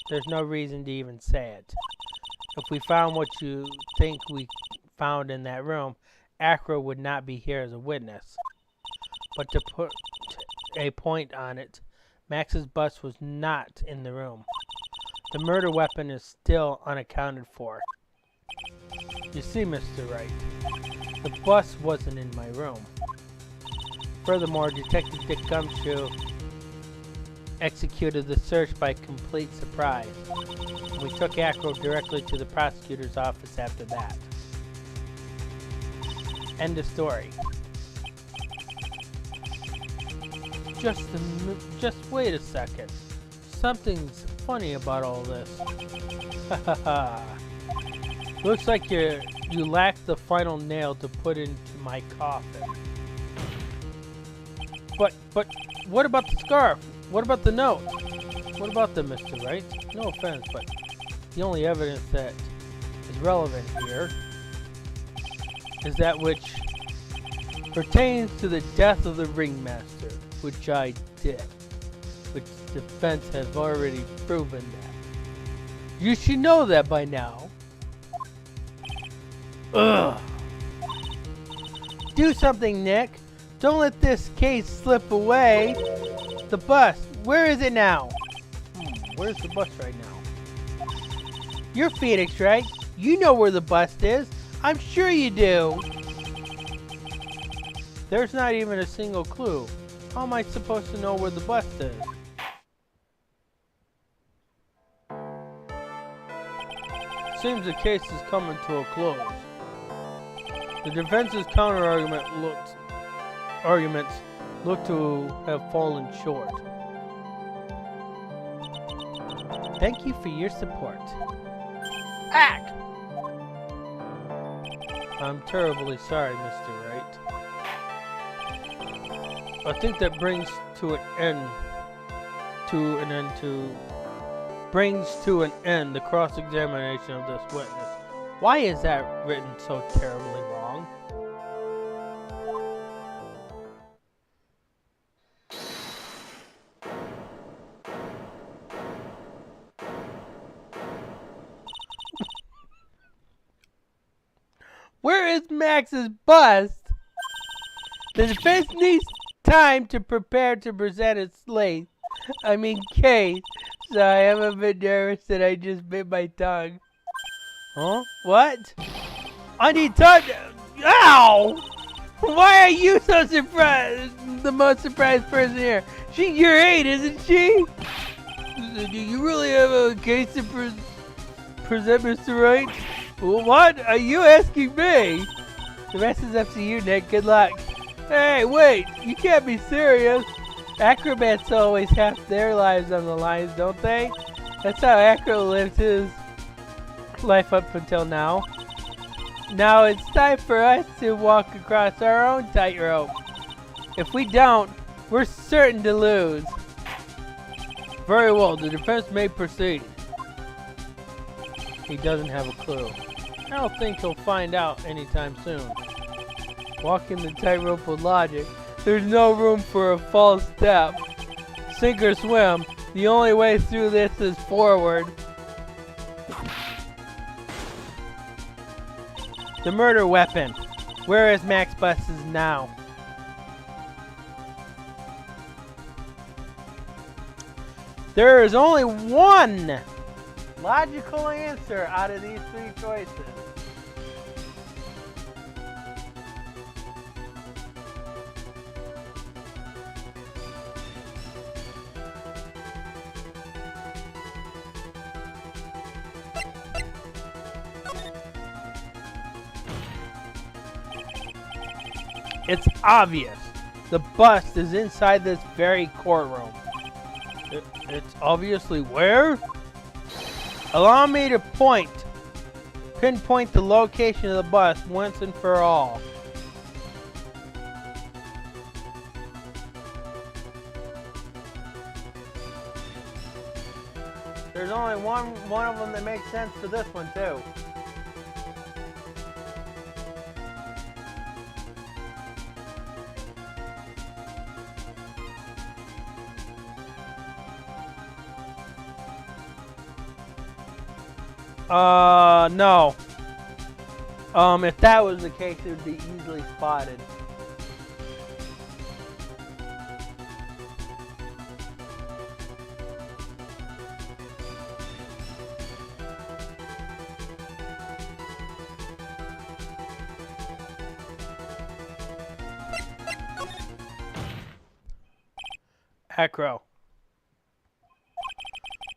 There's no reason to even say it. If we found what you think we found in that room, Acro would not be here as a witness. But to put a point on it, Max's bus was not in the room. The murder weapon is still unaccounted for. You see, Mr. Wright, the bus wasn't in my room. Furthermore, Detective Dick Gumshoe executed the search by complete surprise. We took Acro directly to the prosecutor's office after that. End of story. Just wait a second. Something's funny about all this. Looks like you lack the final nail to put into my coffin. But what about the scarf? What about the note? What about them, Mr. Wright? No offense, but the only evidence that is relevant here is that which pertains to the death of the ringmaster, which I did. Which defense has already proven that. You should know that by now. Ugh. Do something, Nick. Don't let this case slip away. The bus, where is it now? Where's the bus right now? You're Phoenix, right? You know where the bus is. I'm sure you do. There's not even a single clue. How am I supposed to know where the bus is? Seems the case is coming to a close. The defense's counter-arguments look to have fallen short. Thank you for your support. Ack! I'm terribly sorry, Mr. Wright. I think that brings to an end the cross-examination of this witness. Why is that written so terribly wrong? Where is Max's bust? The defense needs time to prepare to present its case, so I am a bit nervous that I just bit my tongue. Huh? What? I need time to... Ow! Why are you so surprised? The most surprised person here. She's your 8, isn't she? Do you really have a case to present, Mr. Wright? Well, what are you asking me? The rest is up to you, Nick. Good luck. Hey, wait! You can't be serious. Acrobats always have their lives on the line, don't they? That's how Acro lived his life up until now. Now it's time for us to walk across our own tightrope. If we don't, we're certain to lose. Very well, the defense may proceed. He doesn't have a clue. I don't think he'll find out anytime soon. Walking the tightrope with logic, there's no room for a false step. Sink or swim, the only way through this is forward. The murder weapon. Where is Max Bus's now? There is only one logical answer out of these 3 choices. It's obvious. The bust is inside this very courtroom. It's obviously where? Allow me to pinpoint the location of the bust once and for all. only one of them that makes sense for this one too. No. If that was the case, it would be easily spotted. Acro,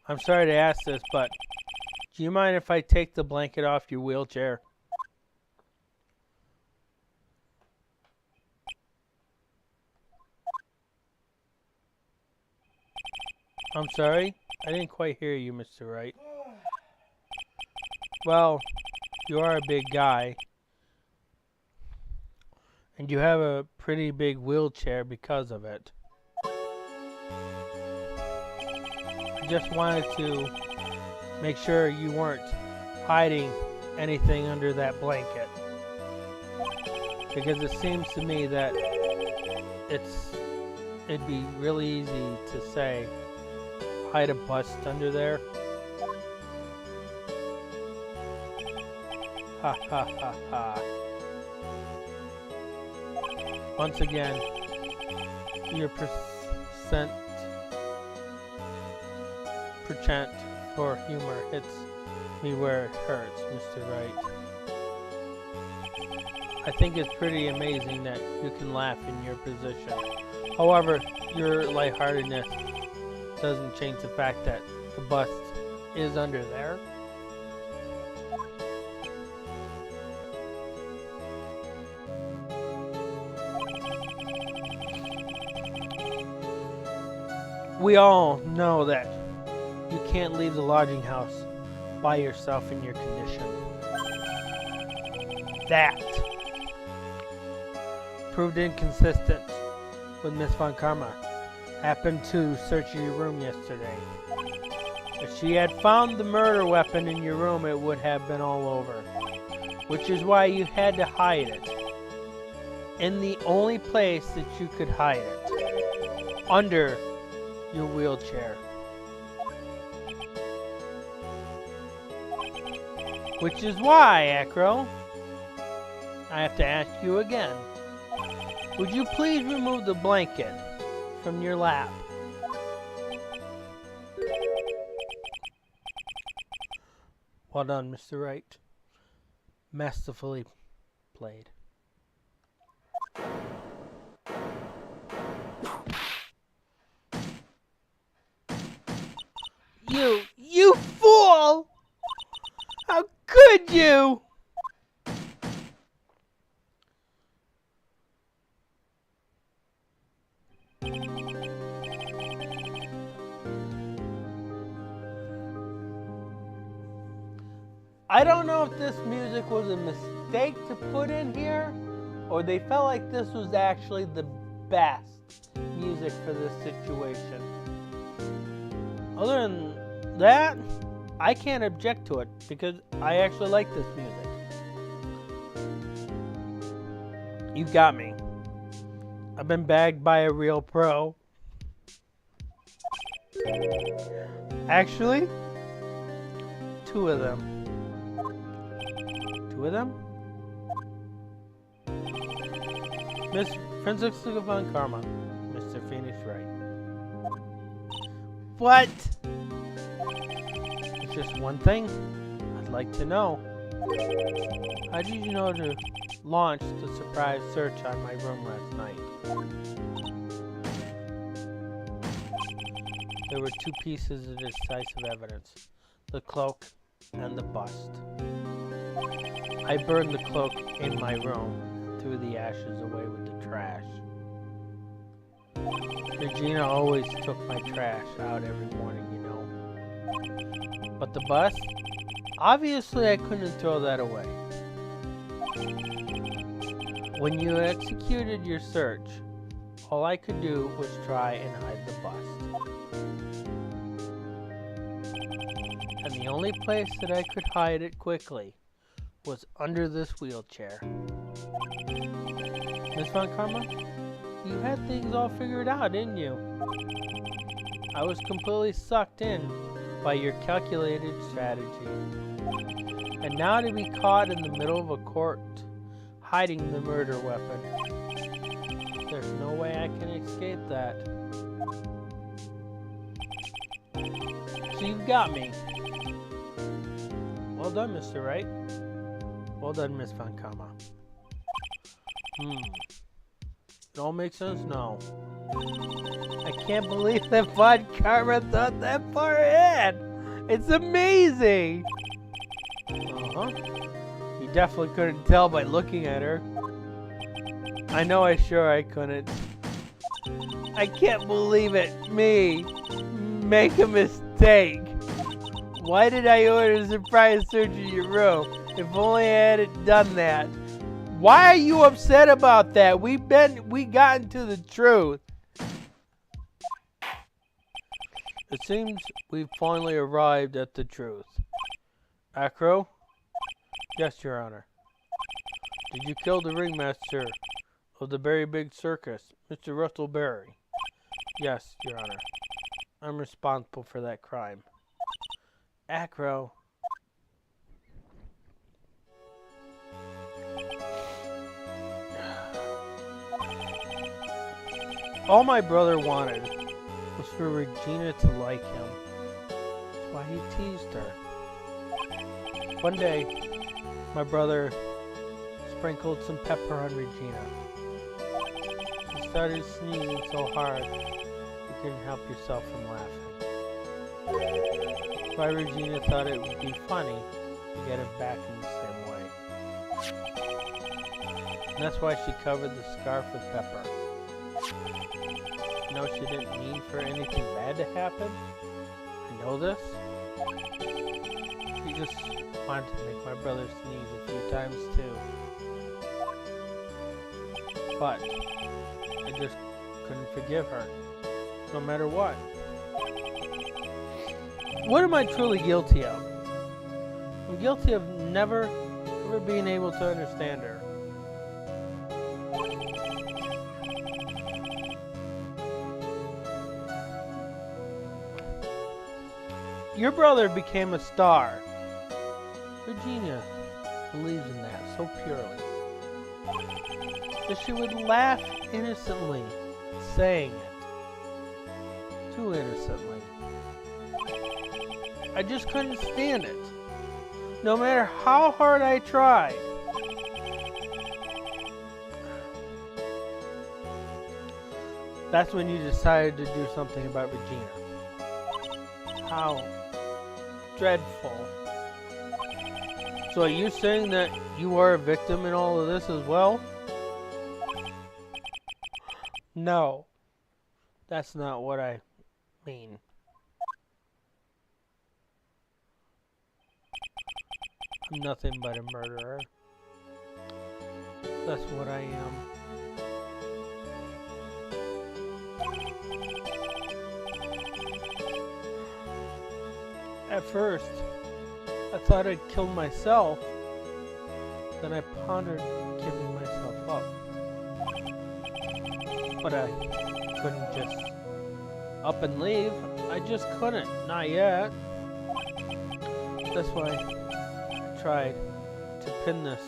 I'm sorry to ask this, but do you mind if I take the blanket off your wheelchair? I'm sorry? I didn't quite hear you, Mr. Wright. Well, you are a big guy. And you have a pretty big wheelchair because of it. I just wanted to make sure you weren't hiding anything under that blanket. Because it seems to me that it'd be really easy to say, hide a bust under there. Ha ha ha ha. Once again, your percent for humor hits me where it hurts, Mr. Wright. I think it's pretty amazing that you can laugh in your position. However, your lightheartedness doesn't change the fact that the bust is under there. We all know that you can't leave the lodging house by yourself in your condition. That proved inconsistent with Miss Von Karma. Happened to search your room yesterday. If she had found the murder weapon in your room, it would have been all over. Which is why you had to hide it. In the only place that you could hide it. Under your wheelchair. Which is why, Acro, I have to ask you again. Would you please remove the blanket from your lap? Well done, Mr. Wright. Masterfully played. You fool! How could you? I don't know if this music was a mistake to put in here, or they felt like this was actually the best music for this situation. Other than that, I can't object to it because I actually like this music. You got me. I've been bagged by a real pro. Actually, two of them. Two of them? Miss Francisca Von Karma, Mr. Phoenix Wright. What? It's just one thing I'd like to know. How did you know to launch the surprise search on my room last night? There were two pieces of decisive evidence, the cloak and the bust. I burned the cloak in my room and threw the ashes away with the trash. Regina always took my trash out every morning, you know. But the bust? Obviously I couldn't throw that away. When you executed your search, all I could do was try and hide the bust. And the only place that I could hide it quickly was under this wheelchair. Miss Von Karma, you had things all figured out, didn't you? I was completely sucked in by your calculated strategy. And now to be caught in the middle of a court, hiding the murder weapon. There's no way I can escape that. So you've got me. Well done, Mr. Wright. Well done, Miss Von Karma. It all makes sense now. I can't believe that Von Karma thought that far ahead. It's amazing. You definitely couldn't tell by looking at her. I know I couldn't. I can't believe it. Me. Make a mistake. Why did I order a surprise search in your room? If only I hadn't done that. Why are you upset about that? We gotten to the truth. It seems we've finally arrived at the truth. Acro? Yes, Your Honor. Did you kill the ringmaster of the Berry Big Circus, Mr. Russell Berry? Yes, Your Honor. I'm responsible for that crime. Acro. All my brother wanted was for Regina to like him. That's why he teased her. One day, my brother sprinkled some pepper on Regina. She started sneezing so hard, you couldn't help yourself from laughing. That's why Regina thought it would be funny to get him back in the same way. And that's why she covered the scarf with pepper. No, she didn't mean for anything bad to happen. I know this. She just wanted to make my brother sneeze a few times too. But I just couldn't forgive her, no matter what. What am I truly guilty of? I'm guilty of never, ever being able to understand her. Your brother became a star. Regina believes in that so purely that she would laugh innocently, saying it. Too innocently. I just couldn't stand it. No matter how hard I tried. That's when you decided to do something about Regina. How dreadful. So are you saying that you are a victim in all of this as well? No. That's not what I mean. I'm nothing but a murderer. That's what I am. At first, I thought I'd killed myself. Then I pondered giving myself up. But I couldn't just up and leave. I just couldn't. Not yet. That's why I tried to pin this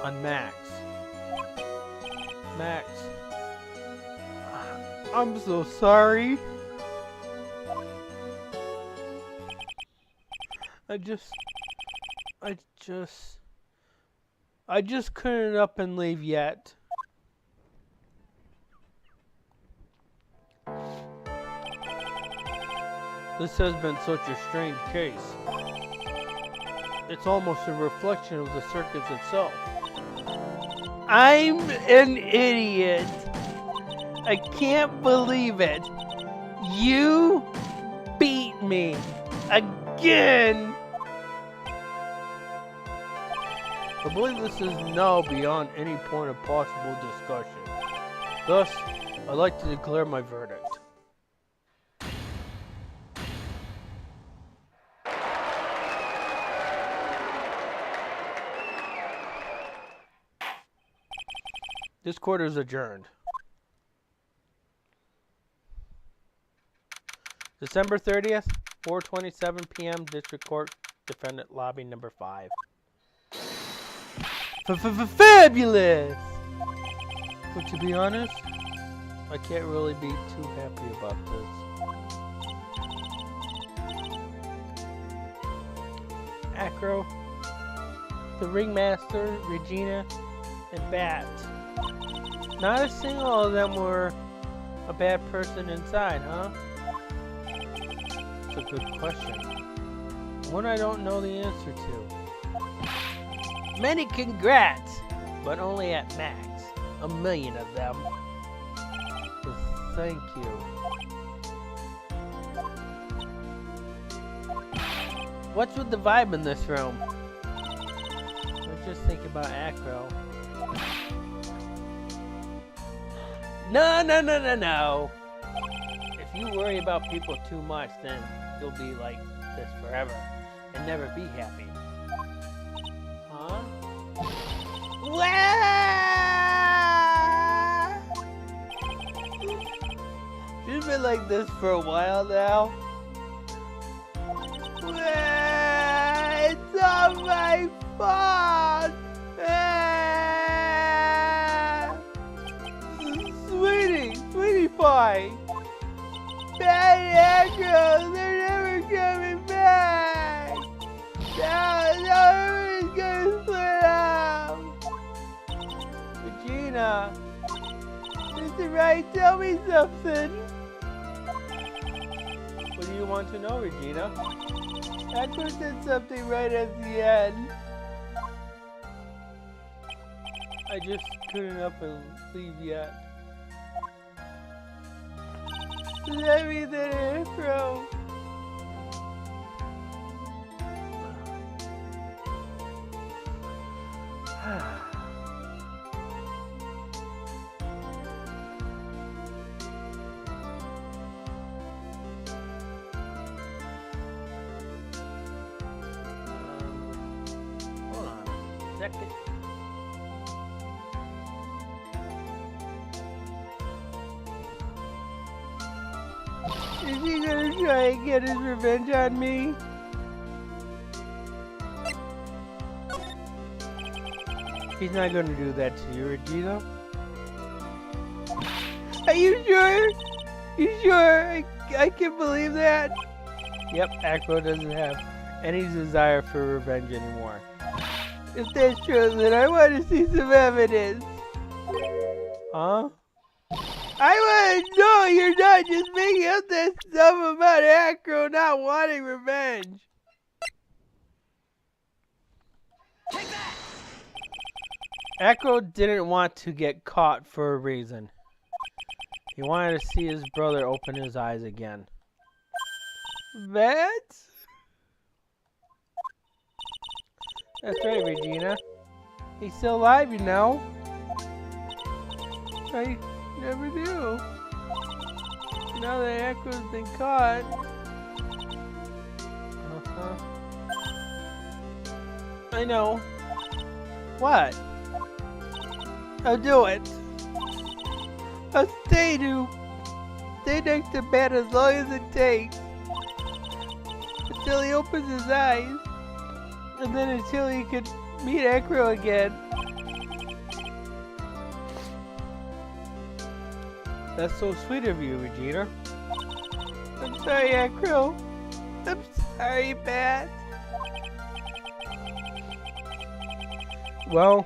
on Max. Max, I'm so sorry. I just couldn't up and leave yet. This has been such a strange case. It's almost a reflection of the circus itself. I'm an idiot. I can't believe it. You beat me again. I believe this is now beyond any point of possible discussion. Thus, I'd like to declare my verdict. This court is adjourned. December 30th, 4:27 p.m. District Court, Defendant Lobby number 5. Fabulous! But to be honest, I can't really be too happy about this. Acro, the Ringmaster, Regina, and Bat. Not a single of them were a bad person inside, huh? That's a good question. One I don't know the answer to. Many congrats, but only at max. 1 million of them. So thank you. What's with the vibe in this room? Let's just think about Acro. No. If you worry about people too much, then you'll be like this forever and never be happy. Huh? She's been like this for a while now. It's all my fault! Sweetie pie! Bad Acro, they're never coming back! No, everybody's gonna split up! Regina! Mr. Wright, tell me something! What do you want to know, Regina? Acro said something right at the end. I just couldn't up and leave yet. Does that mean that Acro? Hold on a second. Is he gonna try and get his revenge on me? He's not gonna do that to you, Regina. Are you sure? You sure? I can believe that? Yep, Acro doesn't have any desire for revenge anymore. If that's true, then I want to see some evidence. Huh? I want to know you're not just making up that stuff about Acro not wanting revenge. Take that! Acro didn't want to get caught for a reason. He wanted to see his brother open his eyes again. That? That's right, Regina. He's still alive, you know. I never knew. Now that Acro's been caught. I know. What? I'll do it. I'll stay next to Bat as long as it takes. Until he opens his eyes. And then until he can meet Acro again. That's so sweet of you, Regina. I'm sorry, Acro. I'm sorry, Bat. Well,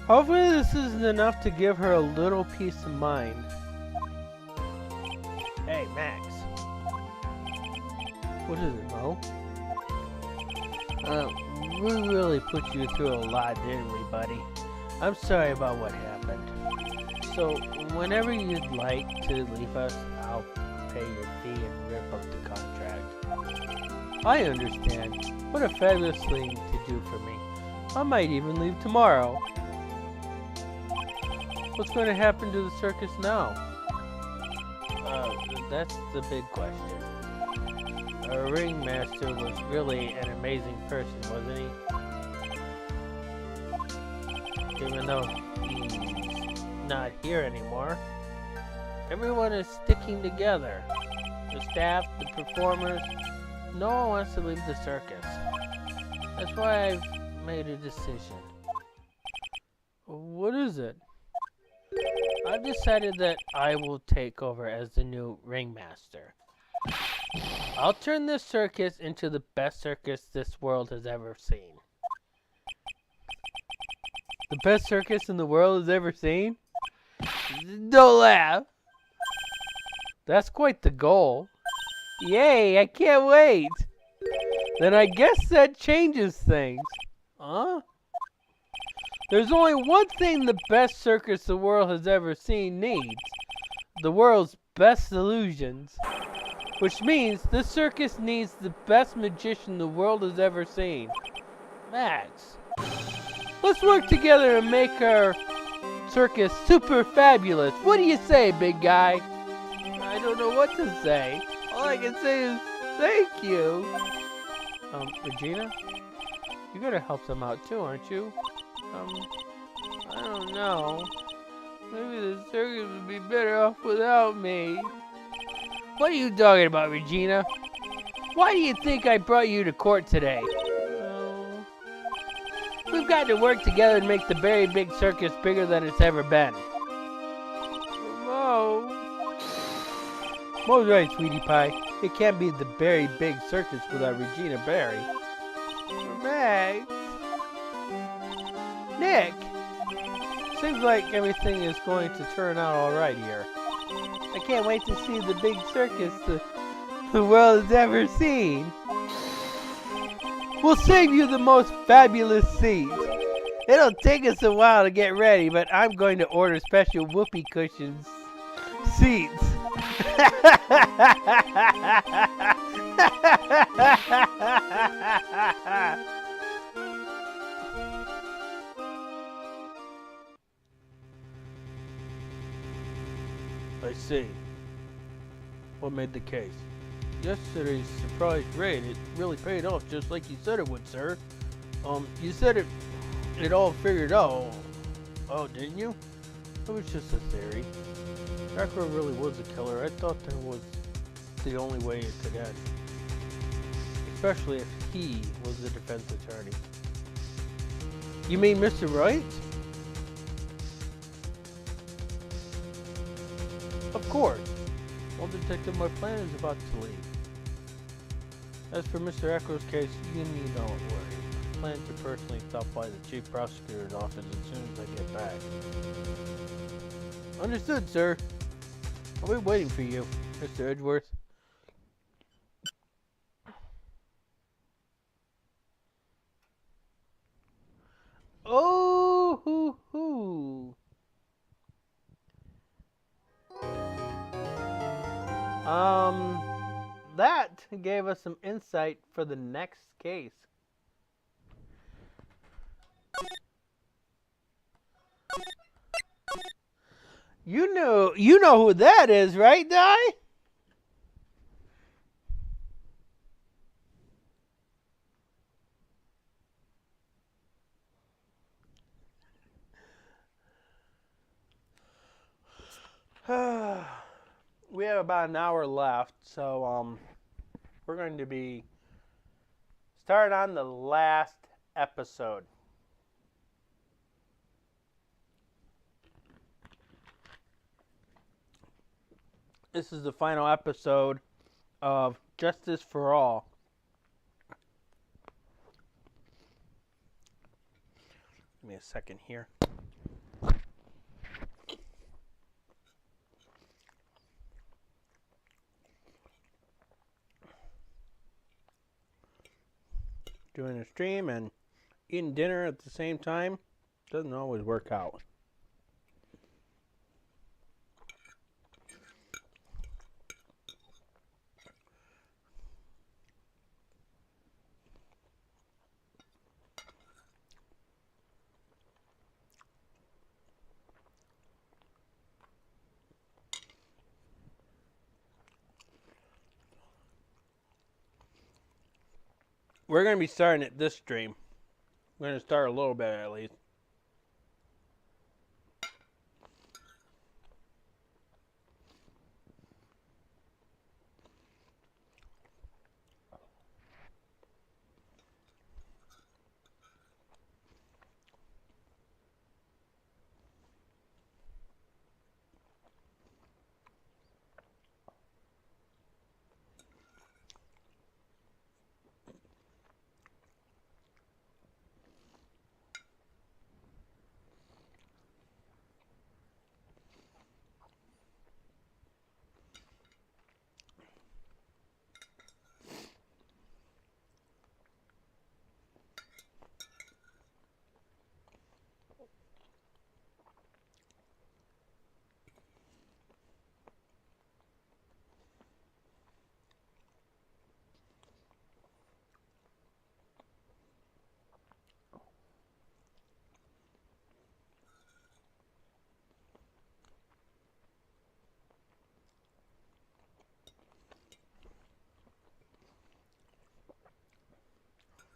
hopefully this isn't enough to give her a little peace of mind. Hey, Max. What is it, Mo? We really put you through a lot, didn't we, buddy? I'm sorry about what happened. So, whenever you'd like to leave us, I'll pay your fee and rip up the contract. I understand. What a fabulous thing to do for me. I might even leave tomorrow. What's going to happen to the circus now? That's the big question. Our ringmaster was really an amazing person, wasn't he? Even though he's not here anymore. Everyone is sticking together. The staff, the performers, no one wants to leave the circus. That's why I've made a decision. What is it? I've decided that I will take over as the new ringmaster. I'll turn this circus into the best circus this world has ever seen. The best circus in the world has ever seen? Don't laugh. That's quite the goal. Yay, I can't wait. Then I guess that changes things. Huh? There's only one thing the best circus the world has ever seen needs. The world's best illusions. Which means this circus needs the best magician the world has ever seen. Max. Let's work together and make our circus super fabulous. What do you say, big guy? I don't know what to say. All I can say is thank you. Regina? You gotta help them out too, aren't you? I don't know. Maybe the circus would be better off without me. What are you talking about, Regina? Why do you think I brought you to court today? We've got to work together to make the very big circus bigger than it's ever been. Mo's right, sweetie pie. It can't be the very big circus without Regina Barry. Max. Nick. Seems like everything is going to turn out alright here. I can't wait to see the big circus the world has ever seen. We'll save you the most fabulous seats. It'll take us a while to get ready, but I'm going to order special whoopee cushions seats. I see. What made the case? Yesterday's surprise raid, it really paid off just like you said it would, sir. You said it all figured out. Oh, didn't you? It was just a theory. Acme really was a killer. I thought that was the only way it could end. Especially if he was the defense attorney. You mean Mr. Wright? Of course. Well, Detective, my plan is about to leave. As for Mr. Echo's case, you need not worry. I plan to personally stop by the Chief Prosecutor's office as soon as I get back. Understood, sir. I'll be waiting for you, Mr. Edgeworth. Oh, hoo, hoo. That gave us some insight for the next case. You know who that is, right, Di? We have about an hour left, so we're going to be starting on the last episode. This is the final episode of Justice for All. Give me a second here. Doing a stream and eating dinner at the same time doesn't always work out. We're going to be starting at this stream. We're going to start a little bit at least.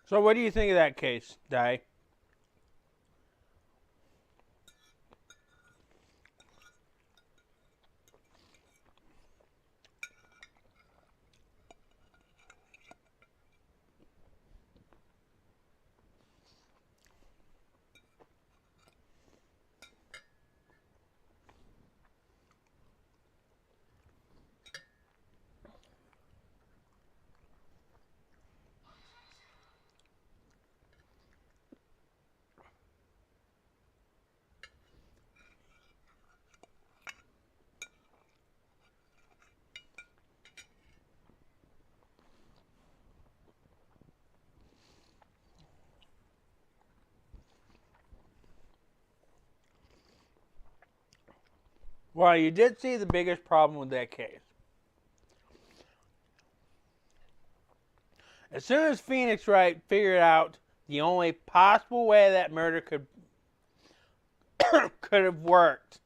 So what do you think of that case, Di? Well, you did see the biggest problem with that case. As soon as Phoenix Wright figured out the only possible way that murder could have worked,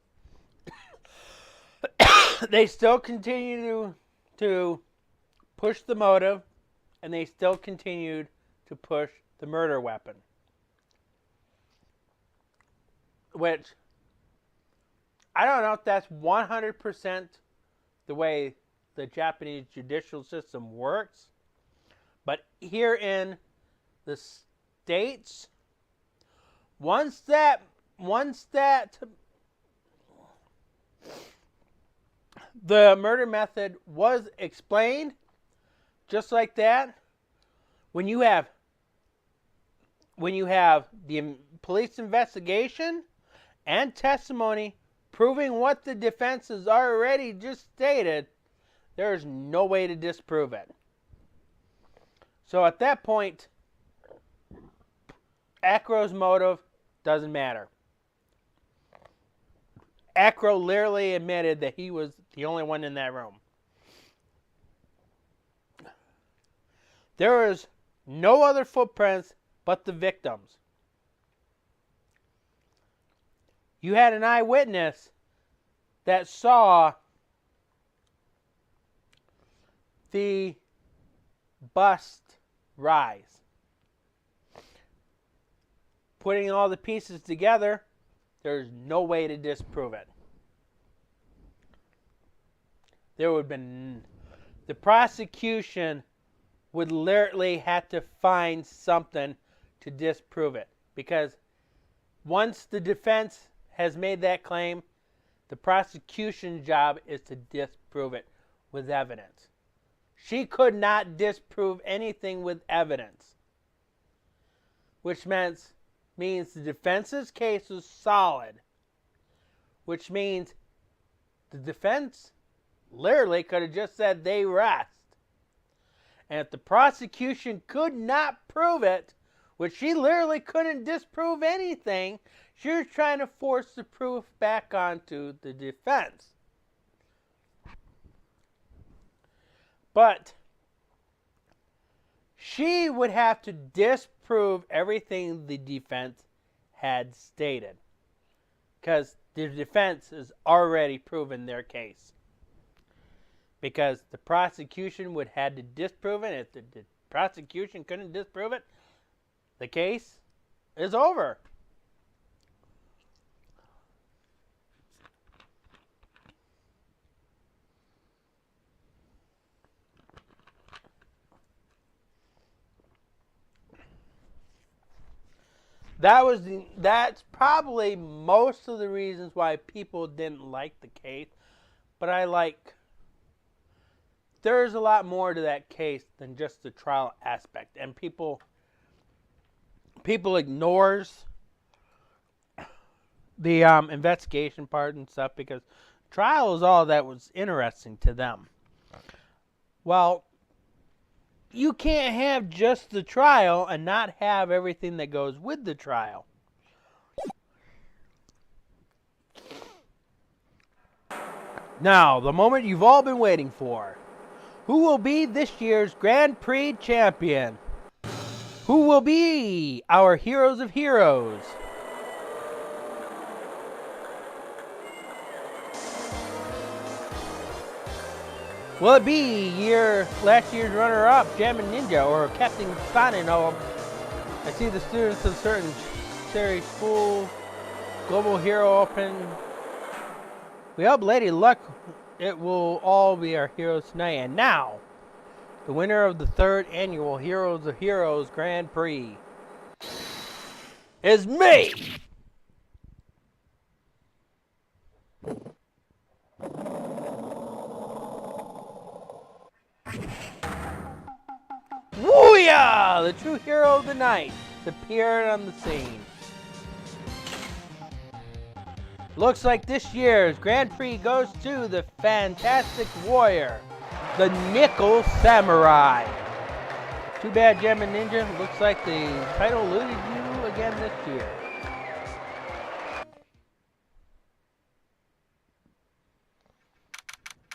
they still continue to push the motive, and they still continued to push the murder weapon. Which, I don't know if that's 100% the way the Japanese judicial system works, but here in the States, once that the murder method was explained, just like that, when you have the police investigation and testimony proving what the defense has already just stated, there is no way to disprove it. So at that point, Acro's motive doesn't matter. Acro literally admitted that he was the only one in that room. There is no other footprints but the victims. You had an eyewitness that saw the bust rise. Putting all the pieces together, there's no way to disprove it. There would have been, the prosecution would literally have to find something to disprove it. Because once the defense has made that claim, the prosecution's job is to disprove it with evidence. She could not disprove anything with evidence. Which means the defense's case was solid. Which means the defense literally could have just said they rest. And if the prosecution could not prove it, which she literally couldn't disprove anything, she was trying to force the proof back onto the defense. But she would have to disprove everything the defense had stated. Because the defense has already proven their case. Because the prosecution would have to disprove it. If the prosecution couldn't disprove it, the case is over. That's probably most of the reasons why people didn't like the case. But there's a lot more to that case than just the trial aspect. And people ignores the investigation part and stuff because trial is all that was interesting to them. Well, you can't have just the trial and not have everything that goes with the trial. Now, the moment you've all been waiting for. Who will be this year's Grand Prix champion? Who will be our heroes of heroes? Will it be last year's runner-up, Jammin' Ninja, or Captain Sonic I see the students of certain series school global hero open. We hope Lady Luck it will all be our heroes tonight. And now, the winner of the 3rd annual Heroes of Heroes Grand Prix is me! Wooyah! The true hero of the night appeared on the scene. Looks like this year's Grand Prix goes to the Fantastic Warrior, the Nickel Samurai. Too bad, Gem and Ninja. Looks like the title eluded you again this year.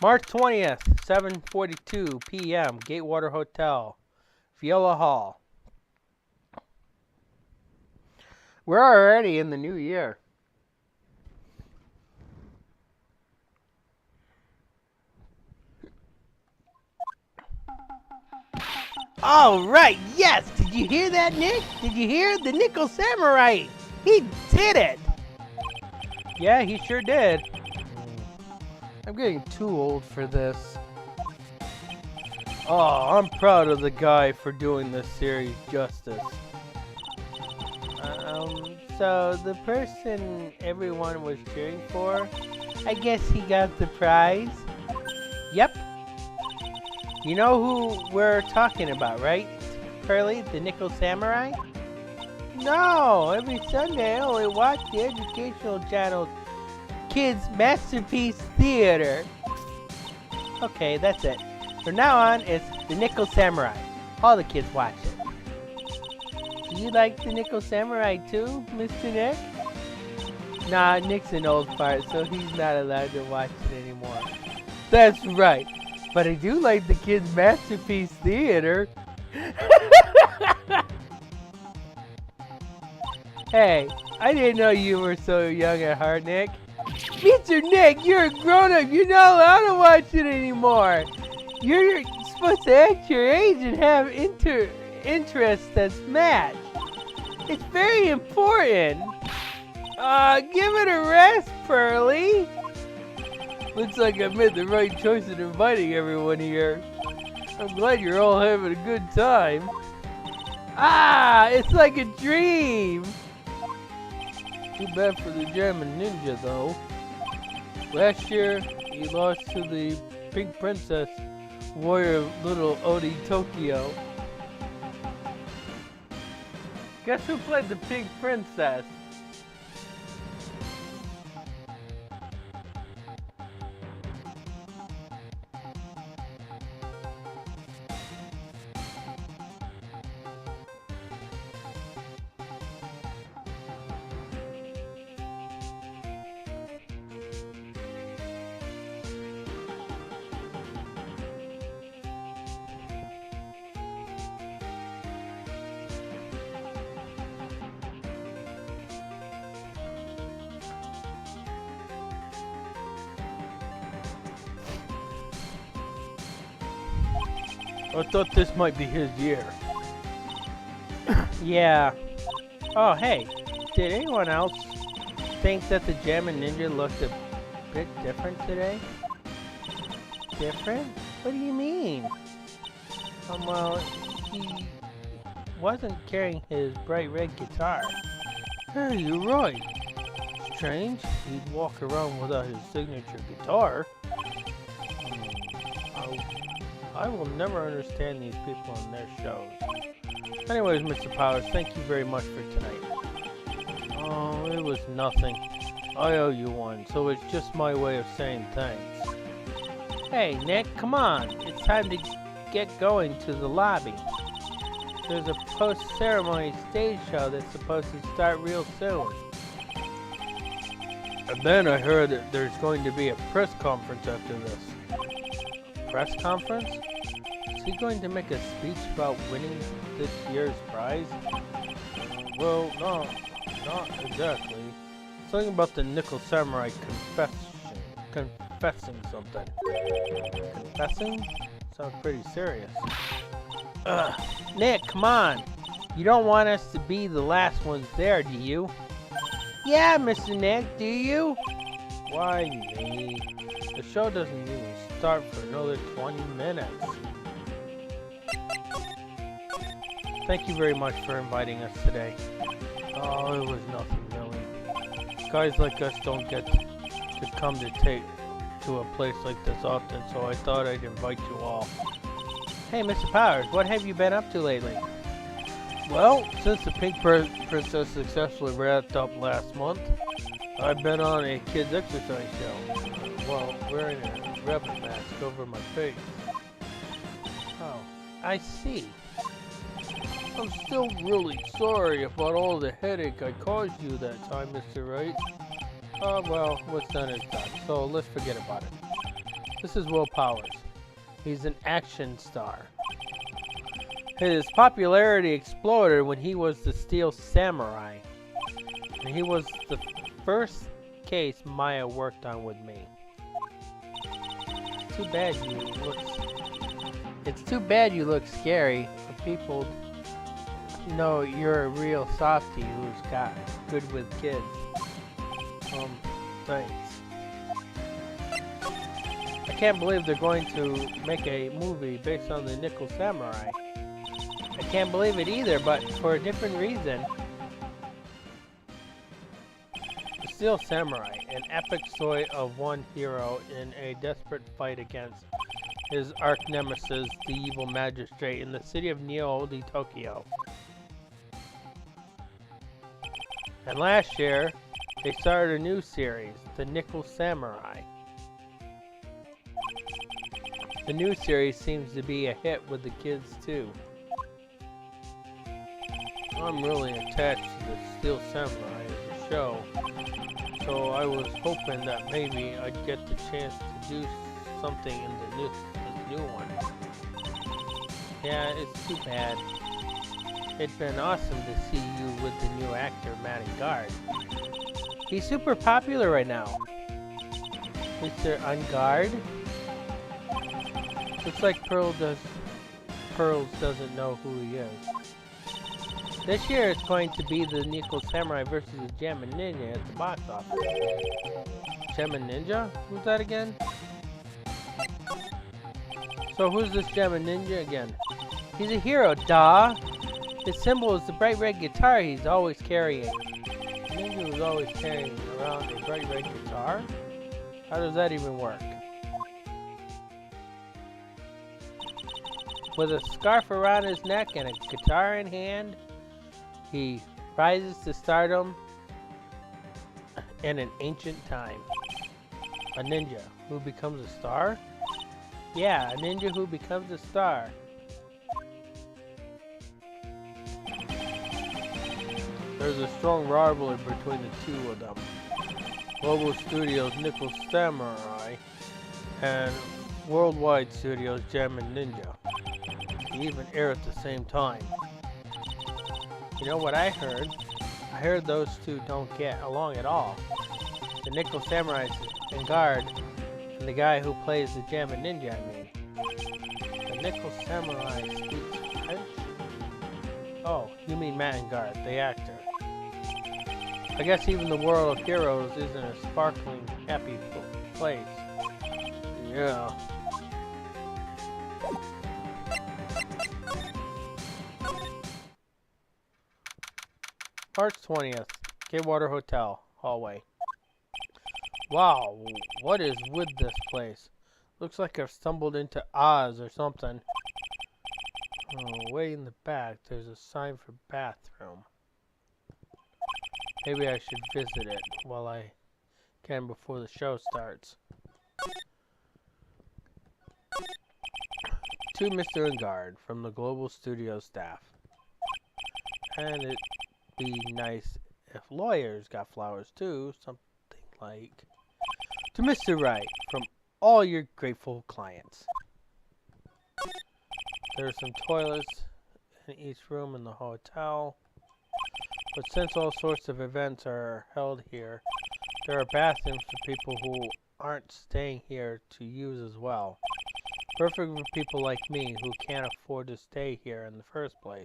March 20th, 7:42 p.m. Gatewater Hotel, Viola Hall. We're already in the new year. All right, yes. Did you hear that, Nick? Did you hear the Nickel Samurai? He did it. Yeah, he sure did. I'm getting too old for this. Oh, I'm proud of the guy for doing this series justice. So the person everyone was cheering for, I guess he got the prize. Yep. You know who we're talking about, right, Curly? The Nickel Samurai? No, every Sunday I only watch the educational channel's Kids Masterpiece Theater. Okay, that's it. From now on, it's the Nickel Samurai. All the kids watch it. Do you like the Nickel Samurai too, Mr. Nick? Nah, Nick's an old fart, so he's not allowed to watch it anymore. That's right. But I do like the Kids Masterpiece Theater. Hey, I didn't know you were so young at heart, Nick. Mr. Nick, you're a grown-up. You're not allowed to watch it anymore. You're supposed to act your age and have interests that's matched. It's very important. Give it a rest, Pearly. Looks like I made the right choice in inviting everyone here. I'm glad you're all having a good time. It's like a dream. Too bad for the German Ninja, though. Last year, he lost to the Pink Princess, warrior Little Odi Tokyo. Guess who played the Pink Princess? I thought this might be his year. Yeah. Oh, hey. Did anyone else think that the Jammin' Ninja looked a bit different today? Different? What do you mean? Well, he wasn't carrying his bright red guitar. Hey, you're right. Strange. He'd walk around without his signature guitar. I will never understand these people and their shows. Anyways, Mr. Powers, thank you very much for tonight. Oh, it was nothing. I owe you one, so it's just my way of saying thanks. Hey, Nick, come on. It's time to get going to the lobby. There's a post-ceremony stage show that's supposed to start real soon. And then I heard that there's going to be a press conference after this. Press conference? Is he going to make a speech about winning this year's prize? Well, no, not exactly. Something about the Nickel Samurai confessing something. Confessing? Sounds pretty serious. Nick, come on. You don't want us to be the last ones there, do you? Yeah, Mr. Nick, do you? Why me? The show doesn't even start for another 20 minutes. Thank you very much for inviting us today. Oh, it was nothing really. Guys like us don't get to come to a place like this often, so I thought I'd invite you all. Hey, Mr. Powers, what have you been up to lately? Well, since the Pink Princess successfully wrapped up last month, I've been on a kids exercise show while wearing a rabbit mask over my face. Oh, I see. I'm still really sorry about all the headache I caused you that time, Mr. Wright. Well, what's done is done, so let's forget about it. This is Will Powers. He's an action star. His popularity exploded when he was the Steel Samurai. And he was the first case Maya worked on with me. It's too bad you look scary, but people know you're a real softie who's got good with kids. Thanks. I can't believe they're going to make a movie based on the Nickel Samurai. I can't believe it either, but for a different reason. The Steel Samurai, an epic story of one hero in a desperate fight against his arch-nemesis, the evil magistrate, in the city of Neo-Odi, Tokyo. And last year, they started a new series, The Nickel Samurai. The new series seems to be a hit with the kids too. I'm really attached to the Steel Samurai as a show, so I was hoping that maybe I'd get the chance to do something in this new one. Yeah, it's too bad. It'd been awesome to see you with the new actor, Matt Engard. He's super popular right now. Mr. Engard? Looks like Pearls doesn't know who he is. This year it's going to be the Nickel Samurai versus the Gem and Ninja at the box office. Gem and Ninja? Who's that again? So who's this Gem and Ninja again? He's a hero, duh! His symbol is the bright red guitar he's always carrying. Ninja was always carrying around a bright red guitar? How does that even work? With a scarf around his neck and a guitar in hand, he rises to stardom in an ancient time. A ninja who becomes a star? Yeah, a ninja who becomes a star. There's a strong rivalry between the two of them. Global Studios' Nickel Samurai and Worldwide Studios' Gem and Ninja. They even air at the same time. You know what I heard? I heard those two don't get along at all. The Nickel Samurai's Engard and the guy who plays the Gem and Ninja, I mean. The Nickel Samurai speaks French? Oh, you mean Matt Engard, the actor. I guess even the world of heroes isn't a sparkling, happy place. Yeah. March 20th, Gatewater Hotel, hallway. Wow, what is with this place? Looks like I've stumbled into Oz or something. Oh, way in the back, there's a sign for bathroom. Maybe I should visit it while I can before the show starts. To Mr. Engard from the Global Studio staff. And it'd be nice if lawyers got flowers too, something like. To Mr. Wright from all your grateful clients. There are some toilets in each room in the hotel. But since all sorts of events are held here, there are bathrooms for people who aren't staying here to use as well. Perfect for people like me who can't afford to stay here in the first place.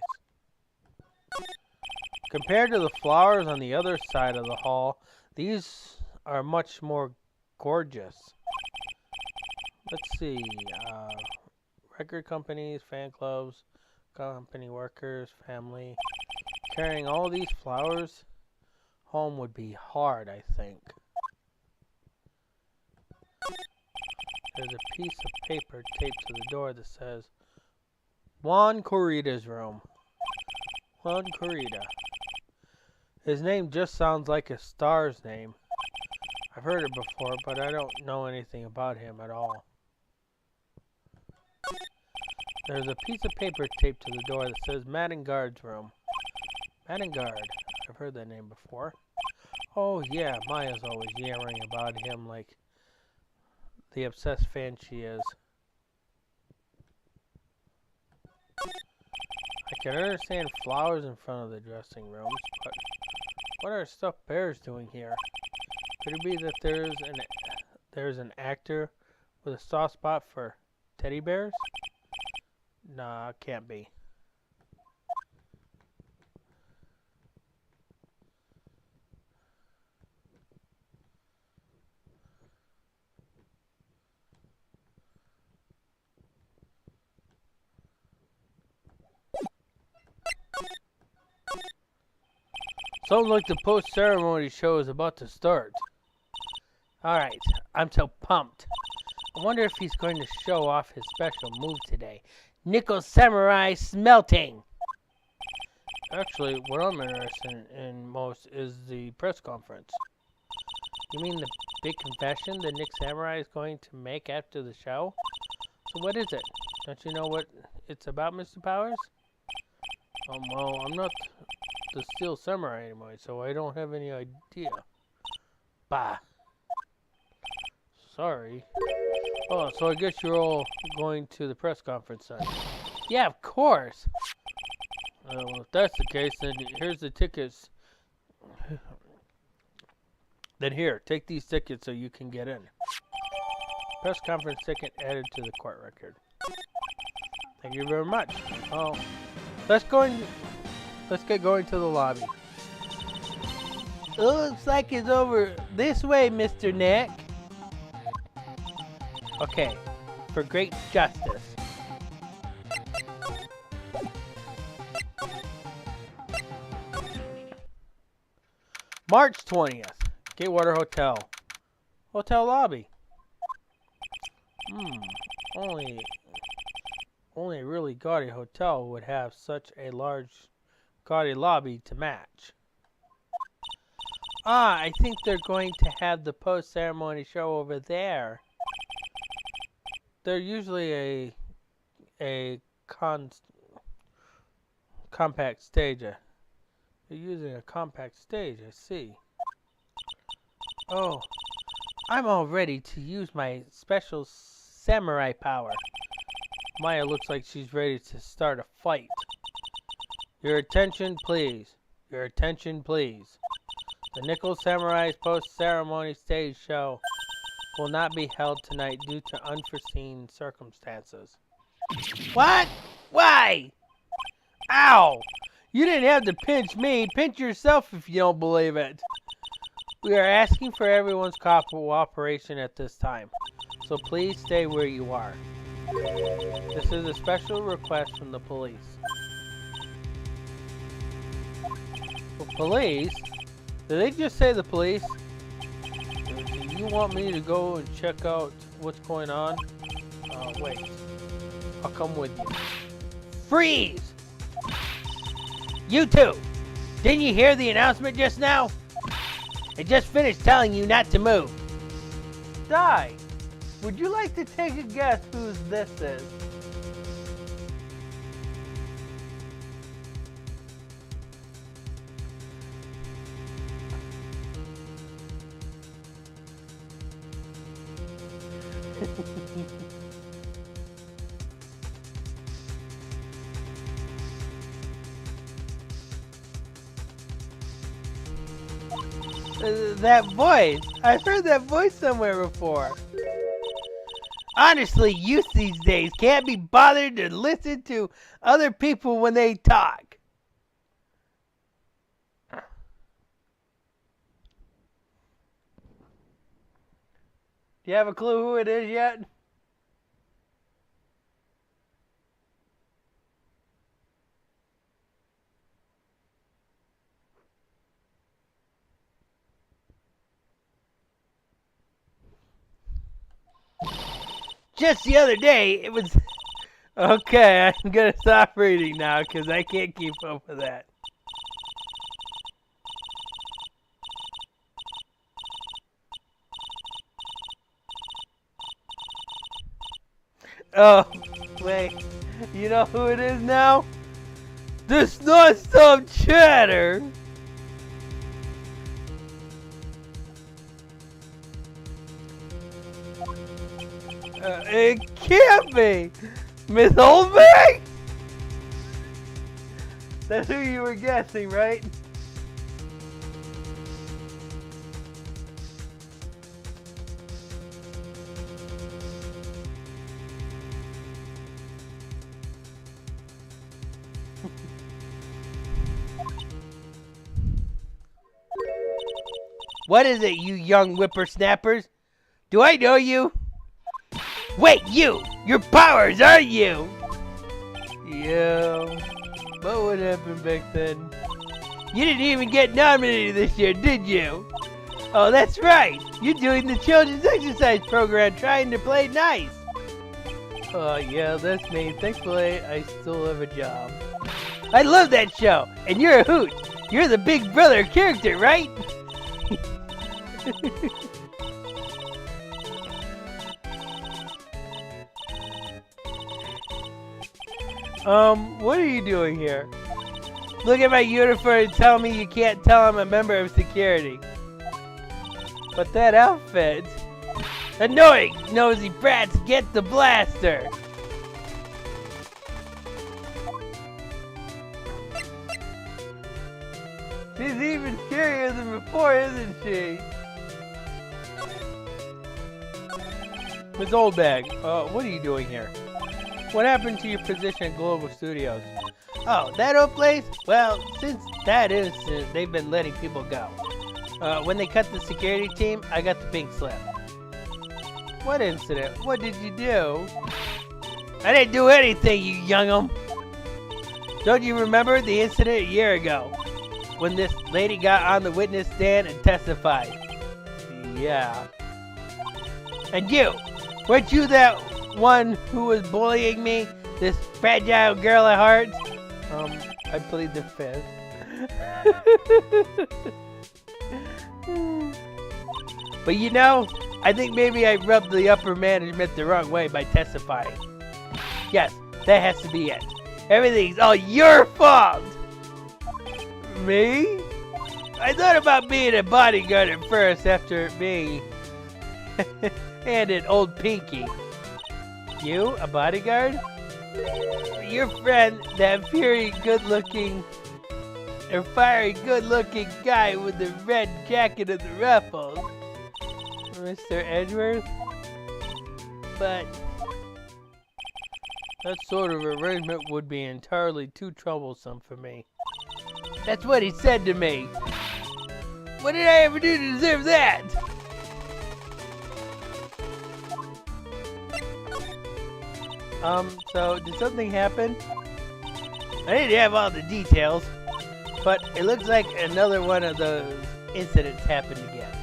Compared to the flowers on the other side of the hall, these are much more gorgeous. Let's see. Record companies, fan clubs, company workers, family. Carrying all these flowers home would be hard, I think. There's a piece of paper taped to the door that says, Juan Corrida's room. Juan Corrida. His name just sounds like a star's name. I've heard it before, but I don't know anything about him at all. There's a piece of paper taped to the door that says Madingard's room. Madingard. I've heard that name before. Oh yeah, Maya's always yammering about him like the obsessed fan she is. I can understand flowers in front of the dressing rooms, but what are stuffed bears doing here? Could it be that there's an actor with a soft spot for teddy bears? Nah, can't be. Sounds like the post-ceremony show is about to start. Alright, I'm so pumped. I wonder if he's going to show off his special move today. Nickel Samurai Smelting! Actually, what I'm interested in most is the press conference. You mean the big confession that Nick Samurai is going to make after the show? So what is it? Don't you know what it's about, Mr. Powers? Well, I'm not the Steel Samurai anymore, so I don't have any idea. Bah. Sorry. Oh, so I guess you're all going to the press conference then. Yeah, of course. Well, if that's the case, then here's the tickets. Then here, take these tickets so you can get in. Press conference ticket added to the court record. Thank you very much. Oh, let's get going to the lobby. It looks like it's over this way, Mr. Nick. Okay, for great justice. March 20th, Gatewater Hotel. Hotel lobby. Only a really gaudy hotel would have such a large, gaudy lobby to match. Ah, I think they're going to have the post-ceremony show over there. They're usually a compact stage. They're using a compact stage, I see. Oh, I'm all ready to use my special samurai power. Maya looks like she's ready to start a fight. Your attention, please. Your attention, please. The Nickel Samurai's post-ceremony stage show will not be held tonight due to unforeseen circumstances. What? Why? Ow! You didn't have to pinch me. Pinch yourself if you don't believe it. We are asking for everyone's cooperation at this time, so please stay where you are. This is a special request from the police. The police? Did they just say the police? Do you want me to go and check out what's going on? Wait. I'll come with you. Freeze! You two! Didn't you hear the announcement just now? I just finished telling you not to move. Di, would you like to take a guess whose this is? That voice. I've heard that voice somewhere before. Honestly, youth these days can't be bothered to listen to other people when they talk. Do you have a clue who it is yet? Just the other day, it was... Okay, I'm gonna stop reading now because I can't keep up with that. Oh, wait. You know who it is now? This non-stop chatter! It can't be! Miss Oldberg? That's who you were guessing, right? What is it, you young whippersnappers? Do I know you? Wait, you! Your powers, are you? Yeah. But what happened back then? You didn't even get nominated this year, did you? Oh, that's right. You're doing the children's exercise program trying to play nice. Oh, yeah, that's me. Thankfully, I still have a job. I love that show, and you're a hoot. You're the Big Brother character, right? What are you doing here? Look at my uniform and tell me you can't tell I'm a member of security. But that outfit... Annoying! Nosy brats, get the blaster! She's even scarier than before, isn't she? Miss Oldbag, what are you doing here? What happened to your position at Global Studios? Oh, that old place? Well, since that incident, they've been letting people go. When they cut the security team, I got the pink slip. What incident? What did you do? I didn't do anything, you young'um. Don't you remember the incident a year ago? When this lady got on the witness stand and testified? Yeah. And you? Weren't you that one who was bullying me? This fragile girl at heart? I plead the fifth. But you know, I think maybe I rubbed the upper management the wrong way by testifying. Yes, that has to be it. Everything's all your fault! Me? I thought about being a bodyguard at first after being handed old Pinky. You, a bodyguard? Your friend, that fiery good-looking guy with the red jacket and the ruffles. Mr. Edgeworth? But that sort of arrangement would be entirely too troublesome for me. That's what he said to me. What did I ever do to deserve that? So did something happen? I didn't have all the details, but it looks like another one of those incidents happened again.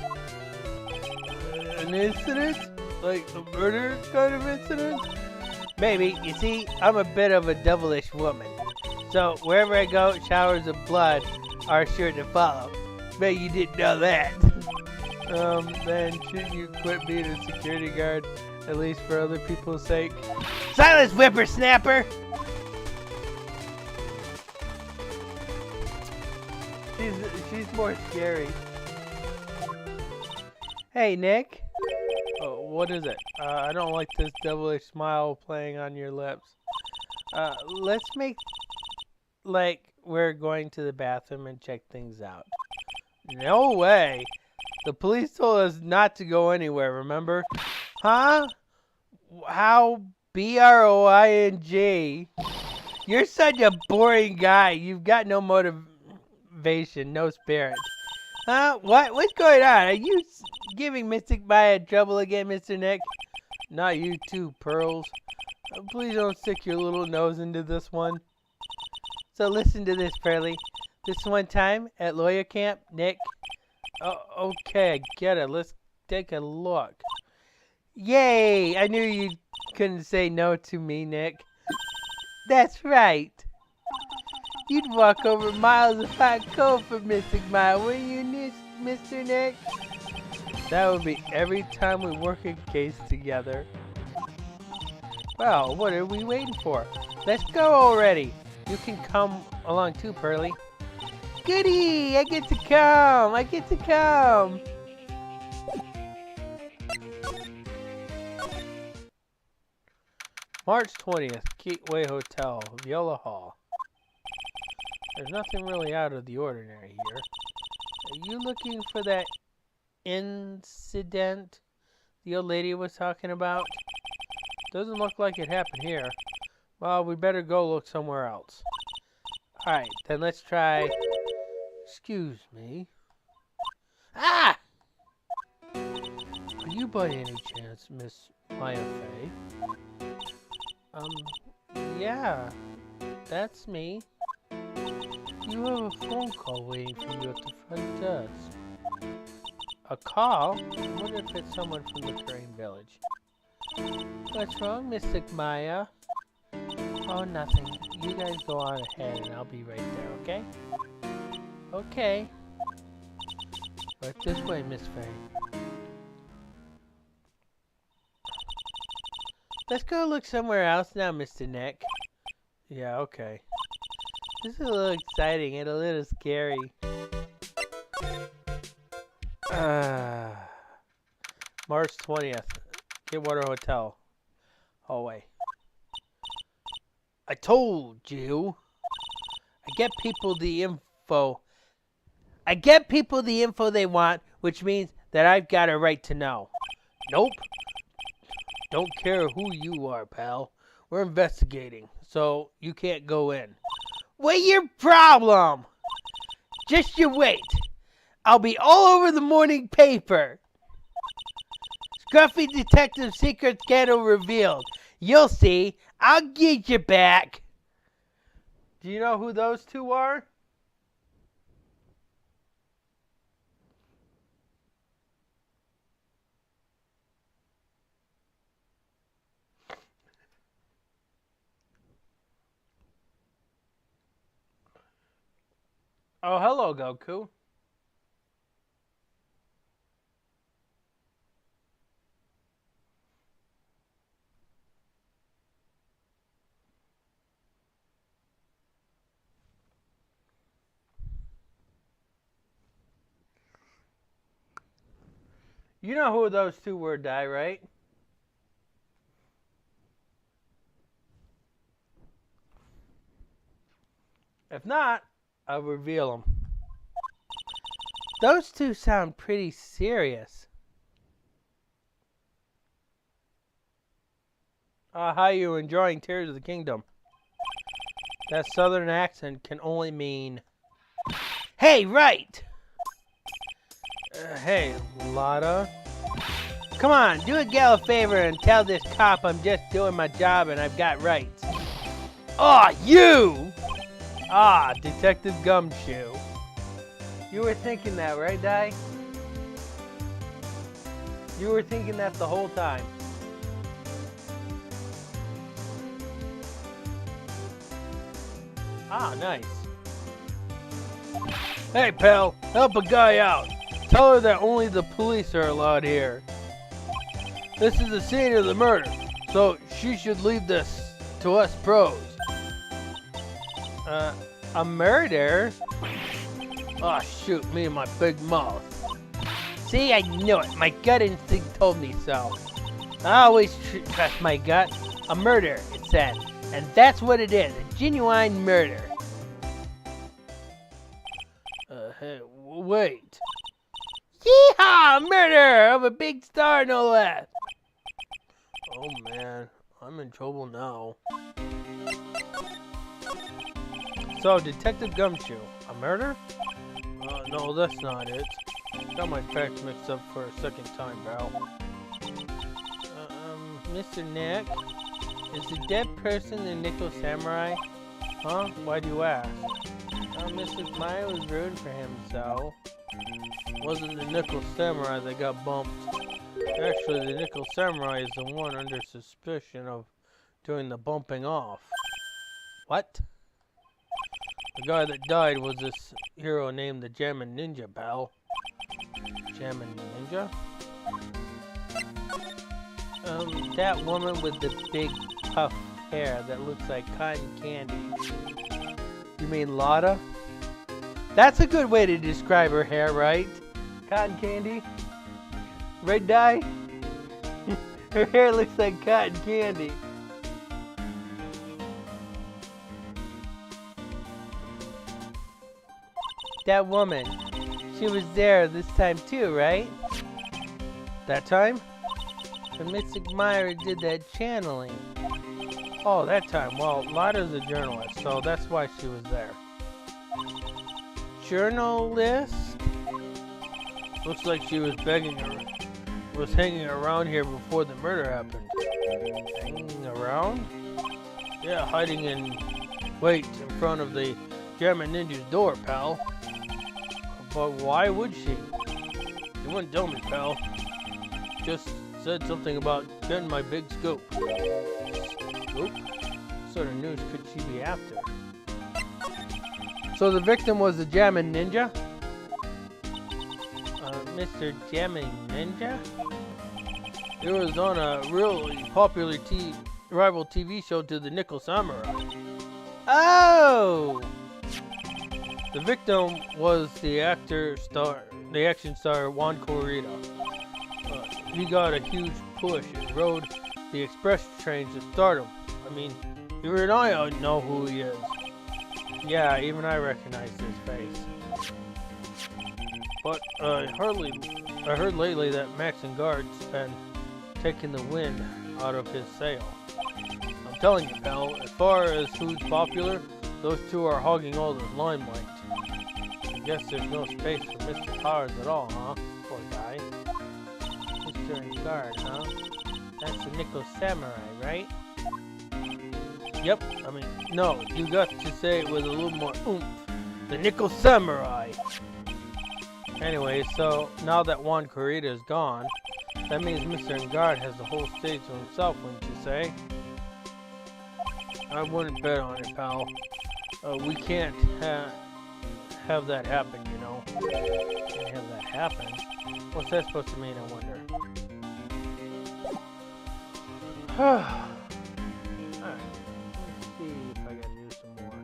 An incident? Like a murder kind of incident? Maybe. You see, I'm a bit of a devilish woman. So wherever I go, showers of blood are sure to follow. Bet you didn't know that. Then shouldn't you quit being a security guard, at least for other people's sake? Silence, whippersnapper! She's more scary. Hey, Nick. Oh, what is it? I don't like this devilish smile playing on your lips. Let's make like we're going to the bathroom and check things out. No way. The police told us not to go anywhere, remember? Huh? How BROING? You're such a boring guy. You've got no motivation, no spirit. Huh? What? What's going on? Are you giving Mystic Maya trouble again, Mr. Nick? Not you too, Pearls. Please don't stick your little nose into this one. So listen to this, Pearly. This one time at lawyer camp, Nick. Oh, okay, I get it. Let's take a look. Yay! I knew you couldn't say no to me, Nick. That's right. You'd walk over miles of hot coal for Mystic Mile, wouldn't you, Mr. Nick? That would be every time we work a case together. Well, what are we waiting for? Let's go already. You can come along too, Pearly. Goody! I get to come! I get to come! March 20th, Gateway Hotel, Viola Hall. There's nothing really out of the ordinary here. Are you looking for that incident the old lady was talking about? Doesn't look like it happened here. Well, we better go look somewhere else. Alright, then let's try... Excuse me. Ah! Are you by any chance Miss Maya Fey? Yeah. That's me. You have a phone call waiting for you at the front desk. A call? I wonder if it's someone from the Crane Village. What's wrong, Mystic Maya? Oh, nothing. You guys go on ahead and I'll be right there, okay? Okay. Right this way, Miss Faye. Let's go look somewhere else now, Mr. Nick. Yeah, okay. This is a little exciting and a little scary. March 20th. Gatewater Hotel. Hallway. I told you. I get people the info they want, which means that I've got a right to know. Nope. Don't care who you are, pal. We're investigating, so you can't go in. What's your problem? Just you wait. I'll be all over the morning paper. Scruffy Detective Secret Scandal revealed. You'll see. I'll get you back. Do you know who those two are? Oh, hello, Goku. You know who those two were, Dai, right? If not, I'll reveal them. Those two sound pretty serious. How are you enjoying Tears of the Kingdom? That southern accent can only mean... Hey, right! Hey, Lotta. Come on, do a gal a favor and tell this cop I'm just doing my job and I've got rights. Aw, you! Ah, Detective Gumshoe. You were thinking that, right, Dai? You were thinking that the whole time. Ah, nice. Hey, pal, help a guy out. Tell her that only the police are allowed here. This is the scene of the murder, so she should leave this to us pros. A murder? Oh, shoot, me and my big mouth. See, I knew it. My gut instinct told me so. I always trust my gut. A murder, it said. And that's what it is, a genuine murder. Hey, wait. Yeehaw! Murder of a big star, no less. Oh, man. I'm in trouble now. So, Detective Gumshoe, a murder? No, that's not it. Got my facts mixed up for a second time, pal. Mr. Nick, is the dead person the Nickel Samurai? Huh? Why do you ask? Mr. Meyer was rude for him, so... Wasn't the Nickel Samurai that got bumped. Actually, the Nickel Samurai is the one under suspicion of doing the bumping off. What? The guy that died was this hero named the Jammin' Ninja, pal. Jammin' Ninja? That woman with the big puff hair that looks like cotton candy. You mean Lotta? That's a good way to describe her hair, right? Cotton candy? Red dye? Her hair looks like cotton candy. That woman, she was there this time too, right? That time? The Mystic Myra did that channeling. Oh, that time. Well, Lotta's a journalist, so that's why she was there. Journalist? Looks like she was begging her. Was hanging around here before the murder happened. Hanging around? Yeah, hiding in front of the German Ninja's door, pal. But why would she? You wouldn't tell me, pal. Just said something about getting my big scoop. Scoop? What sort of news could she be after? So the victim was the Jammin' Ninja? Mr. Jammin' Ninja? It was on a really popular rival TV show to the Nickel Samurai. Oh! The victim was the action star Juan Corrida. He got a huge push and rode the express train to stardom. I mean, even I know who he is. Yeah, even I recognize his face. But I heard lately that Max and Guard's been taking the wind out of his sail. I'm telling you, pal, as far as who's popular, those two are hogging all the limelight. I guess there's no space for Mr. Powers at all, huh? Poor guy. Mr. Guard, huh? That's the Nickel Samurai, right? Yep, I mean, no, you got to say it with a little more oomph. The Nickel Samurai! Anyway, so now that Juan Corrida is gone, that means Mr. Guard has the whole stage to himself, wouldn't you say? I wouldn't bet on it, pal. We can't have that happen, you know. Can't have that happen. What's that supposed to mean, I wonder? Alright, let's see if I can do some more.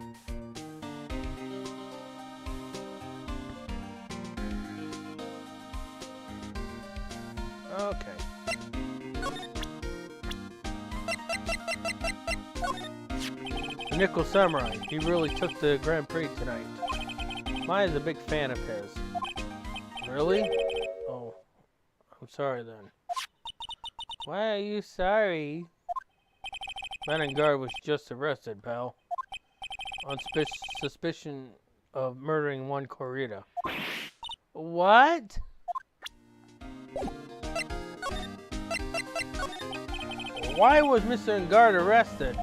Okay. The Nickel Samurai, he really took the Grand Prix tonight. Maya's a big fan of his. Really? Oh, I'm sorry then. Why are you sorry? Guard was just arrested, pal. On suspicion of murdering Juan Corrida. What? Why was Mr. Guard arrested?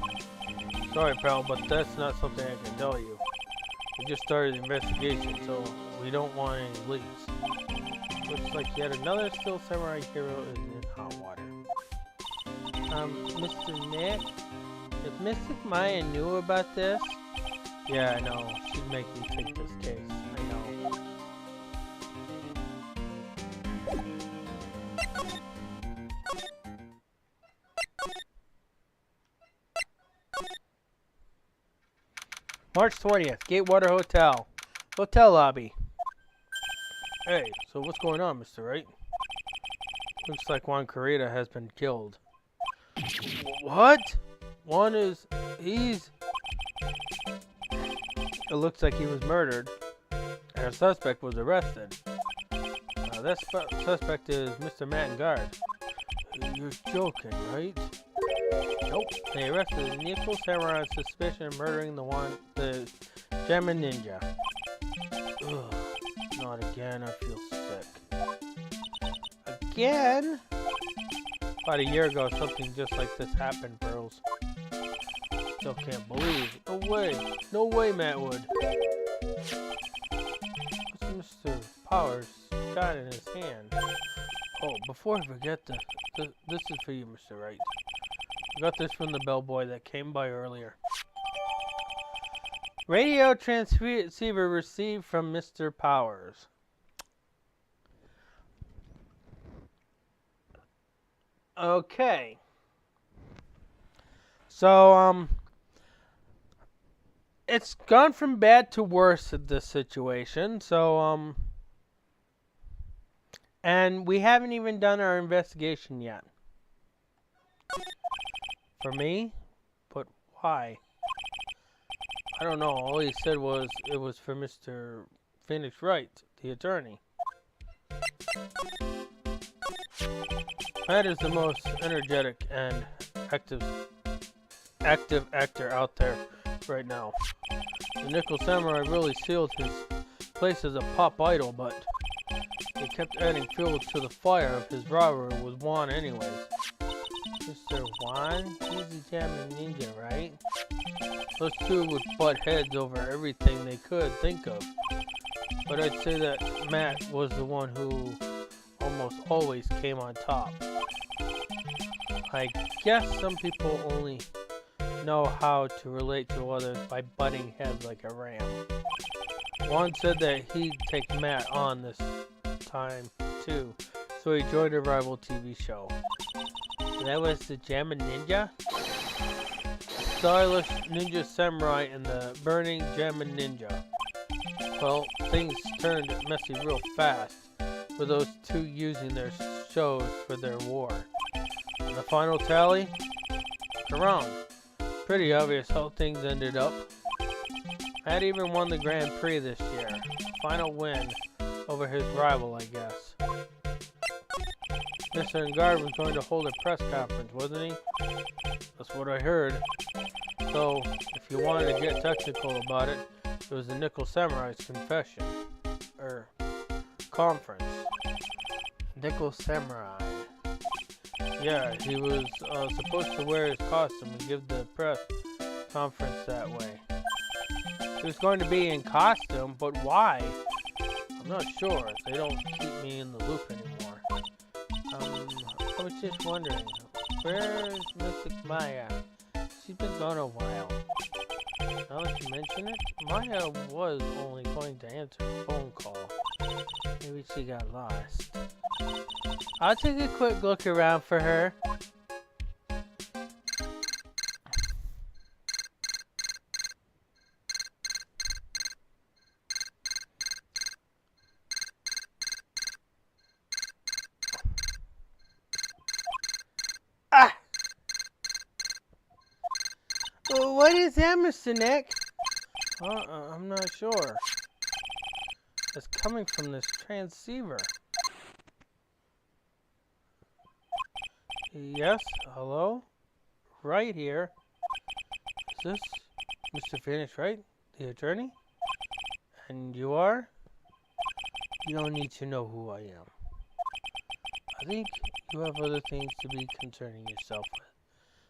Sorry, pal, but that's not something I can tell you. We just started the investigation, so we don't want any leads. Looks like yet another still samurai hero is in hot water. Mr. Nick? If Mystic Maya knew about this... Yeah, I know. She'd make me take this case. I know. March 20th, Gatewater Hotel. Hotel lobby. Hey, so what's going on, Mr. Wright? Looks like Juan Corrida has been killed. What? It looks like he was murdered, and a suspect was arrested. That suspect is Mr. Guard. You're joking, right? Nope. They arrested the Nickel Samurai on suspicion of murdering the Jammin' Ninja. Ugh. and I feel sick. Again? About a year ago, something just like this happened, bros. Still can't believe. No way. No way, Mattwood. What's Mr. Powers got in his hand? Oh, before I forget this is for you, Mr. Wright. I got this from the bellboy that came by earlier. Radio transceiver received from Mr. Powers. Okay. So, it's gone from bad to worse at this situation. So, and we haven't even done our investigation yet. For me? But why? I don't know. All he said was it was for Mr. Phoenix Wright, the attorney. Matt is the most energetic and active actor out there right now. The Nickel Samurai really sealed his place as a pop idol, but he kept adding fuel to the fire of his rivalry with Juan anyways. Mr. Juan? He's a jamming ninja, right? Those two would butt heads over everything they could think of. But I'd say that Matt was the one who almost always came on top. I guess some people only know how to relate to others by butting heads like a ram. Juan said that he'd take Matt on this time too, so he joined a rival TV show. That was the Jammin' Ninja? Stylish Ninja Samurai and the Burning Jammin' Ninja. Well, things turned messy real fast, with those two using their shows for their war. And the final tally? Around. Pretty obvious how things ended up. Matt even won the Grand Prix this year. Final win over his rival, I guess. Mr. Ngard was going to hold a press conference, wasn't he? That's what I heard. So, if you wanted to get technical about it, it was the Nickel Samurai's confession. Conference. Nickel Samurai. Yeah, he was supposed to wear his costume and give the press conference that way. He was going to be in costume, but why? I'm not sure. They don't keep me in the loop anymore. I was just wondering, where's Mystic Maya? She's been gone a while. Now that you mention it, Maya was only going to answer a phone call. Maybe she got lost. I'll take a quick look around for her. Well, what is that, Mr. Nick? I'm not sure. It's coming from this transceiver. Yes, hello? Right here. Is this Mr. Phoenix Wright, the attorney? And you are? You don't need to know who I am. I think you have other things to be concerning yourself with.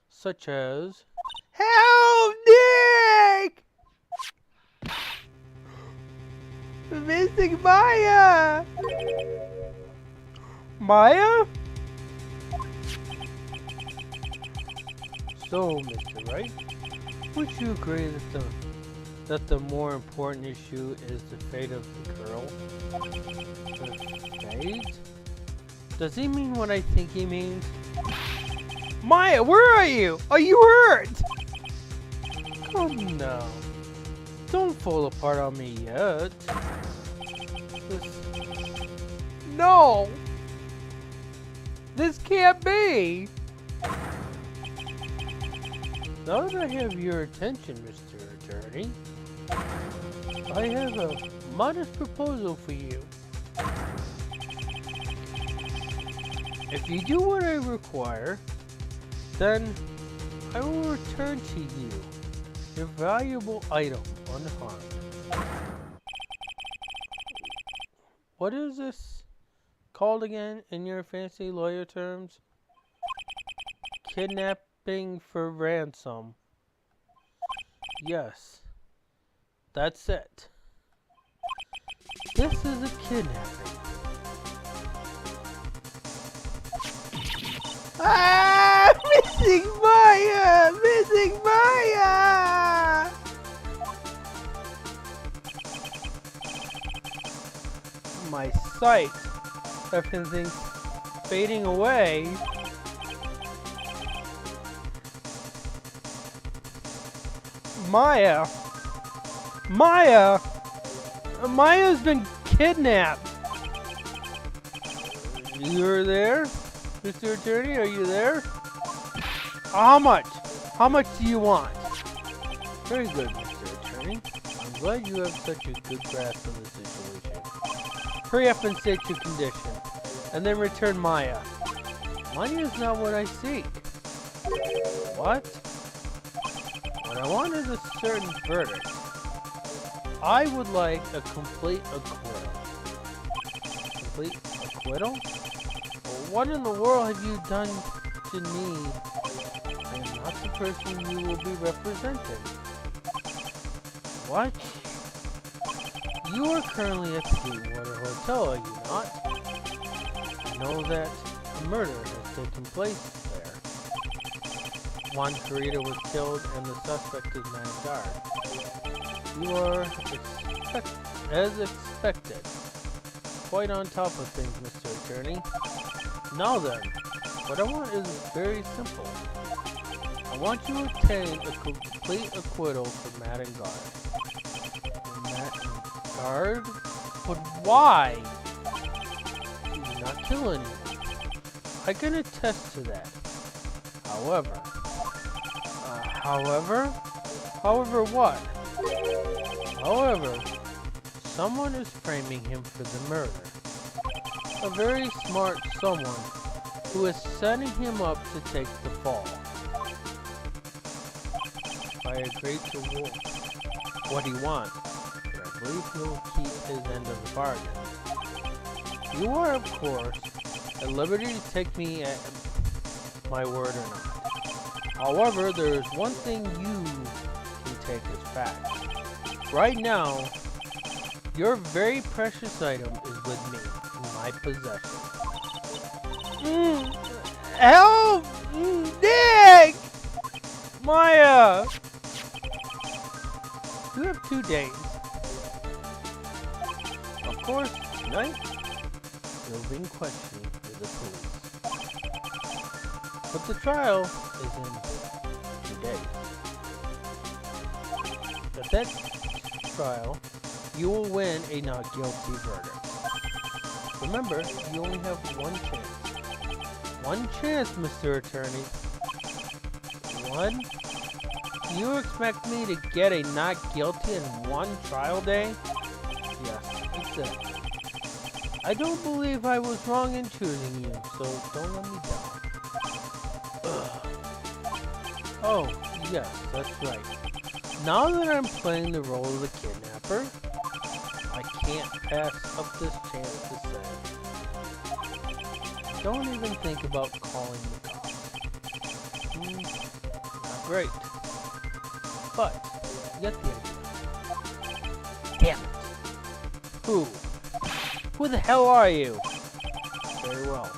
Such as... Help, Nick! Mystic Maya! Maya? So, Mr. Wright, would you agree that the more important issue is the fate of the girl? The fate? Does he mean what I think he means? Maya, where are you? Are you hurt? Come now. Don't fall apart on me yet. No! This can't be! Now that I have your attention, Mr. Attorney, I have a modest proposal for you. If you do what I require, then I will return to you your valuable item unharmed. What is this called again in your fancy lawyer terms? Kidnapping for ransom. Yes, that's it. This is a kidnapping. Ah! Missing Maya! Missing Maya! My sight, everything's fading away. Maya! Maya! Maya's been kidnapped! You're there? Mr. Attorney, are you there? How much? How much do you want? Very good, Mr. Attorney. I'm glad you have such a good grasp of the situation. Hurry up and state your condition, and then return Maya. Money is not what I seek. What? What I want is a certain verdict. I would like a complete acquittal. Complete acquittal? What in the world have you done to me? I am not the person you will be representing. What? You are currently at the Sweetwater Hotel, are you not? I know that a murder has taken place there. Juan Carrera was killed and the suspect is man guard. You are, as expected, quite on top of things, Mr. Attorney. Now then, what I want is very simple. I want you to obtain a complete acquittal for Madden Guard. Madden Guard? But why? You did not kill anyone. I can attest to that. However? However what? However, someone is framing him for the murder. A very smart someone who is setting him up to take the fall. If I agree to what he wants, but I believe he'll keep his end of the bargain. You are, of course, at liberty to take me at my word or not. However, there is one thing you can take as fact. Right now, your very precious item is with me, in my possession. Help! Dick! Maya! You have 2 days. Of course, tonight, you'll be in questioning with the police. But the trial is in 2 days. At that trial, you will win a not guilty verdict. Remember, you only have 1 chance. 1 chance, Mr. Attorney. 1? You expect me to get a not guilty in 1 trial day? Yes, that's it. I don't believe I was wrong in choosing you, so don't let me down. Oh, yes, that's right. Now that I'm playing the role of the kidnapper, I can't pass up this chance to say, don't even think about calling the cops. Not great. But, you get the idea. Damn it. Who the hell are you? Very well.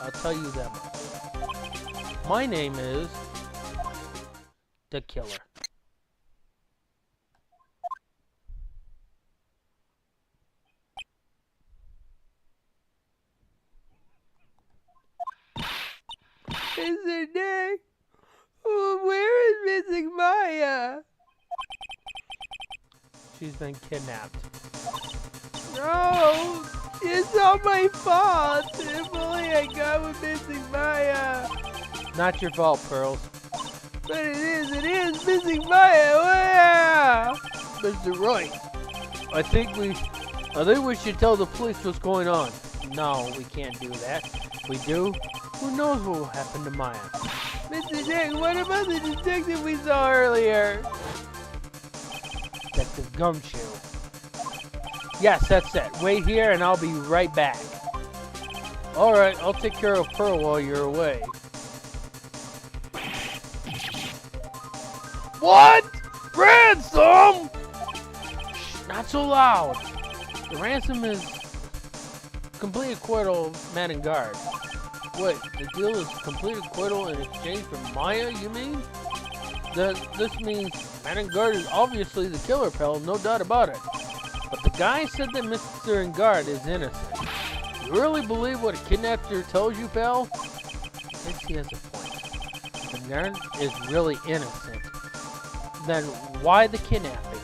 I'll tell you that much. My name is the Killer. Mr. Nick, where is missing Maya? She's been kidnapped. No, it's all my fault. If only I got with missing Maya. Not your fault, Pearls. But it is missing Maya. Wow. Mr. Wright, I think we should tell the police what's going on. No, we can't do that. We do. Who knows what will happen to Maya? Mr. Nick, what about the detective we saw earlier? Detective Gumshoe. Yes, that's it. Wait here and I'll be right back. Alright, I'll take care of Pearl while you're away. What? Ransom? Shh, not so loud. The ransom is complete acquittal of man and guard. Wait, the deal is complete acquittal in exchange for Maya, you mean? This means man and guard is obviously the killer, pal, no doubt about it. But the guy said that Mr. Engard is innocent. You really believe what a kidnapper tells you, pal? I guess he has a point. If Engard is really innocent, then why the kidnapping?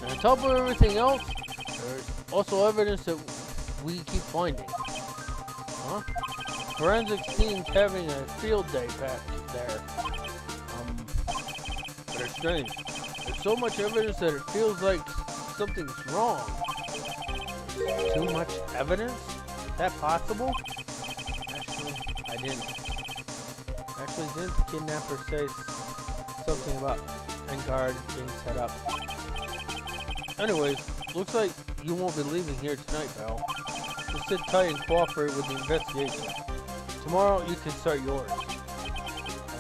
And on top of everything else, there's also evidence that we keep finding. Huh? Forensics team's having a field day back there. But it's strange. There's so much evidence that it feels like something's wrong. Too much evidence? Is that possible? Didn't the kidnapper say something about Engard being set up? Anyways, looks like you won't be leaving here tonight, pal. Just sit tight and cooperate with the investigation. Tomorrow you can start yours.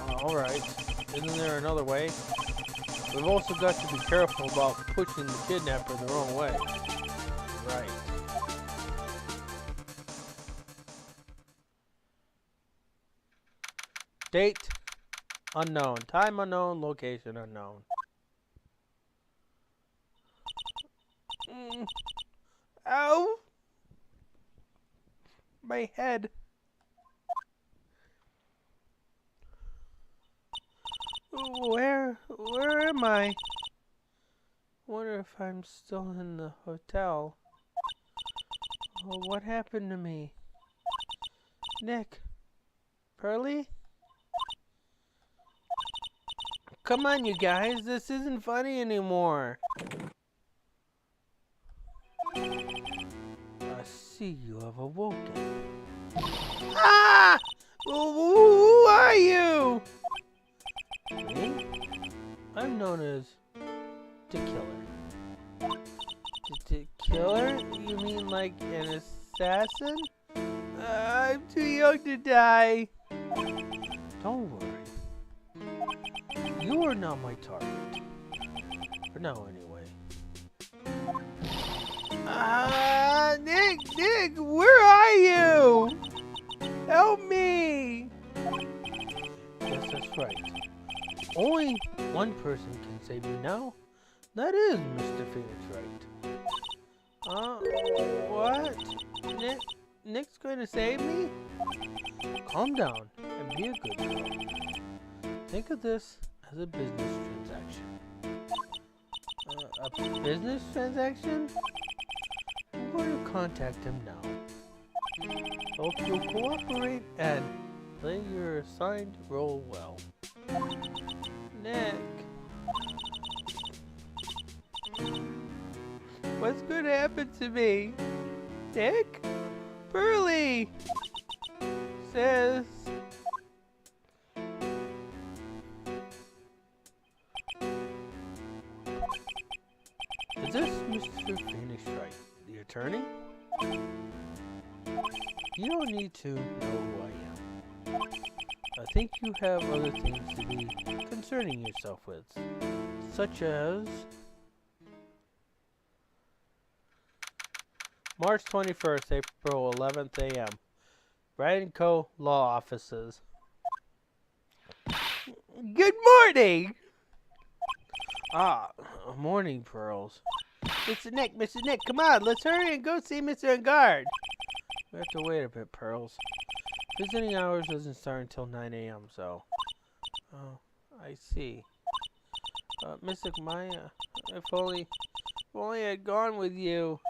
Alright. Isn't there another way? We've also got to be careful about pushing the kidnapper the wrong way. Right. Date unknown. Time unknown. Location unknown. Ow! My head. Where am I? Wonder if I'm still in the hotel. Oh, what happened to me? Nick? Pearly? Come on, you guys. This isn't funny anymore. I see you have awoken. Ah! Who are you? Me? I'm known as the Killer. The Killer? You mean like an assassin? I'm too young to die. Don't worry. You are not my target. For now, anyway. Nick, where are you? Help me! Yes, that's right. Only one person can save you now. That is Mr. Phoenix Wright. What? Nick's going to save me? Calm down and be a good girl. Think of this as a business transaction. A business transaction? I'm going to contact him now. Hope you'll cooperate and play your assigned role well. Nick. What's going to happen to me? Nick? Pearly! Says... Is this Mr. Phoenix Wright, the attorney? You don't need to know who I am. I think you have other things to be concerning yourself with, such as... March 21st, April 11th a.m. Wright & Co. Law Offices. Good morning! Morning, Pearls. Mr. Nick, come on, let's hurry and go see Mr. Engard. We have to wait a bit, Pearls. Visiting hours doesn't start until 9 a.m., so... Oh, I see. Mystic Maya, if only I'd gone with you.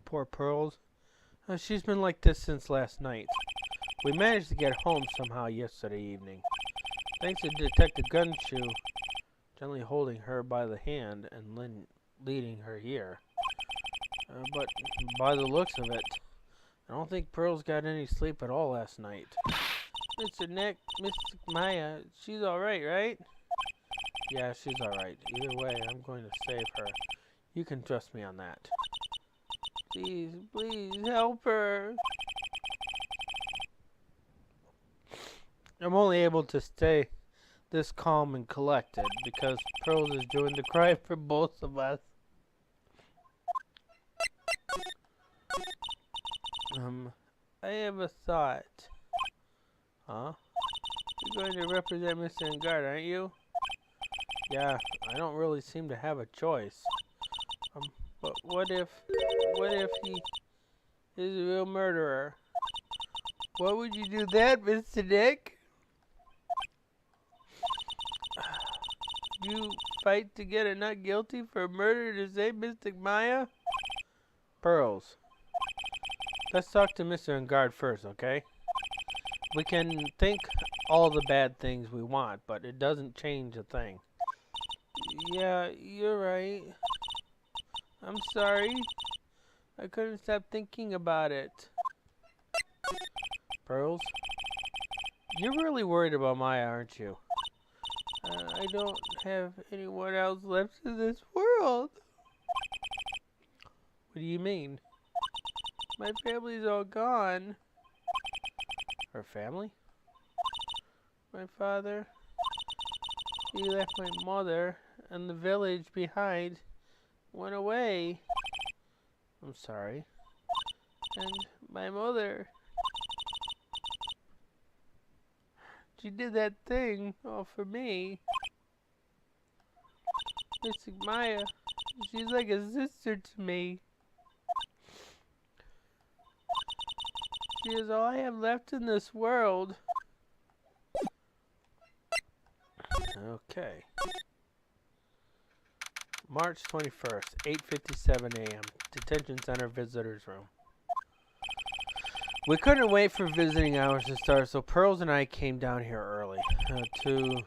Poor Pearls. She's been like this since last night. We managed to get home somehow yesterday evening. Thanks to Detective Gunshoe gently holding her by the hand and leading her here. But by the looks of it, I don't think Pearls got any sleep at all last night. Mr. Nick, Miss Maya, she's alright, right? Yeah, she's alright. Either way, I'm going to save her. You can trust me on that. Please, please, help her. I'm only able to stay this calm and collected because Pearls is doing the crime for both of us. I have a thought. Huh? You're going to represent Mr. Engard, aren't you? Yeah, I don't really seem to have a choice. But what if he is a real murderer? What would you do that, Mr. Nick? You fight to get a not guilty for murder to save Mr. Maya? Pearls. Let's talk to Mr. Engard first, okay? We can think all the bad things we want, but it doesn't change a thing. Yeah, you're right. I'm sorry. I couldn't stop thinking about it. Pearls? You're really worried about Maya, aren't you? I don't have anyone else left in this world. What do you mean? My family's all gone. Her family? My father. He left my mother and the village behind. Went away. I'm sorry. And my mother. She did that thing all for me. Miss Maya. She's like a sister to me. She is all I have left in this world. Okay. March 21st, 8:57 a.m. Detention Center Visitors Room. We couldn't wait for visiting hours to start, so Pearls and I came down here early to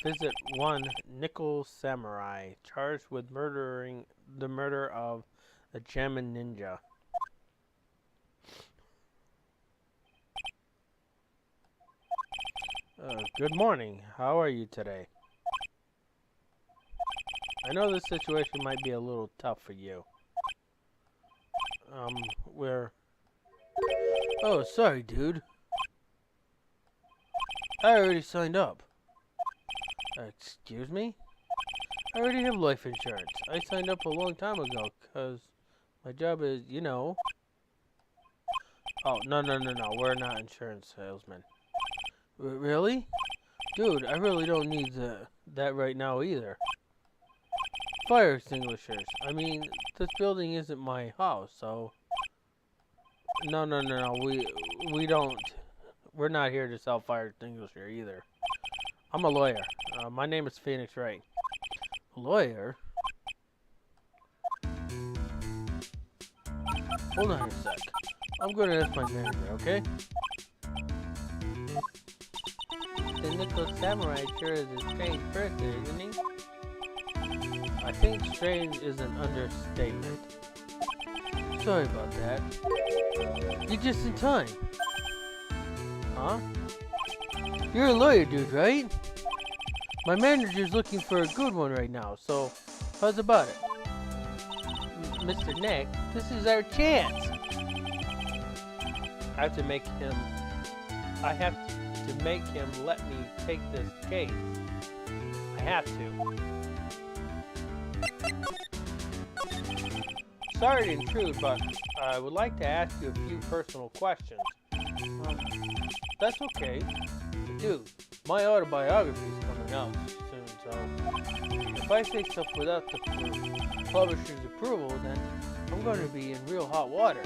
visit one Nickel Samurai, charged with murdering the murder of a German ninja. Good morning. How are you today? I know this situation might be a little tough for you. Oh, sorry, dude. I already signed up. Excuse me? I already have life insurance. I signed up a long time ago, because my job is, you know... Oh, no. We're not insurance salesmen. Really? Dude, I really don't need that right now either. Fire extinguishers. I mean, this building isn't my house, so... No. We don't... We're not here to sell fire extinguisher either. I'm a lawyer. My name is Phoenix Wright. A lawyer? Hold on a sec. I'm going to ask my manager, okay? The Nickel Samurai sure is a strange person, isn't he? I think strange is an understatement. Sorry about that. You're just in time. Huh? You're a lawyer, dude, right? My manager's looking for a good one right now, so how's about it? Mr. Nick, this is our chance. I have to make him let me take this case. I have to. Sorry to intrude, but I would like to ask you a few personal questions. That's okay. Dude, my autobiography is coming out soon, so if I say stuff without the publisher's approval, then I'm going to be in real hot water.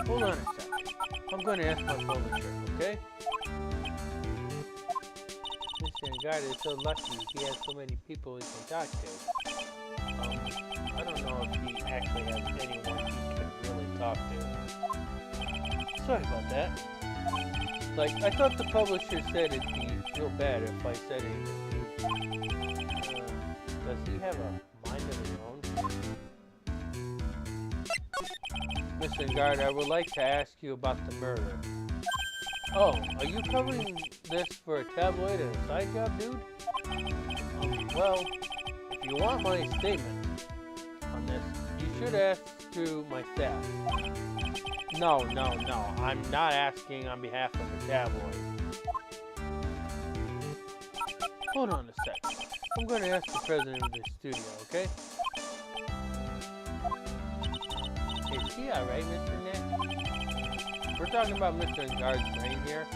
Hold on a sec. I'm going to ask my publisher, okay? Mr. Engard is so lucky he has so many people he can talk to. I don't know if he actually has anyone he can really talk to. Sorry about that. Like, I thought the publisher said it'd be real bad if I said anything. Does he have a mind of his own? Mr. Engard, I would like to ask you about the murder. Oh, are you covering this for a tabloid and a side job, dude? Well, if you want my statement on this, you should ask through my staff. No, I'm not asking on behalf of the tabloid. Hold on a sec. I'm going to ask the president of the studio, okay? Is he alright, Mr. Nick? We're talking about Mr. Guard's brain here.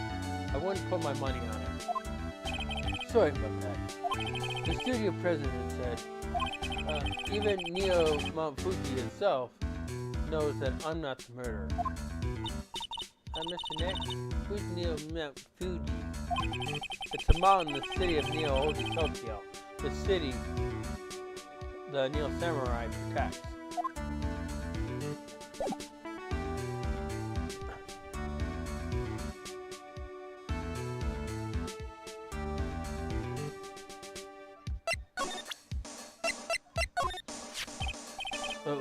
I wouldn't put my money on it. Sorry about that. The studio president said, even Neo Mount Fuji himself knows that I'm not the murderer. Mr. Nick, who's Neo Mount Fuji? It's a mountain in the city of Neo Oji, Tokyo. The city the Neo Samurai protects.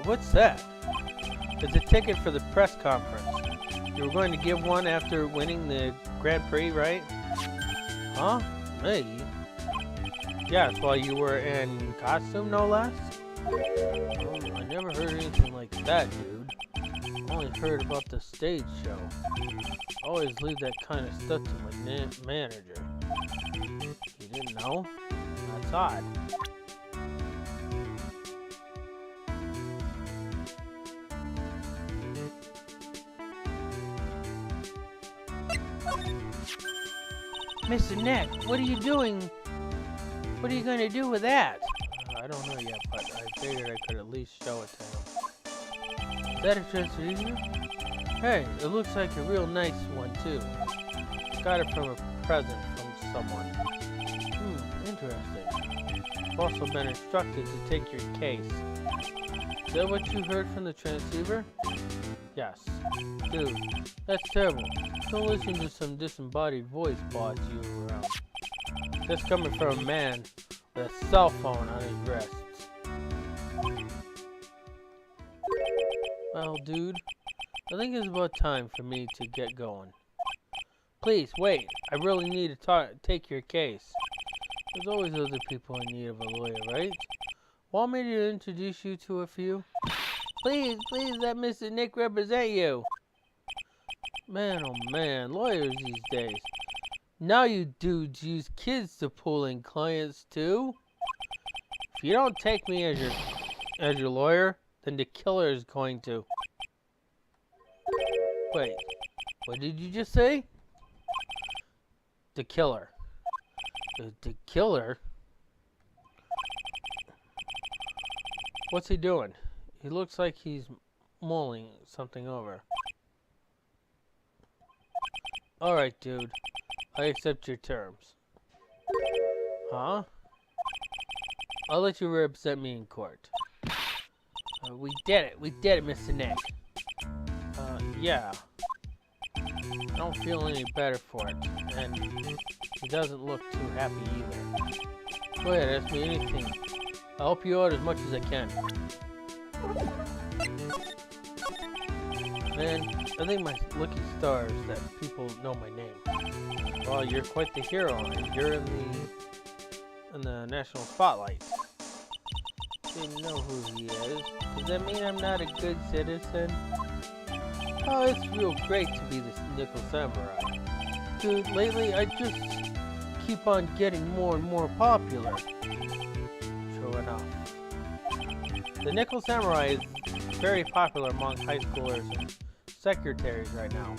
What's that? It's a ticket for the press conference. You were going to give one after winning the Grand Prix, right? Huh? Me? Yes, while you were in costume, no less? I never heard anything like that, dude. Only heard about the stage show. Always leave that kind of stuff to my manager. You didn't know? That's odd. Mr. Nick, what are you doing? What are you going to do with that? I don't know yet, but I figured I could at least show it to him. Is that a transfusion? Hey, it looks like a real nice one, too. Got it from a present from someone. Interesting. I've also been instructed to take your case. Is that what you heard from the transceiver? Yes. Dude, that's terrible. Don't listen to some disembodied voice bots you around. That's coming from a man with a cell phone on his wrists. Well, dude, I think it's about time for me to get going. Please, wait. I really need to take your case. There's always other people in need of a lawyer, right? Want me to introduce you to a few? Please, let Mr. Nick represent you. Man, oh man, lawyers these days. Now you dudes use kids to pull in clients too? If you don't take me as your lawyer, then the killer is going to. Wait, what did you just say? The killer. The killer? What's he doing? He looks like he's mulling something over. Alright, dude. I accept your terms. Huh? I'll let you represent me in court. We did it, Mr. Nick. Yeah. I don't feel any better for it, and he doesn't look too happy either. Go ahead, ask me anything. I'll help you out as much as I can. Man, I think my lucky stars that people know my name. Well, you're quite the hero, and you're in the national spotlight. Didn't know who he is. Does that mean I'm not a good citizen? Oh, it's real great to be this nickel samurai. Dude, lately I just keep on getting more and more popular. True enough. The nickel samurai is very popular among high schoolers and secretaries right now.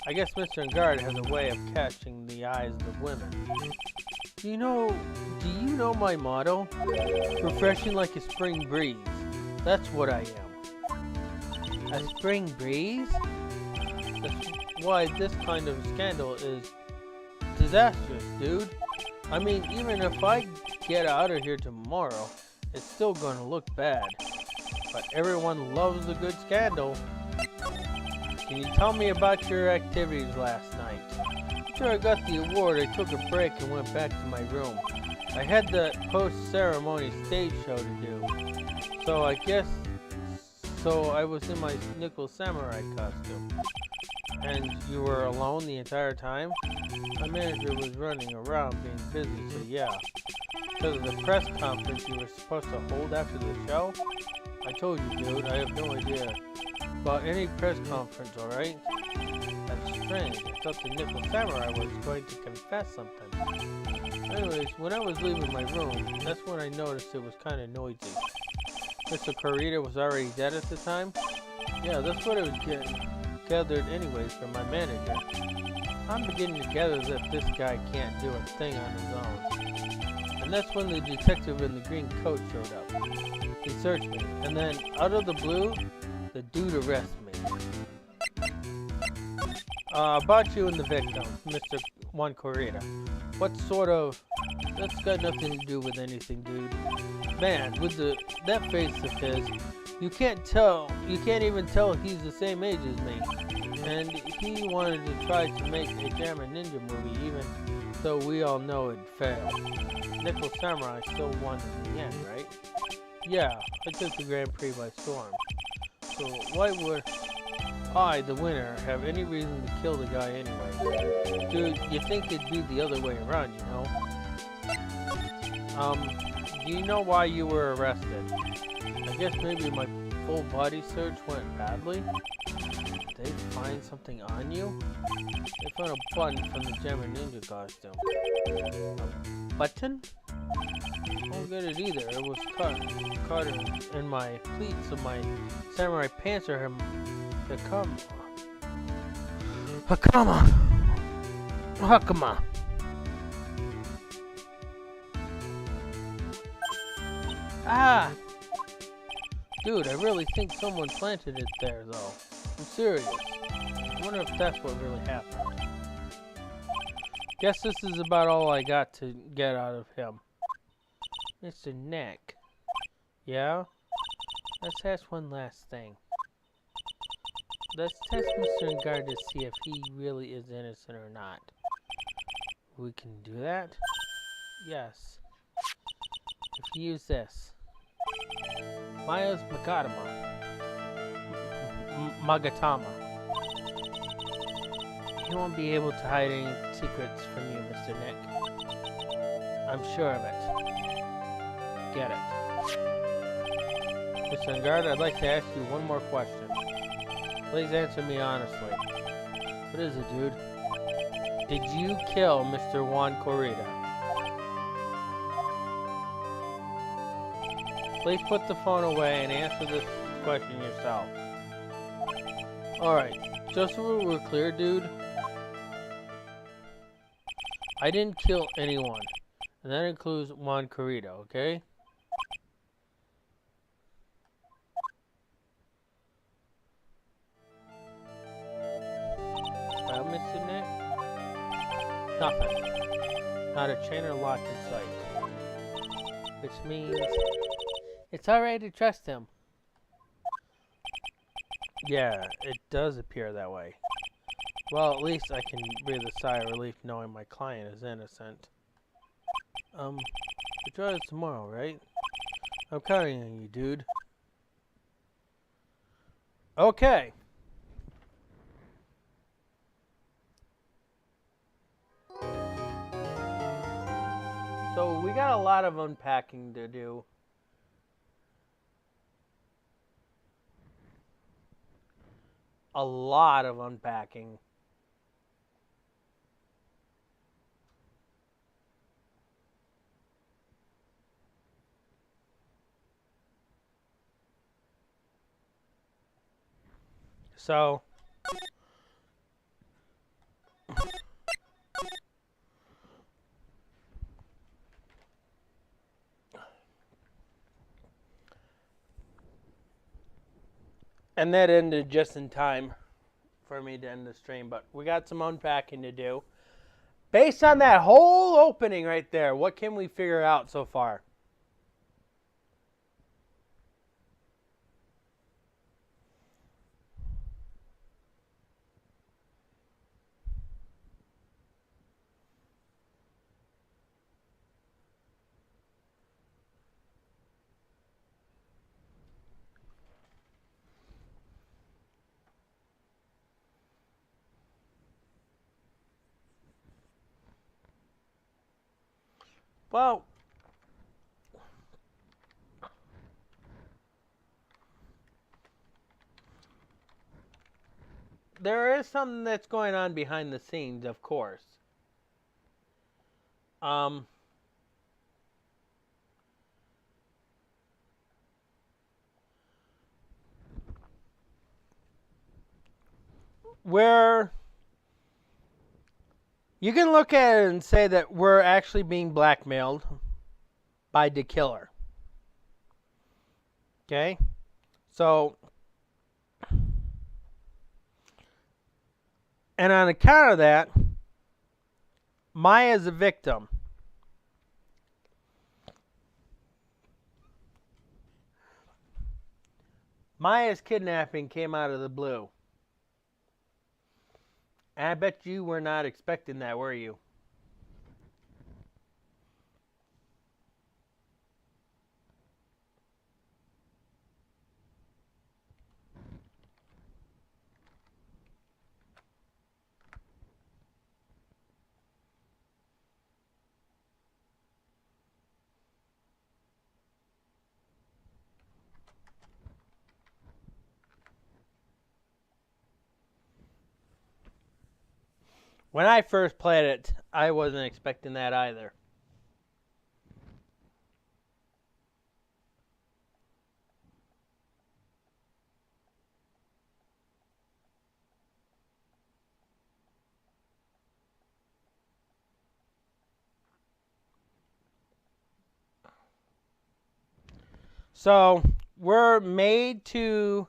I guess Mr. Guard has a way of catching the eyes of women. Do you know my motto? Refreshing like a spring breeze. That's what I am. A spring breeze? That's why this kind of scandal is disastrous, dude. I mean, even if I get out of here tomorrow, it's still gonna look bad. But everyone loves a good scandal. Can you tell me about your activities last night? After I got the award, I took a break and went back to my room. I had the post-ceremony stage show to do. So I was in my nickel samurai costume. And you were alone the entire time? My manager was running around being busy, so yeah. Because of the press conference you were supposed to hold after the show? I told you, dude, I have no idea about any press conference, alright? That's strange. I thought the Nickel Samurai was going to confess something. Anyways, when I was leaving my room, that's when I noticed it was kind of noisy. Mr. Corita was already dead at the time? Yeah, that's what I was gathered anyways from my manager. I'm beginning to gather that this guy can't do a thing on his own. And that's when the detective in the green coat showed up. He searched me, and then, out of the blue, the dude arrested me. About you and the victim, Mr. Juan Corita. What sort of... That's got nothing to do with anything, dude. Man, with that face of his, you can't even tell he's the same age as me. And he wanted to try to make a Jammer Ninja movie, even though we all know it failed. Nickel Samurai still won in the end, right? Yeah, I took the Grand Prix by storm. So why would I, the winner, have any reason to kill the guy anyway? Dude, you think it'd be the other way around, you know? Do you know why you were arrested? I guess maybe my full body search went badly? Did they find something on you? They found a button from the Jammer Ninja costume. A button? I don't get it either. It was caught in my pleats of my samurai pants or Hakama. Ah! Dude, I really think someone planted it there, though. I'm serious. I wonder if that's what really happened. Guess this is about all I got to get out of him. Mr. Neck. Yeah? Let's ask one last thing. Let's test Mr. Ngard to see if he really is innocent or not. We can do that? Yes. If you use this. Maya's Magatama. He won't be able to hide any secrets from you, Mr. Nick. I'm sure of it. Get it. Mr. Ngard, I'd like to ask you one more question. Please answer me honestly. What is it, dude? Did you kill Mr. Juan Corita? Please put the phone away and answer this question yourself. Alright, just so we're clear, dude. I didn't kill anyone. And that includes Juan Corita, okay? Well, Mr. Nick? Nothing. Not a chain or lock in sight. Which means it's alright to trust him. Yeah, it does appear that way. Well, at least I can breathe a sigh of relief knowing my client is innocent. The trial is tomorrow, right? I'm counting on you, dude. Okay. So we got a lot of unpacking to do. A lot of unpacking. So and that ended just in time for me to end the stream, but we got some unpacking to do. Based on that whole opening right there, what can we figure out so far? Well, there is something that's going on behind the scenes, of course. Where you can look at it and say that we're actually being blackmailed by the killer. Okay? So, and on account of that, Maya's a victim. Maya's kidnapping came out of the blue. And I bet you were not expecting that, were you? When I first played it, I wasn't expecting that either. So, we're made to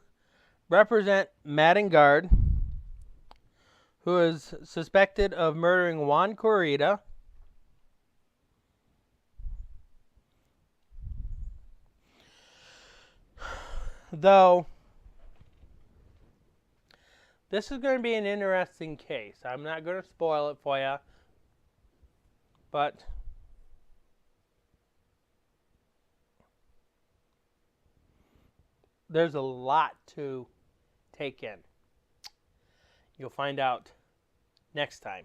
represent Madden Guard, who is suspected of murdering Juan Corrida. Though, this is going to be an interesting case. I'm not going to spoil it for you, but there's a lot to take in. You'll find out next time.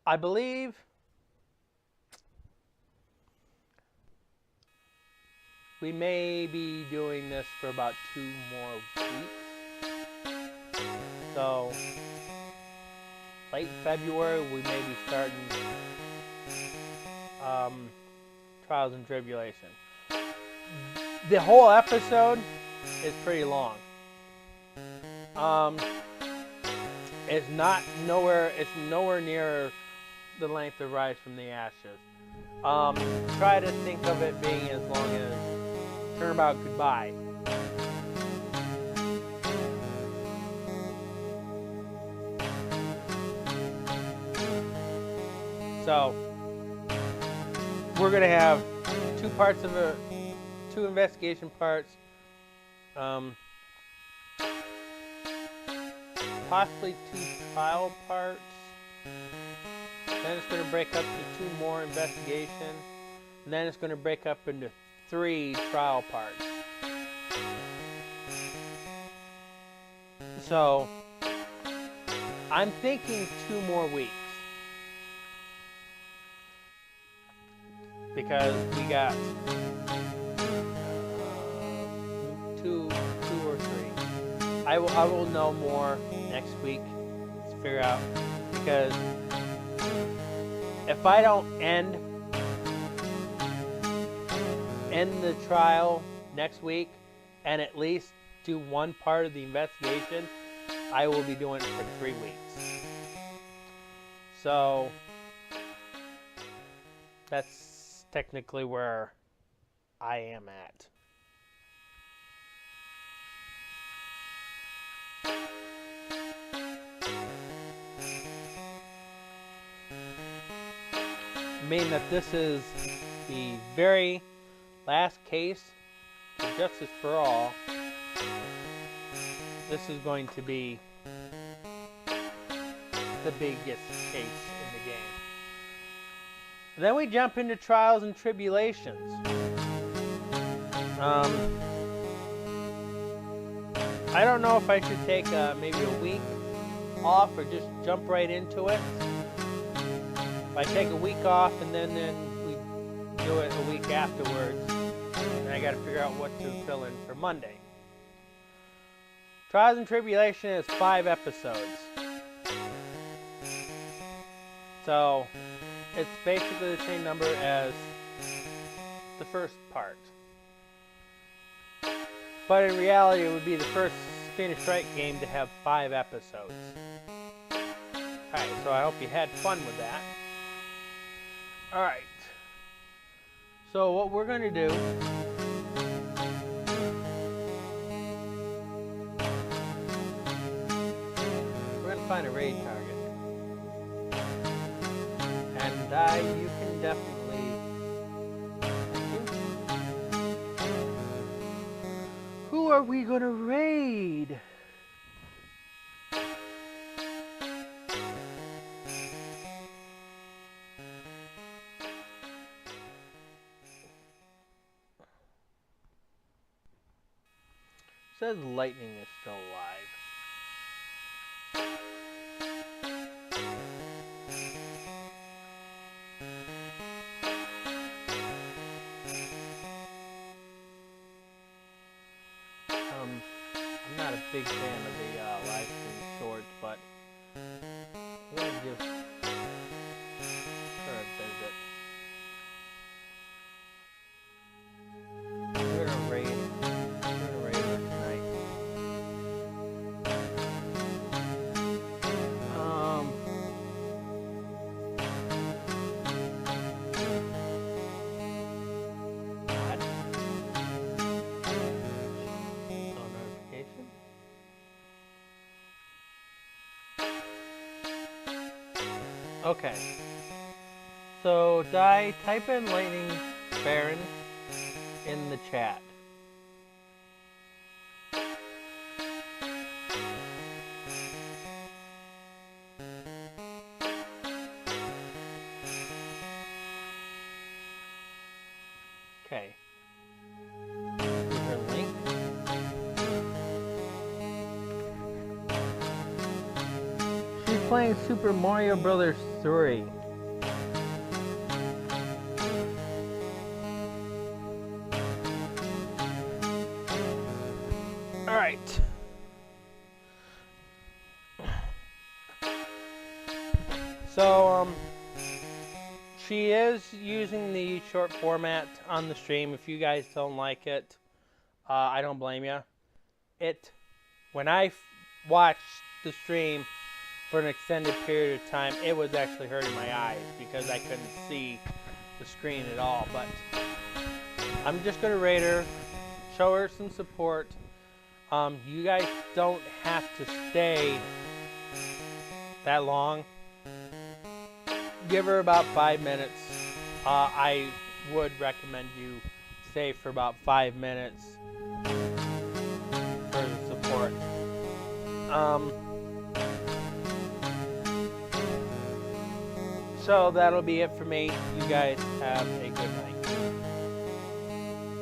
I believe we may be doing this for about 2 more weeks. So, late February, we may be starting Trials and Tribulation. The whole episode is pretty long. It's nowhere near the length of Rise from the Ashes. Try to think of it being as long as Turnabout Goodbye. So, we're going to have 2 parts of it, 2 investigation parts, possibly 2 trial parts. Then it's going to break up to 2 more investigation, and then it's going to break up into 3 trial parts. So, I'm thinking 2 more weeks. Because we got 2 or 3. I will know more next week to figure out, because if I don't end the trial next week and at least do 1 part of the investigation, I will be doing it for 3 weeks. So that's technically where I am at. I mean that this is the very last case for Justice for All. This is going to be the biggest case in the game. And then we jump into Trials and Tribulations. I don't know if I should take maybe a week off or just jump right into it. If I take a week off and then we do it a week afterwards, then I got to figure out what to fill in for Monday. Trials and Tribulation is 5 episodes. So it's basically the same number as the first part. But in reality, it would be the first Phoenix Wright game to have 5 episodes. Alright, so I hope you had fun with that. Alright. So what we're going to do... we're going to find a raid target. And you can definitely... Who are we going to raid? Says lightning is still alive. I'm not a big fan of the live stream shorts, but I'm going to give her a visit. We're going to raid her tonight. What? No notification? Okay. So, type in Lightning Baron in the chat. Okay. Here's her link. She's playing Super Mario Brothers 3. Alright. So, she is using the short format on the stream. If you guys don't like it, I don't blame you. When I watched the stream for an extended period of time, it was actually hurting my eyes because I couldn't see the screen at all. But I'm just going to rate her, show her some support. You guys don't have to stay that long. Give her about 5 minutes. I would recommend you stay for about 5 minutes for the support. So that'll be it for me. You guys have a good night.